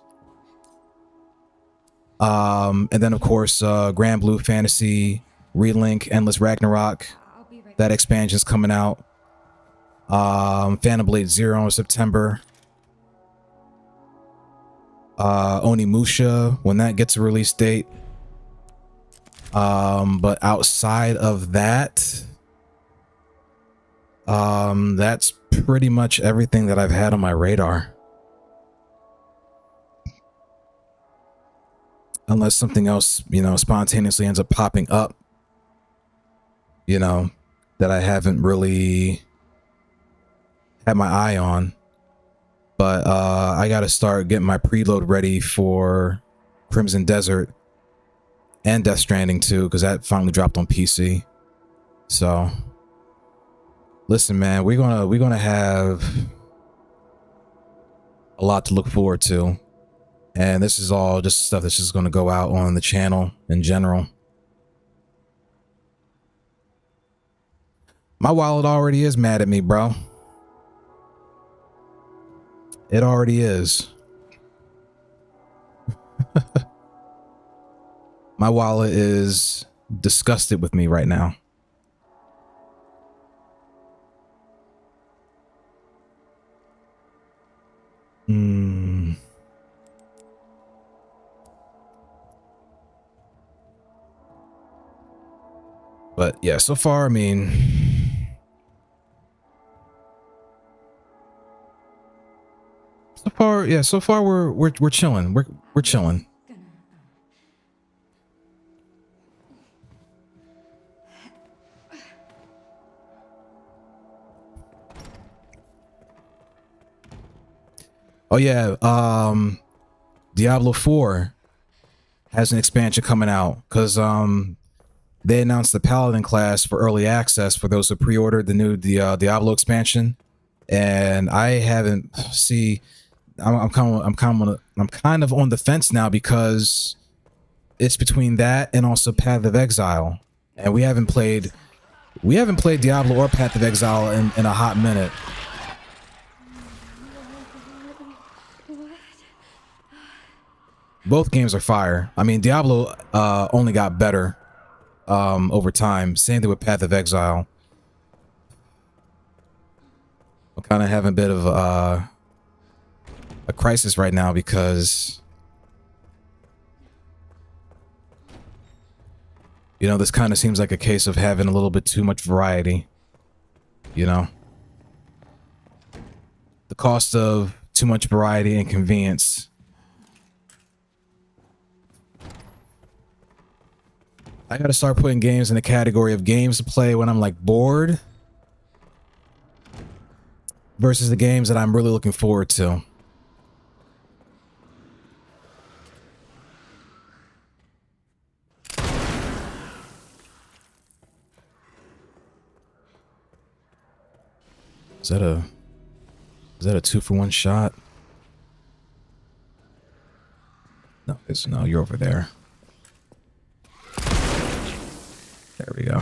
And then of course, Grand Blue Fantasy, Relink, Endless Ragnarok. That expansion's coming out. Phantom Blade Zero in September. Onimusha, when that gets a release date. But outside of that, that's pretty much everything that I've had on my radar. Unless something else, you know, spontaneously ends up popping up, you know, that I haven't really had my eye on. But I gotta start getting my preload ready for Crimson Desert and Death Stranding 2, because that finally dropped on PC. So listen, man, we're gonna have a lot to look forward to. And this is all just stuff that's just gonna go out on the channel in general. My wallet already is mad at me, bro. It already is. My wallet is disgusted with me right now. But yeah, so far, I mean, so far we're chilling. We're chilling. Oh yeah, Diablo 4 has an expansion coming out, because they announced the Paladin class for early access for those who pre-ordered the new Diablo expansion, and I haven't. I'm kind of on the fence now, because it's between that and also Path of Exile, and we haven't played Diablo or Path of Exile in a hot minute. Both games are fire. I mean, Diablo only got better over time. Same thing with Path of Exile. I'm kind of having a bit of a crisis right now, because you know, this kind of seems like a case of having a little bit too much variety. You know, the cost of too much variety and convenience. I gotta start putting games in the category of games to play when I'm like bored, versus the games that I'm really looking forward to. Is that a 2-for-1 shot? No, no, you're over there. There we go.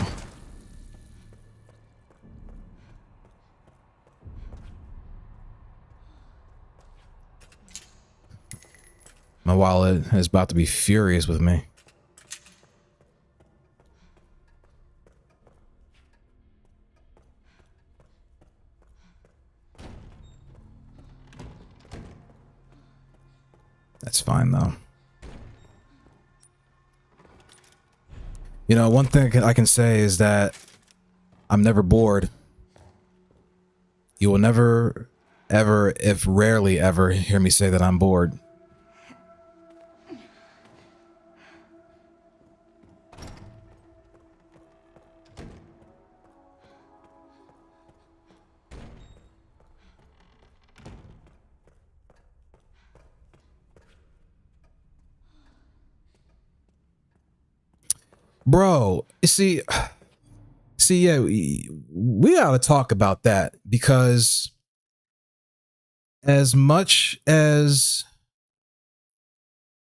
My wallet is about to be furious with me. That's fine though. You know, one thing I can say is that I'm never bored. You will never, ever, if rarely ever, hear me say that I'm bored. bro. See, yeah, we gotta talk about that because as much as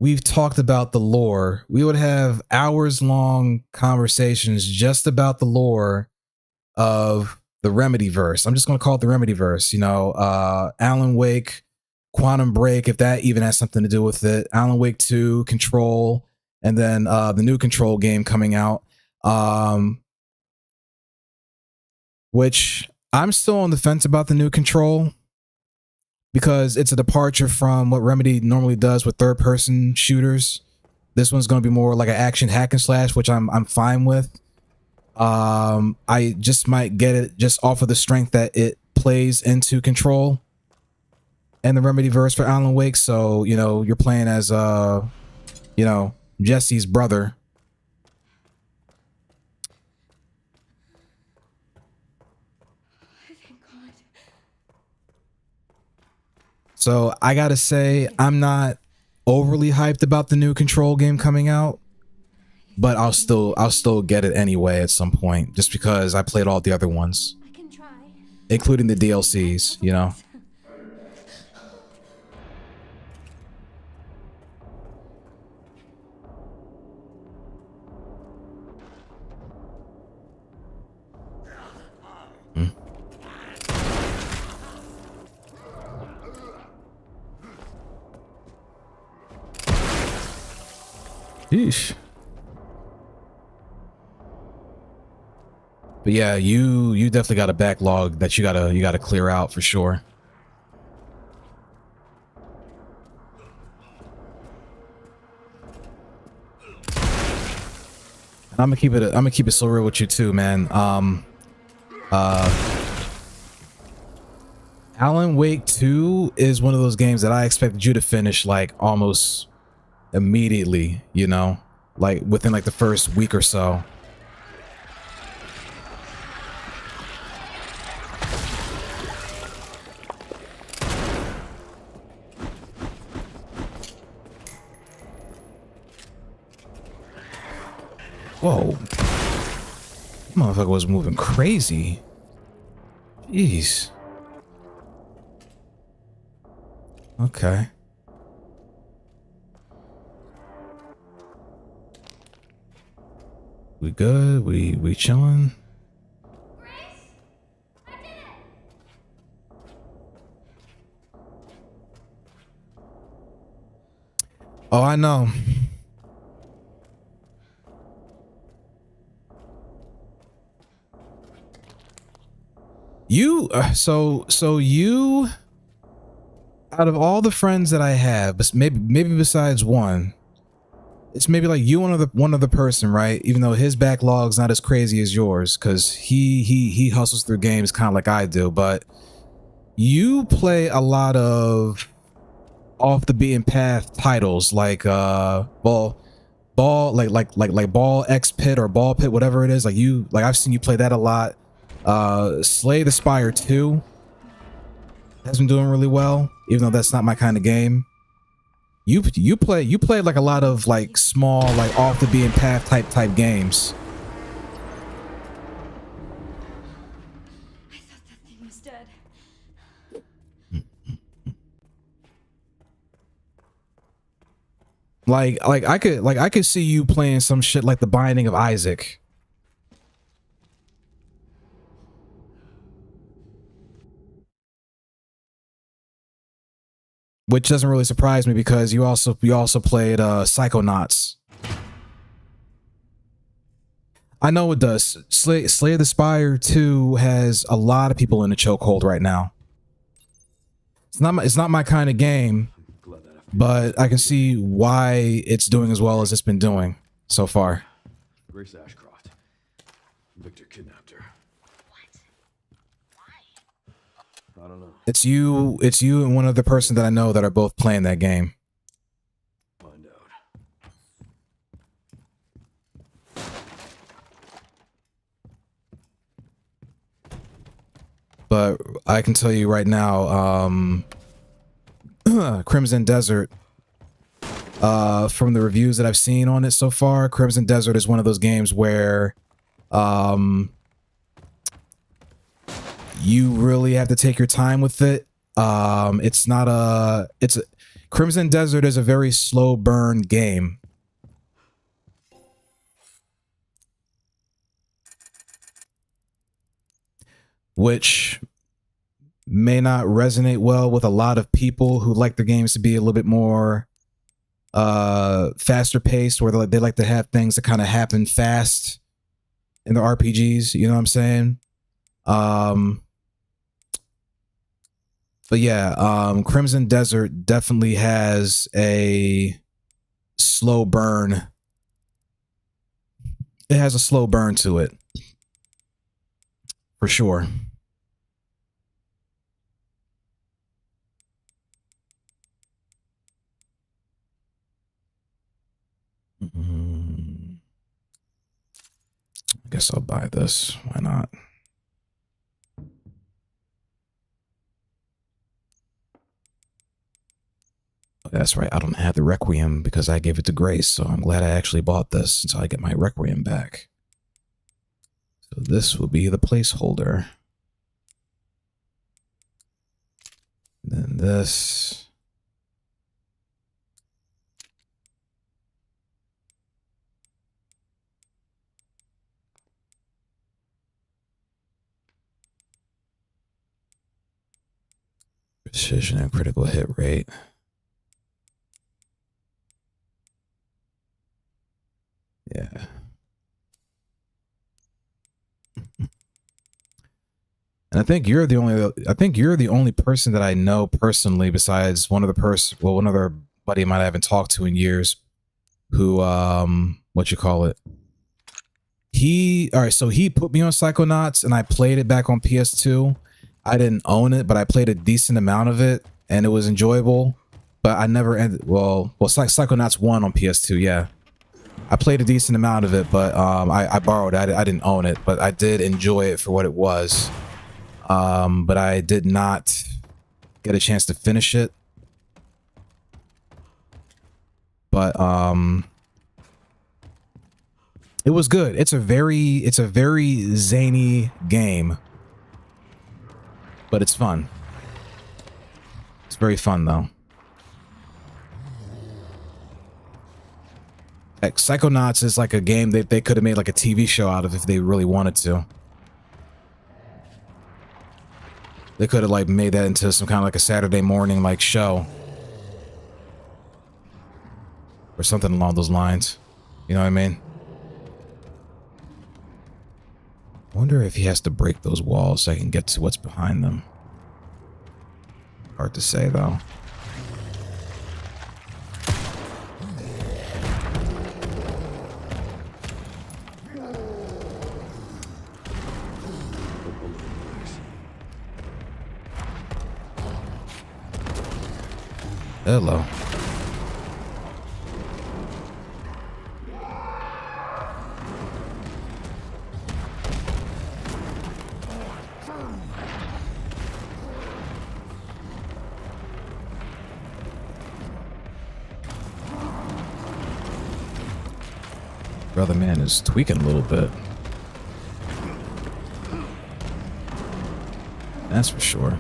we've talked about the lore, we would have hours long conversations just about the lore of the Remedy verse. I'm just going to call it the Remedy verse, you know, Alan Wake, Quantum Break, if that even has something to do with it, Alan Wake 2, Control, and then the new Control game coming out, which I'm still on the fence about the new Control because it's a departure from what Remedy normally does with third-person shooters. This one's going to be more like an action hack and slash, which I'm fine with. I just might get it just off of the strength that it plays into Control and the Remedy verse for Alan Wake. So, you know, you're playing as, you know, Jesse's brother. Thank God. So I gotta say, I'm not overly hyped about the new Control game coming out, but I'll still get it anyway at some point, just because I played all the other ones, I can try. including the DLCs, you know. Yeesh. But yeah, you definitely got a backlog that you gotta clear out for sure. And I'm gonna keep it so real with you too, man. Alan Wake 2 is one of those games that I expected you to finish like almost immediately, you know, like within like the first week or so. Whoa. Motherfucker was moving crazy. Jeez. Okay. We good? We chilling? Grace, I did it. Oh, I know. You so you, out of all the friends that I have, but maybe besides one, it's maybe like you one other person, right? Even though his backlog's not as crazy as yours, because he hustles through games kind of like I do, but you play a lot of off the beaten path titles like ball X Pit or Ball Pit, whatever it is. Like I've seen you play that a lot. Slay the Spire 2 has been doing really well, even though that's not my kind of game. You play like a lot of like small, like off the beaten path type games. I thought that thing was dead. Like I could see you playing some shit like The Binding of Isaac. Which doesn't really surprise me because you also played Psychonauts. I know it does. Slay the Spire 2 has a lot of people in the chokehold right now. It's not my kind of game, but I can see why it's doing as well as it's been doing so far. Grace Ashcroft. Victor kidnapped her. What? Why? I don't know. It's you and one other person that I know that are both playing that game. Find out. But I can tell you right now, Crimson Desert, from the reviews that I've seen on it so far, Crimson Desert is one of those games where you really have to take your time with it. Crimson Desert is a very slow burn game. Which may not resonate well with a lot of people who like their games to be a little bit more faster paced, or they like to have things that kind of happen fast in the RPGs, you know what I'm saying? But yeah, Crimson Desert definitely has a slow burn. It has a slow burn to it. For sure. I guess I'll buy this. Why not? That's right. I don't have the Requiem because I gave it to Grace, so I'm glad I actually bought this until I get my Requiem back. So this will be the placeholder. Then this. Precision and critical hit rate. Yeah. And I think you're the only person that I know personally, besides one other buddy I haven't talked to in years, who so he put me on Psychonauts and I played it back on PS2. I didn't own it, but I played a decent amount of it and it was enjoyable. But I never ended Psychonauts 1 on PS2, yeah. I played a decent amount of it, but I borrowed it. I didn't own it, but I did enjoy it for what it was. But I did not get a chance to finish it. But it was good. It's a very zany game. But it's fun. It's very fun though. Like Psychonauts is like a game that they could have made like a TV show out of if they really wanted to. They could have like made that into some kind of like a Saturday morning like show. Or something along those lines. You know what I mean? I wonder if he has to break those walls so I can get to what's behind them. Hard to say though. Hello. Brother man is tweaking a little bit. That's for sure.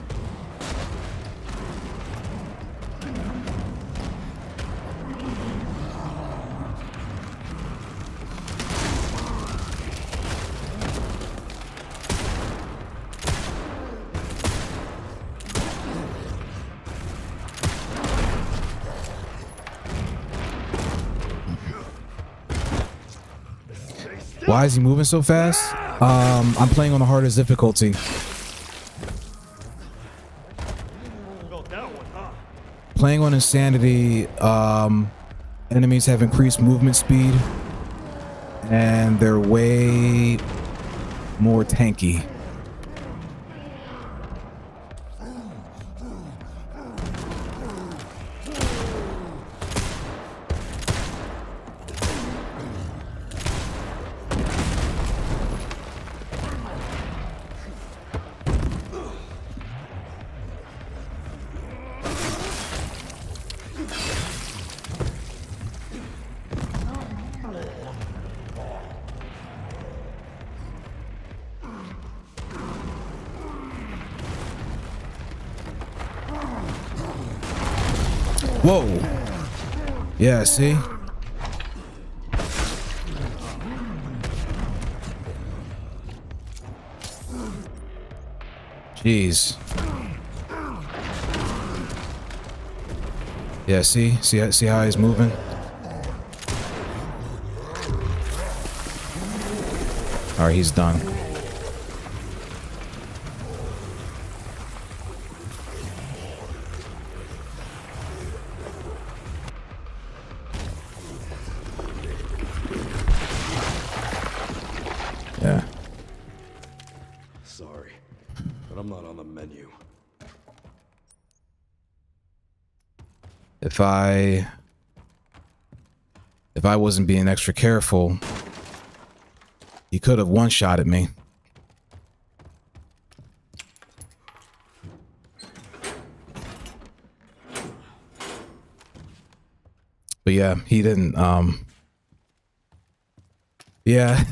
Why is he moving so fast? I'm playing on the hardest difficulty. Playing on Insanity, enemies have increased movement speed and they're way more tanky. Whoa. Yeah, see? Jeez. Yeah, see how he's moving? All right, he's done. Yeah. Sorry, but I'm not on the menu. If I wasn't being extra careful, he could have one-shot at me. But yeah, he didn't, yeah.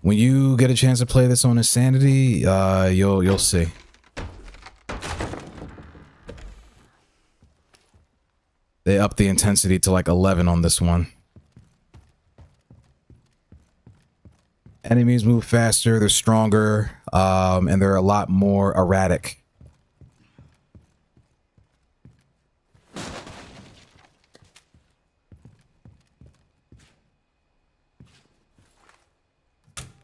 When you get a chance to play this on Insanity, you'll see. They upped the intensity to like 11 on this one. Enemies move faster, they're stronger, and they're a lot more erratic.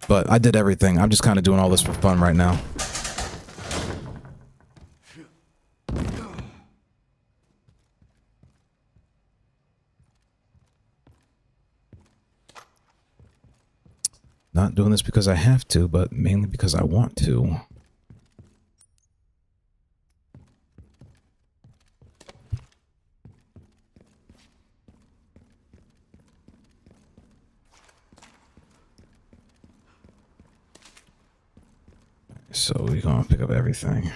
But I did everything. I'm just kind of doing all this for fun right now. Not doing this because I have to, but mainly because I want to. So we're gonna pick up everything.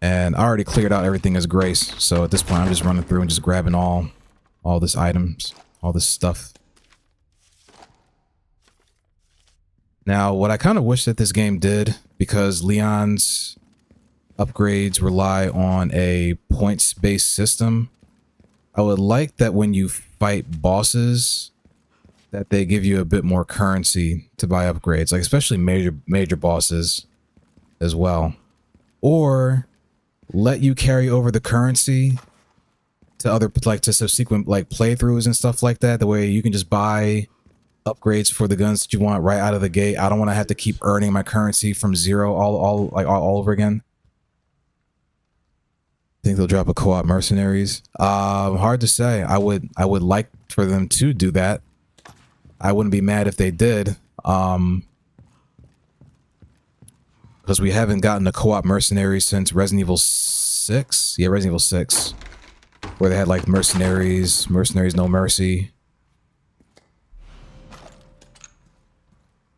And I already cleared out everything as Grace, so at this point I'm just running through and just grabbing all this items, all this stuff. Now, what I kind of wish that this game did, because Leon's upgrades rely on a points-based system, I would like that when you fight bosses, that they give you a bit more currency to buy upgrades, like especially major bosses as well. Or let you carry over the currency to other, like to subsequent like playthroughs and stuff like that. The way you can just buy upgrades for the guns that you want right out of the gate. I don't want to have to keep earning my currency from zero all over again. Think they'll drop a co-op Mercenaries? Hard to say. I would like for them to do that. I wouldn't be mad if they did. Because we haven't gotten a co-op Mercenaries since Resident Evil 6. Yeah, Resident Evil 6. Where they had like Mercenaries No Mercy.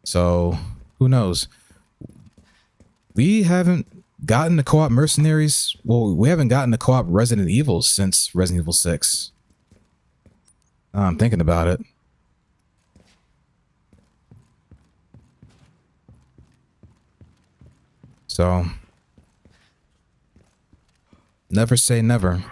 So, who knows? We haven't gotten the co-op Mercenaries. Well, we haven't gotten the co-op Resident Evil since Resident Evil 6. I'm thinking about it. So, never say never.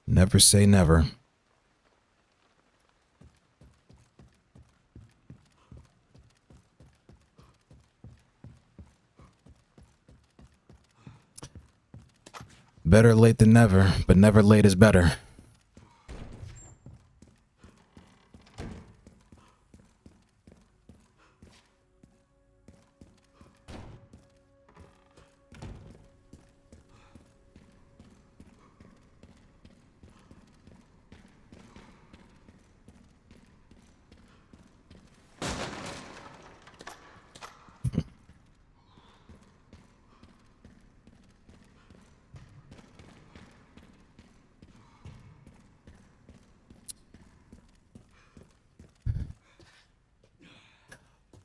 Never say never. Better late than never, but never late is better.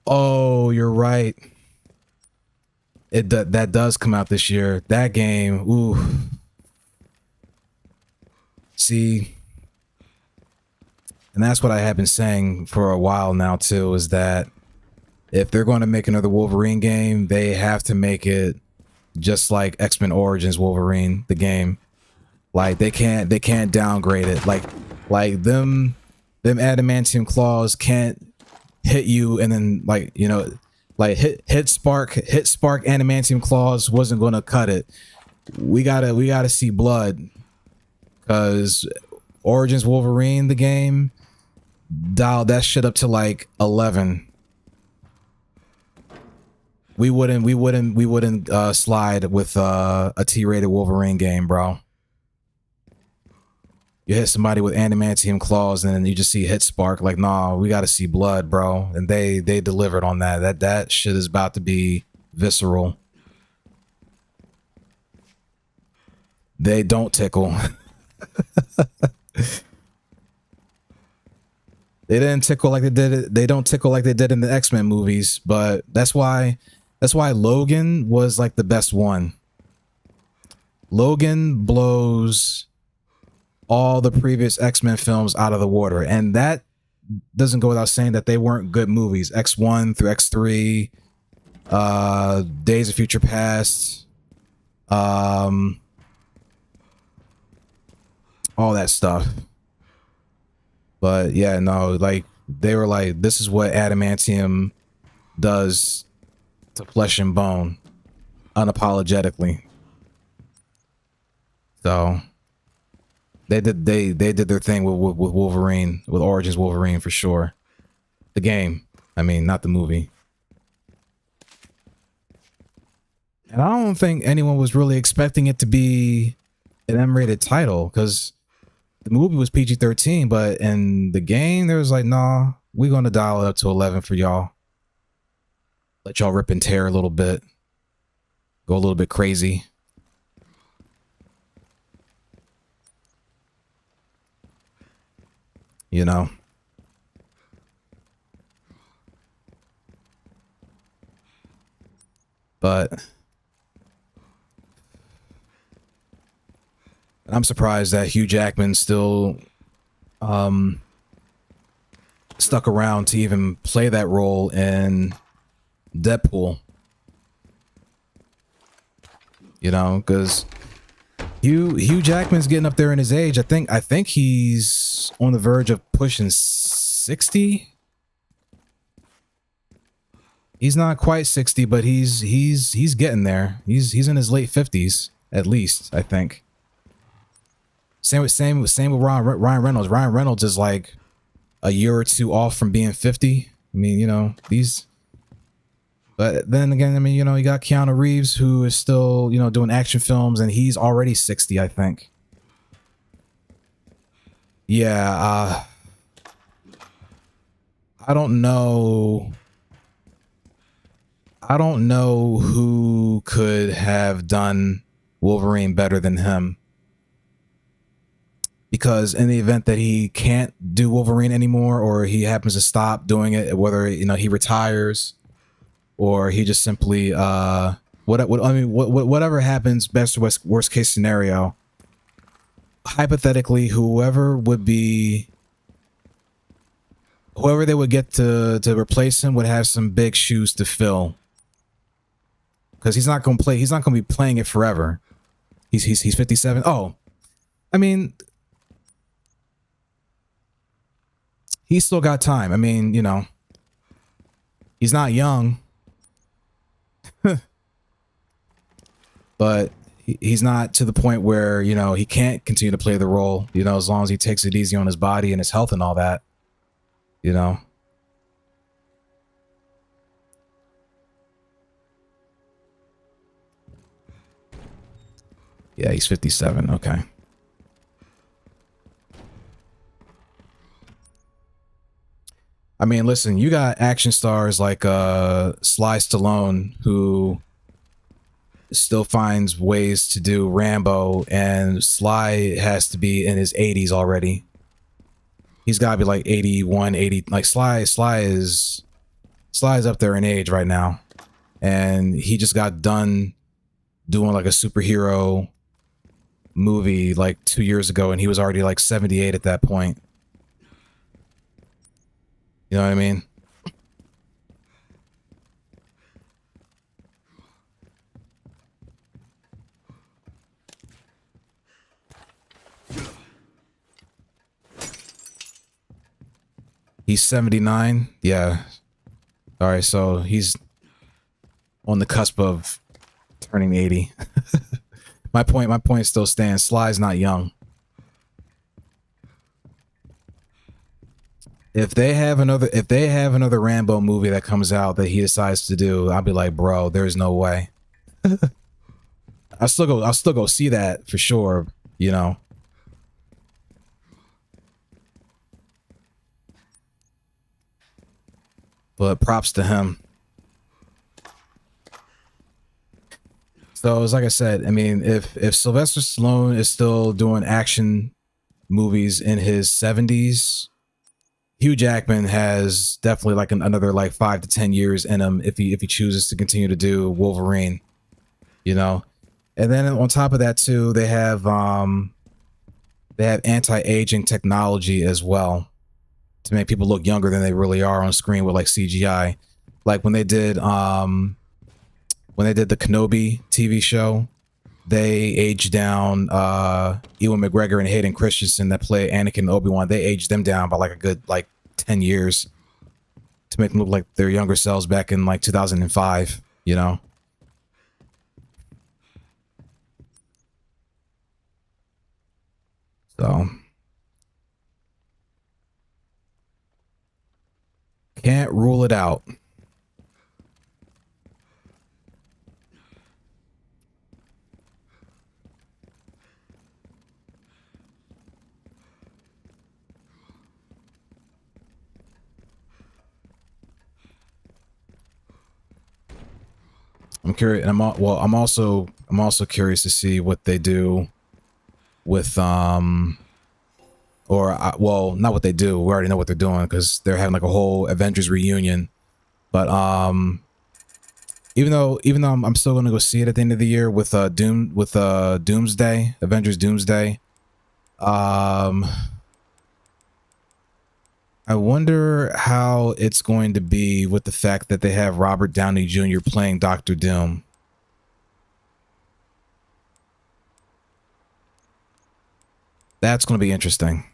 Oh, you're right. that does come out this year. That game, ooh. See, and that's what I have been saying for a while now too, is that if they're going to make another Wolverine game, they have to make it just like X-Men Origins Wolverine, the game. Like they can't downgrade it. Like them adamantium claws can't hit you and then like, you know, like hit spark adamantium claws wasn't going to cut it. We gotta see blood, because Origins Wolverine, the game, dialed that shit up to like 11. We wouldn't slide with a T-rated Wolverine game, bro. You hit somebody with adamantium claws and then you just see hit spark. Like, nah, we got to see blood, bro. And they delivered on that. That shit is about to be visceral. They don't tickle. They didn't tickle like they did. They don't tickle like they did in the X-Men movies. But that's why Logan was like the best one. Logan blows all the previous X-Men films out of the water, and that doesn't go without saying that they weren't good movies. X1 through X3, Days of Future Past, all that stuff. But yeah, no, like they were like, this is what adamantium does to flesh and bone, unapologetically. So they did their thing with Wolverine, with Origins Wolverine for sure. The game, I mean, not the movie. And I don't think anyone was really expecting it to be an M-rated title, because the movie was PG-13, but in the game, there was like, nah, we're going to dial it up to 11 for y'all. Let y'all rip and tear a little bit. Go a little bit crazy. You know? But I'm surprised that Hugh Jackman still stuck around to even play that role in Deadpool. You know, because Hugh Jackman's getting up there in his age. I think he's on the verge of pushing 60. He's not quite 60, but he's getting there. He's in his late 50s at least, I think. Same with Ryan Reynolds. Ryan Reynolds is like a year or two off from being 50. I mean, you know, but then again, I mean, you know, you got Keanu Reeves, who is still, you know, doing action films, and he's already 60, I think. Yeah, I don't know who could have done Wolverine better than him. Because in the event that he can't do Wolverine anymore, or he happens to stop doing it, whether, you know, he retires, or he just simply whatever happens, best or worst case scenario, hypothetically, whoever they would get to replace him would have some big shoes to fill, because he's not going to be playing it forever. He's 57. Oh, I mean, he's still got time. I mean, you know, he's not young. But he's not to the point where, you know, he can't continue to play the role, you know, as long as he takes it easy on his body and his health and all that, you know. Yeah, he's 57. Okay. I mean, listen, you got action stars like Sly Stallone, who still finds ways to do Rambo, and Sly has to be in his 80s already. He's got to be like 81, 80. Like Sly is up there in age right now. and he just got done doing like a superhero movie like 2 years ago, and he was already like 78 at that point. You know what I mean? He's 79. Yeah. All right, so he's on the cusp of turning 80. My point still stands. Sly's not young. If they have another Rambo movie that comes out that he decides to do, I'll be like, bro, there's no way. I'll still go see that for sure, you know. But props to him. So it's like I said, I mean, if Sylvester Stallone is still doing action movies in his 70s, Hugh Jackman has definitely like another like 5 to 10 years in him if he chooses to continue to do Wolverine, you know. And then on top of that too, they have anti-aging technology as well to make people look younger than they really are on screen with like CGI. Like when they did the Kenobi TV show, they aged down Ewan McGregor and Hayden Christensen that play Anakin and Obi-Wan. They aged them down by like a good like 10 years to make them look like their younger selves back in like 2005, you know. So can't rule it out. I'm curious, and I'm also curious to see what they do with well, not what they do. We already know what they're doing because they're having like a whole Avengers reunion. But even though I'm still gonna go see it at the end of the year with Doomsday, Avengers Doomsday. I wonder how it's going to be with the fact that they have Robert Downey Jr. playing Doctor Doom. That's going to be interesting.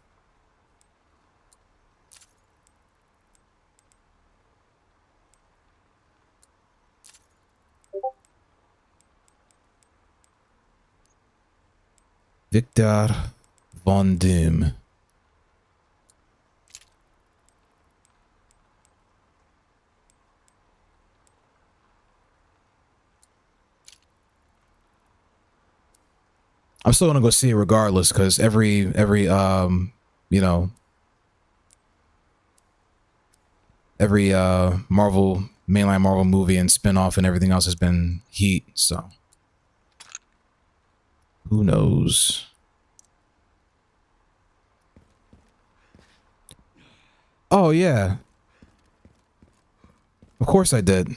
Victor Von Doom. I'm still gonna go see it regardless, because every you know, every mainline Marvel movie and spin-off and everything else has been heat, so who knows? Oh yeah, of course I did.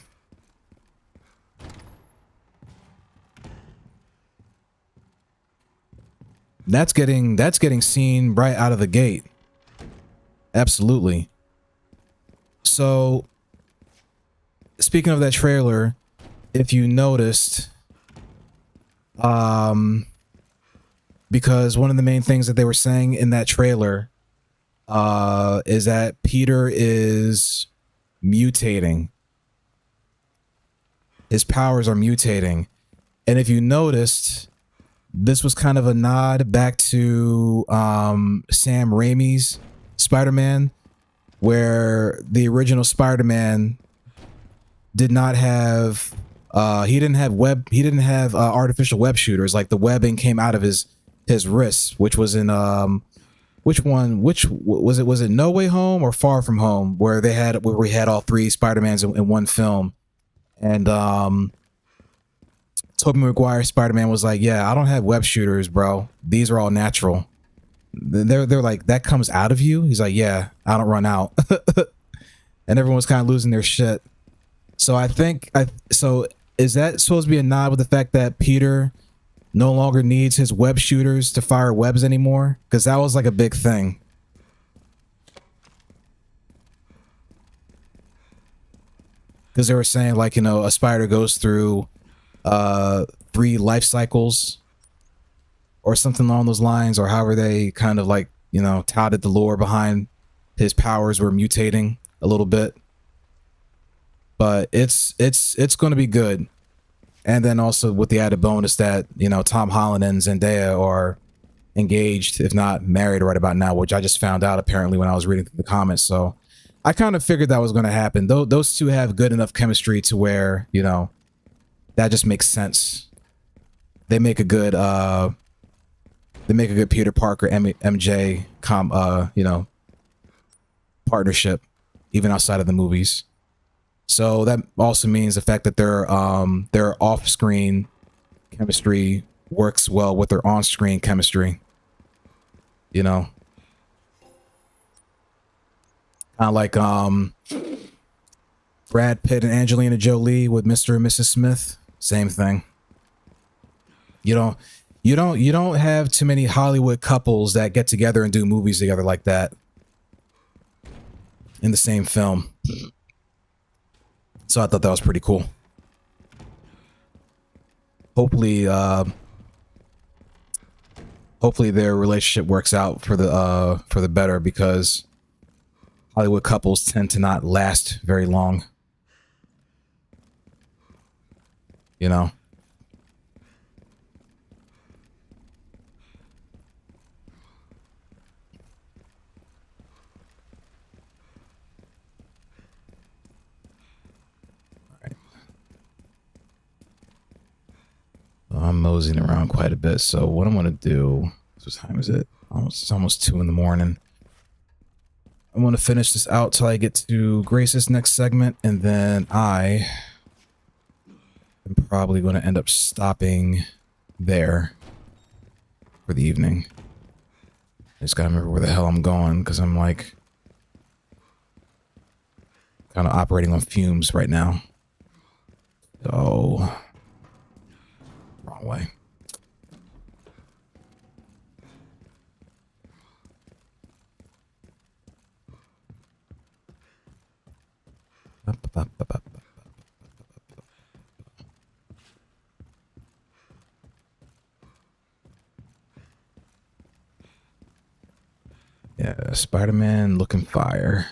That's getting seen right out of the gate. Absolutely. So, speaking of that trailer, if you noticed, because one of the main things that they were saying in that trailer, is that Peter is mutating. His powers are mutating. And if you noticed, this was kind of a nod back to Sam Raimi's Spider-Man, where the original Spider-Man did not have he didn't have artificial web shooters. Like the webbing came out of his wrists, which was in which was it No Way Home or Far From Home, where we had all three Spider-Mans in one film. And Tobey Maguire's Spider-Man was like, yeah, I don't have web shooters, bro. These are all natural. They're like, that comes out of you? He's like, yeah, I don't run out. And everyone's kind of losing their shit. So I think so is that supposed to be a nod with the fact that Peter no longer needs his web shooters to fire webs anymore? Because that was like a big thing. Because they were saying, like, you know, a spider goes through 3 life cycles or something along those lines, or however they kind of, like, you know, touted the lore behind his powers were mutating a little bit. But it's going to be good. And then also with the added bonus that, you know, Tom Holland and Zendaya are engaged, if not married right about now, which I just found out apparently when I was reading the comments. So I kind of figured that was going to happen. Those two have good enough chemistry to where, you know, that just makes sense. They make a good Peter Parker MJ you know, partnership even outside of the movies. So that also means the fact that their off-screen chemistry works well with their on-screen chemistry. You know, kind of like Brad Pitt and Angelina Jolie with Mr. and Mrs. Smith. Same thing. You don't have too many Hollywood couples that get together and do movies together like that in the same film. So I thought that was pretty cool. Hopefully their relationship works out for the better, because Hollywood couples tend to not last very long. You know. I'm moseying around quite a bit, so what I'm gonna do, what time is it? It's almost 2 in the morning. I'm gonna finish this out till I get to Grace's next segment, and then I am probably gonna end up stopping there for the evening. I just gotta remember where the hell I'm going, because I'm like kind of operating on fumes right now. So wrong way. Yeah, Spider-Man looking fire.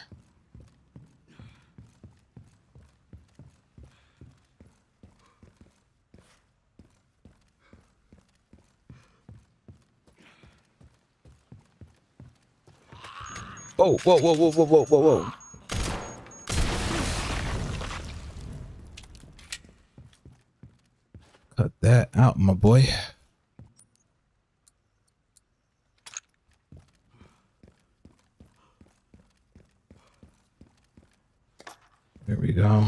Oh, whoa, whoa, whoa, whoa, whoa, whoa, whoa. Cut that out, my boy. There we go.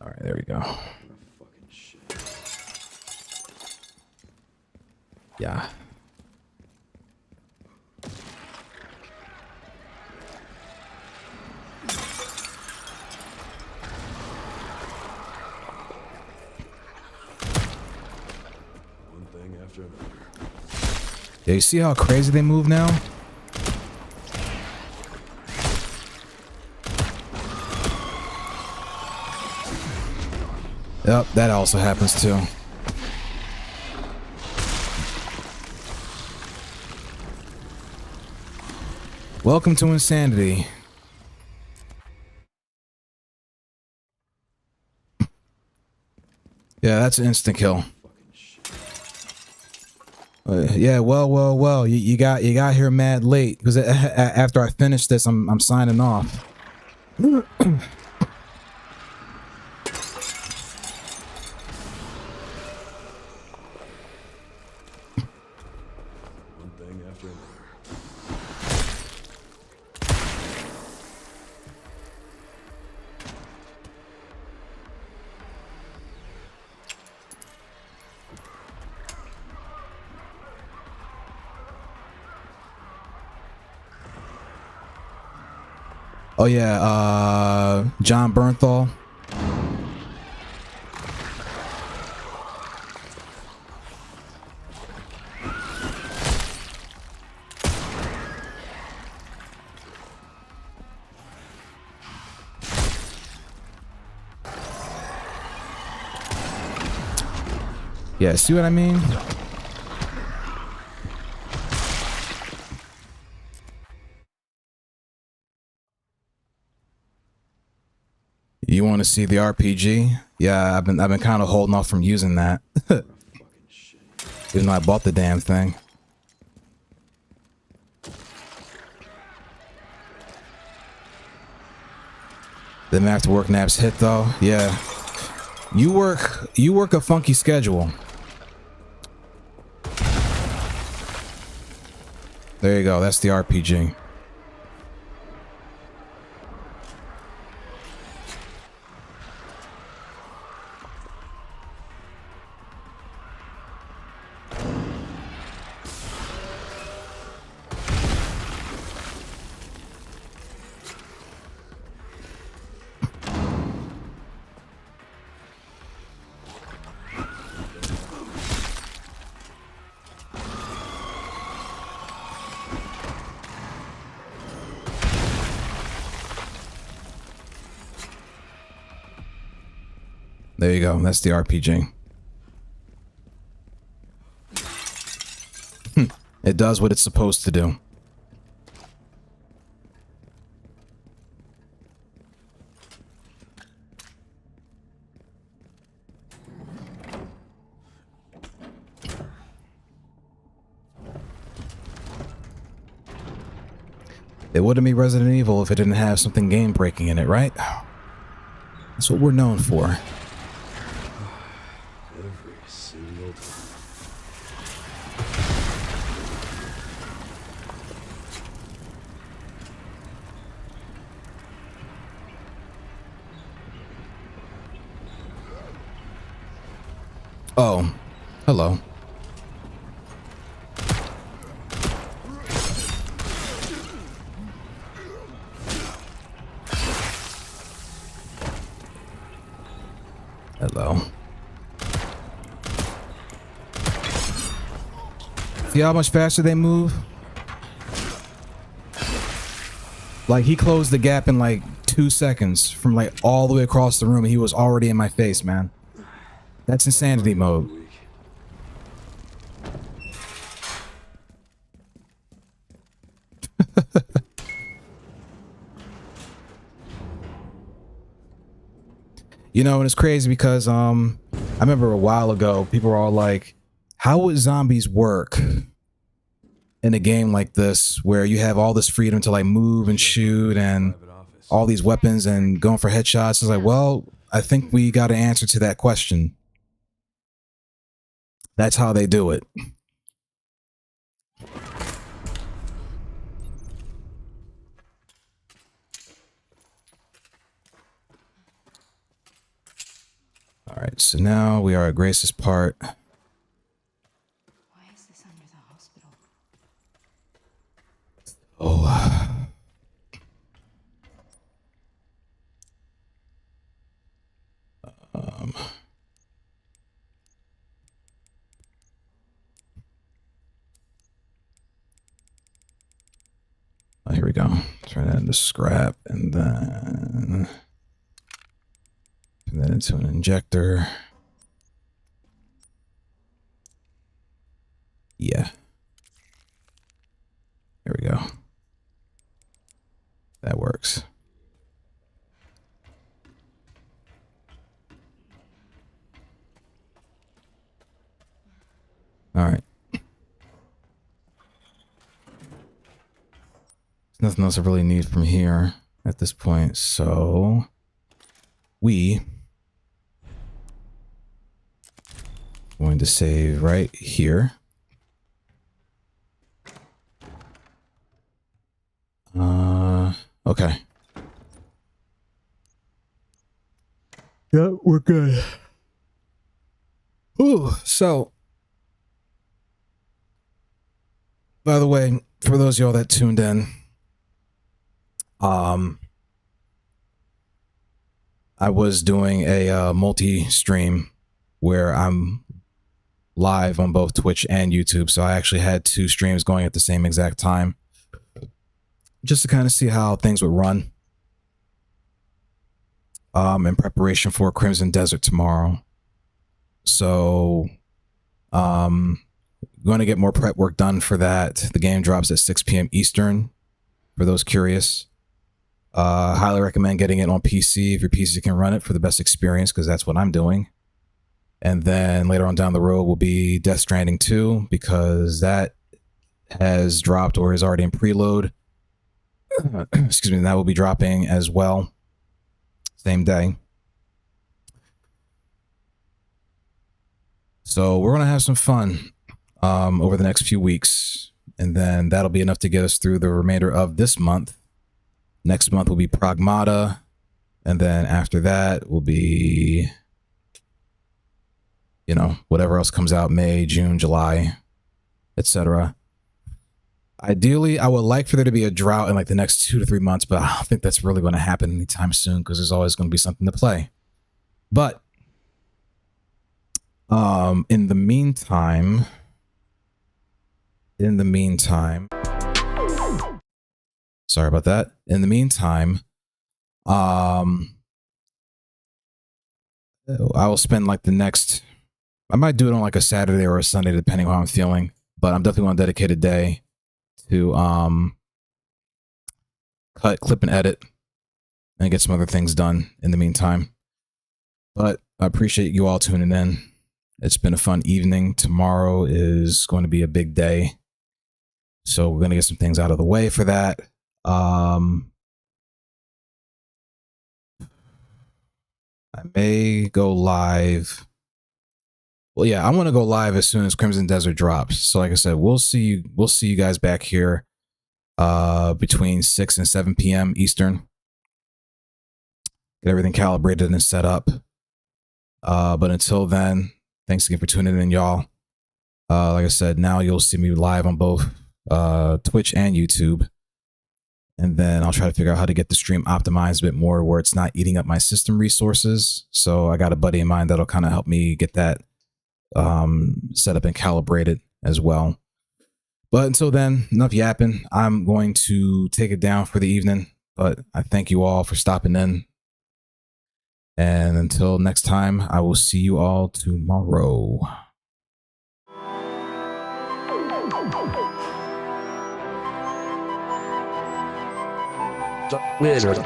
All right, there we go. Yeah. One thing after another. Yeah, you see how crazy they move now? Yep, that also happens too. Welcome to insanity. Yeah, that's an instant kill. Yeah, well. You got here mad late, because after I finish this, I'm signing off. One thing after another. Oh yeah, John Bernthal. Yeah, see what I mean? You want to see the RPG? Yeah, I've been kind of holding off from using that. Even though I bought the damn thing. Them after work naps hit though. Yeah. You work a funky schedule. There you go. That's the RPG. There you go. That's the RPG. It does what it's supposed to do. It wouldn't be Resident Evil if it didn't have something game-breaking in it, right? That's what we're known for. Every single time. Oh, hello. Hello. See how much faster they move? Like, he closed the gap in like 2 seconds from like all the way across the room and he was already in my face, man. That's insanity mode. You know, and it's crazy because I remember a while ago people were all like, how would zombies work in a game like this where you have all this freedom to like move and shoot and all these weapons and going for headshots? It's like, well, I think we got an answer to that question. That's how they do it. All right, so now we are at Grace's part. Why is this under the hospital? Oh. Oh, here we go. Turn that into scrap and then turn that into an injector. Yeah. There we go. That works. All right. There's nothing else I really need from here at this point, so we going to save right here. Okay. Yeah, we're good. Ooh, so by the way, for those of y'all that tuned in, I was doing a multi-stream where I'm live on both Twitch and YouTube. So I actually had 2 streams going at the same exact time, just to kind of see how things would run in preparation for Crimson Desert tomorrow. So going to get more prep work done for that. The game drops at 6 p.m. Eastern for those curious. Highly recommend getting it on PC if your PC can run it for the best experience, because that's what I'm doing. And then later on down the road will be Death Stranding 2, because that has dropped or is already in preload. Excuse me, that will be dropping as well, same day. So we're gonna have some fun over the next few weeks, and then that'll be enough to get us through the remainder of this month. Next month will be Pragmata, and then after that will be, you know, whatever else comes out, May, June, July, etc. Ideally, I would like for there to be a drought in like the next 2 to 3 months, but I don't think that's really going to happen anytime soon, because there's always going to be something to play. But in the meantime, sorry about that. In the meantime, I will spend like the next, I might do it on like a Saturday or a Sunday, depending on how I'm feeling, but I'm definitely going to dedicate a day to cut, clip, and edit, and get some other things done in the meantime. But I appreciate you all tuning in. It's been a fun evening. Tomorrow is going to be a big day, so we're going to get some things out of the way for that. I may go live. Well, yeah, I want to go live as soon as Crimson Desert drops. So like I said, we'll see you guys back here between 6 and 7 p.m. Eastern. Get everything calibrated and set up. But until then, thanks again for tuning in, y'all. Like I said, now you'll see me live on both Twitch and YouTube. And then I'll try to figure out how to get the stream optimized a bit more where it's not eating up my system resources. So I got a buddy in mind that'll kind of help me get that set up and calibrated as well. But until then, enough yapping. I'm going to take it down for the evening. But I thank you all for stopping in. And until next time, I will see you all tomorrow. Wizard.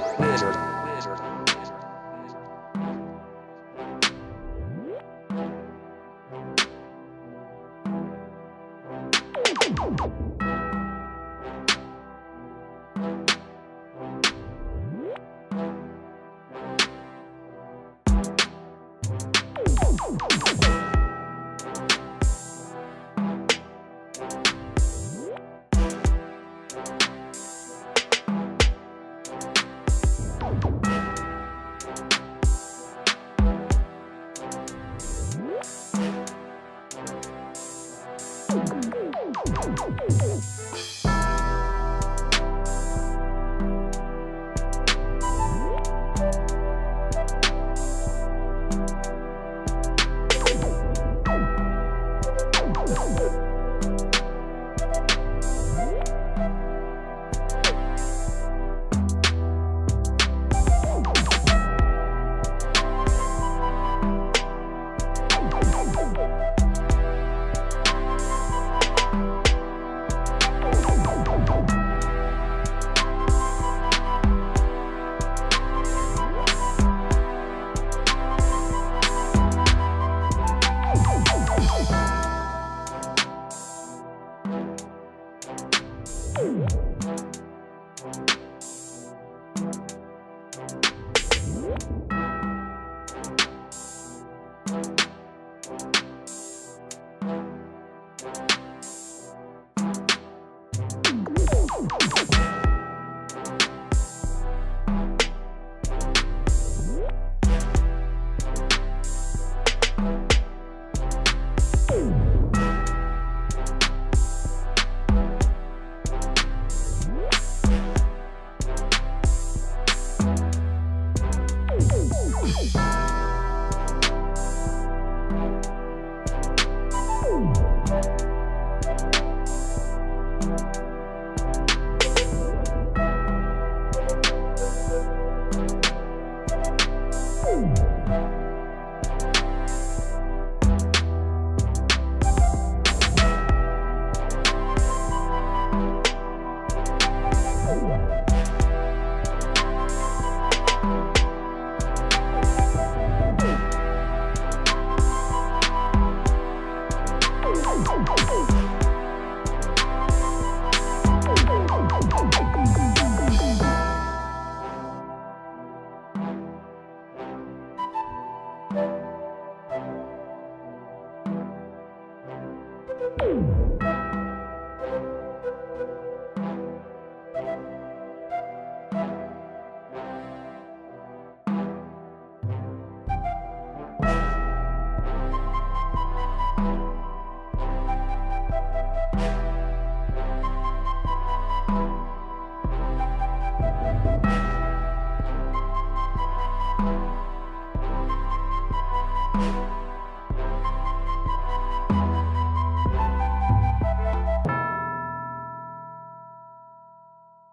You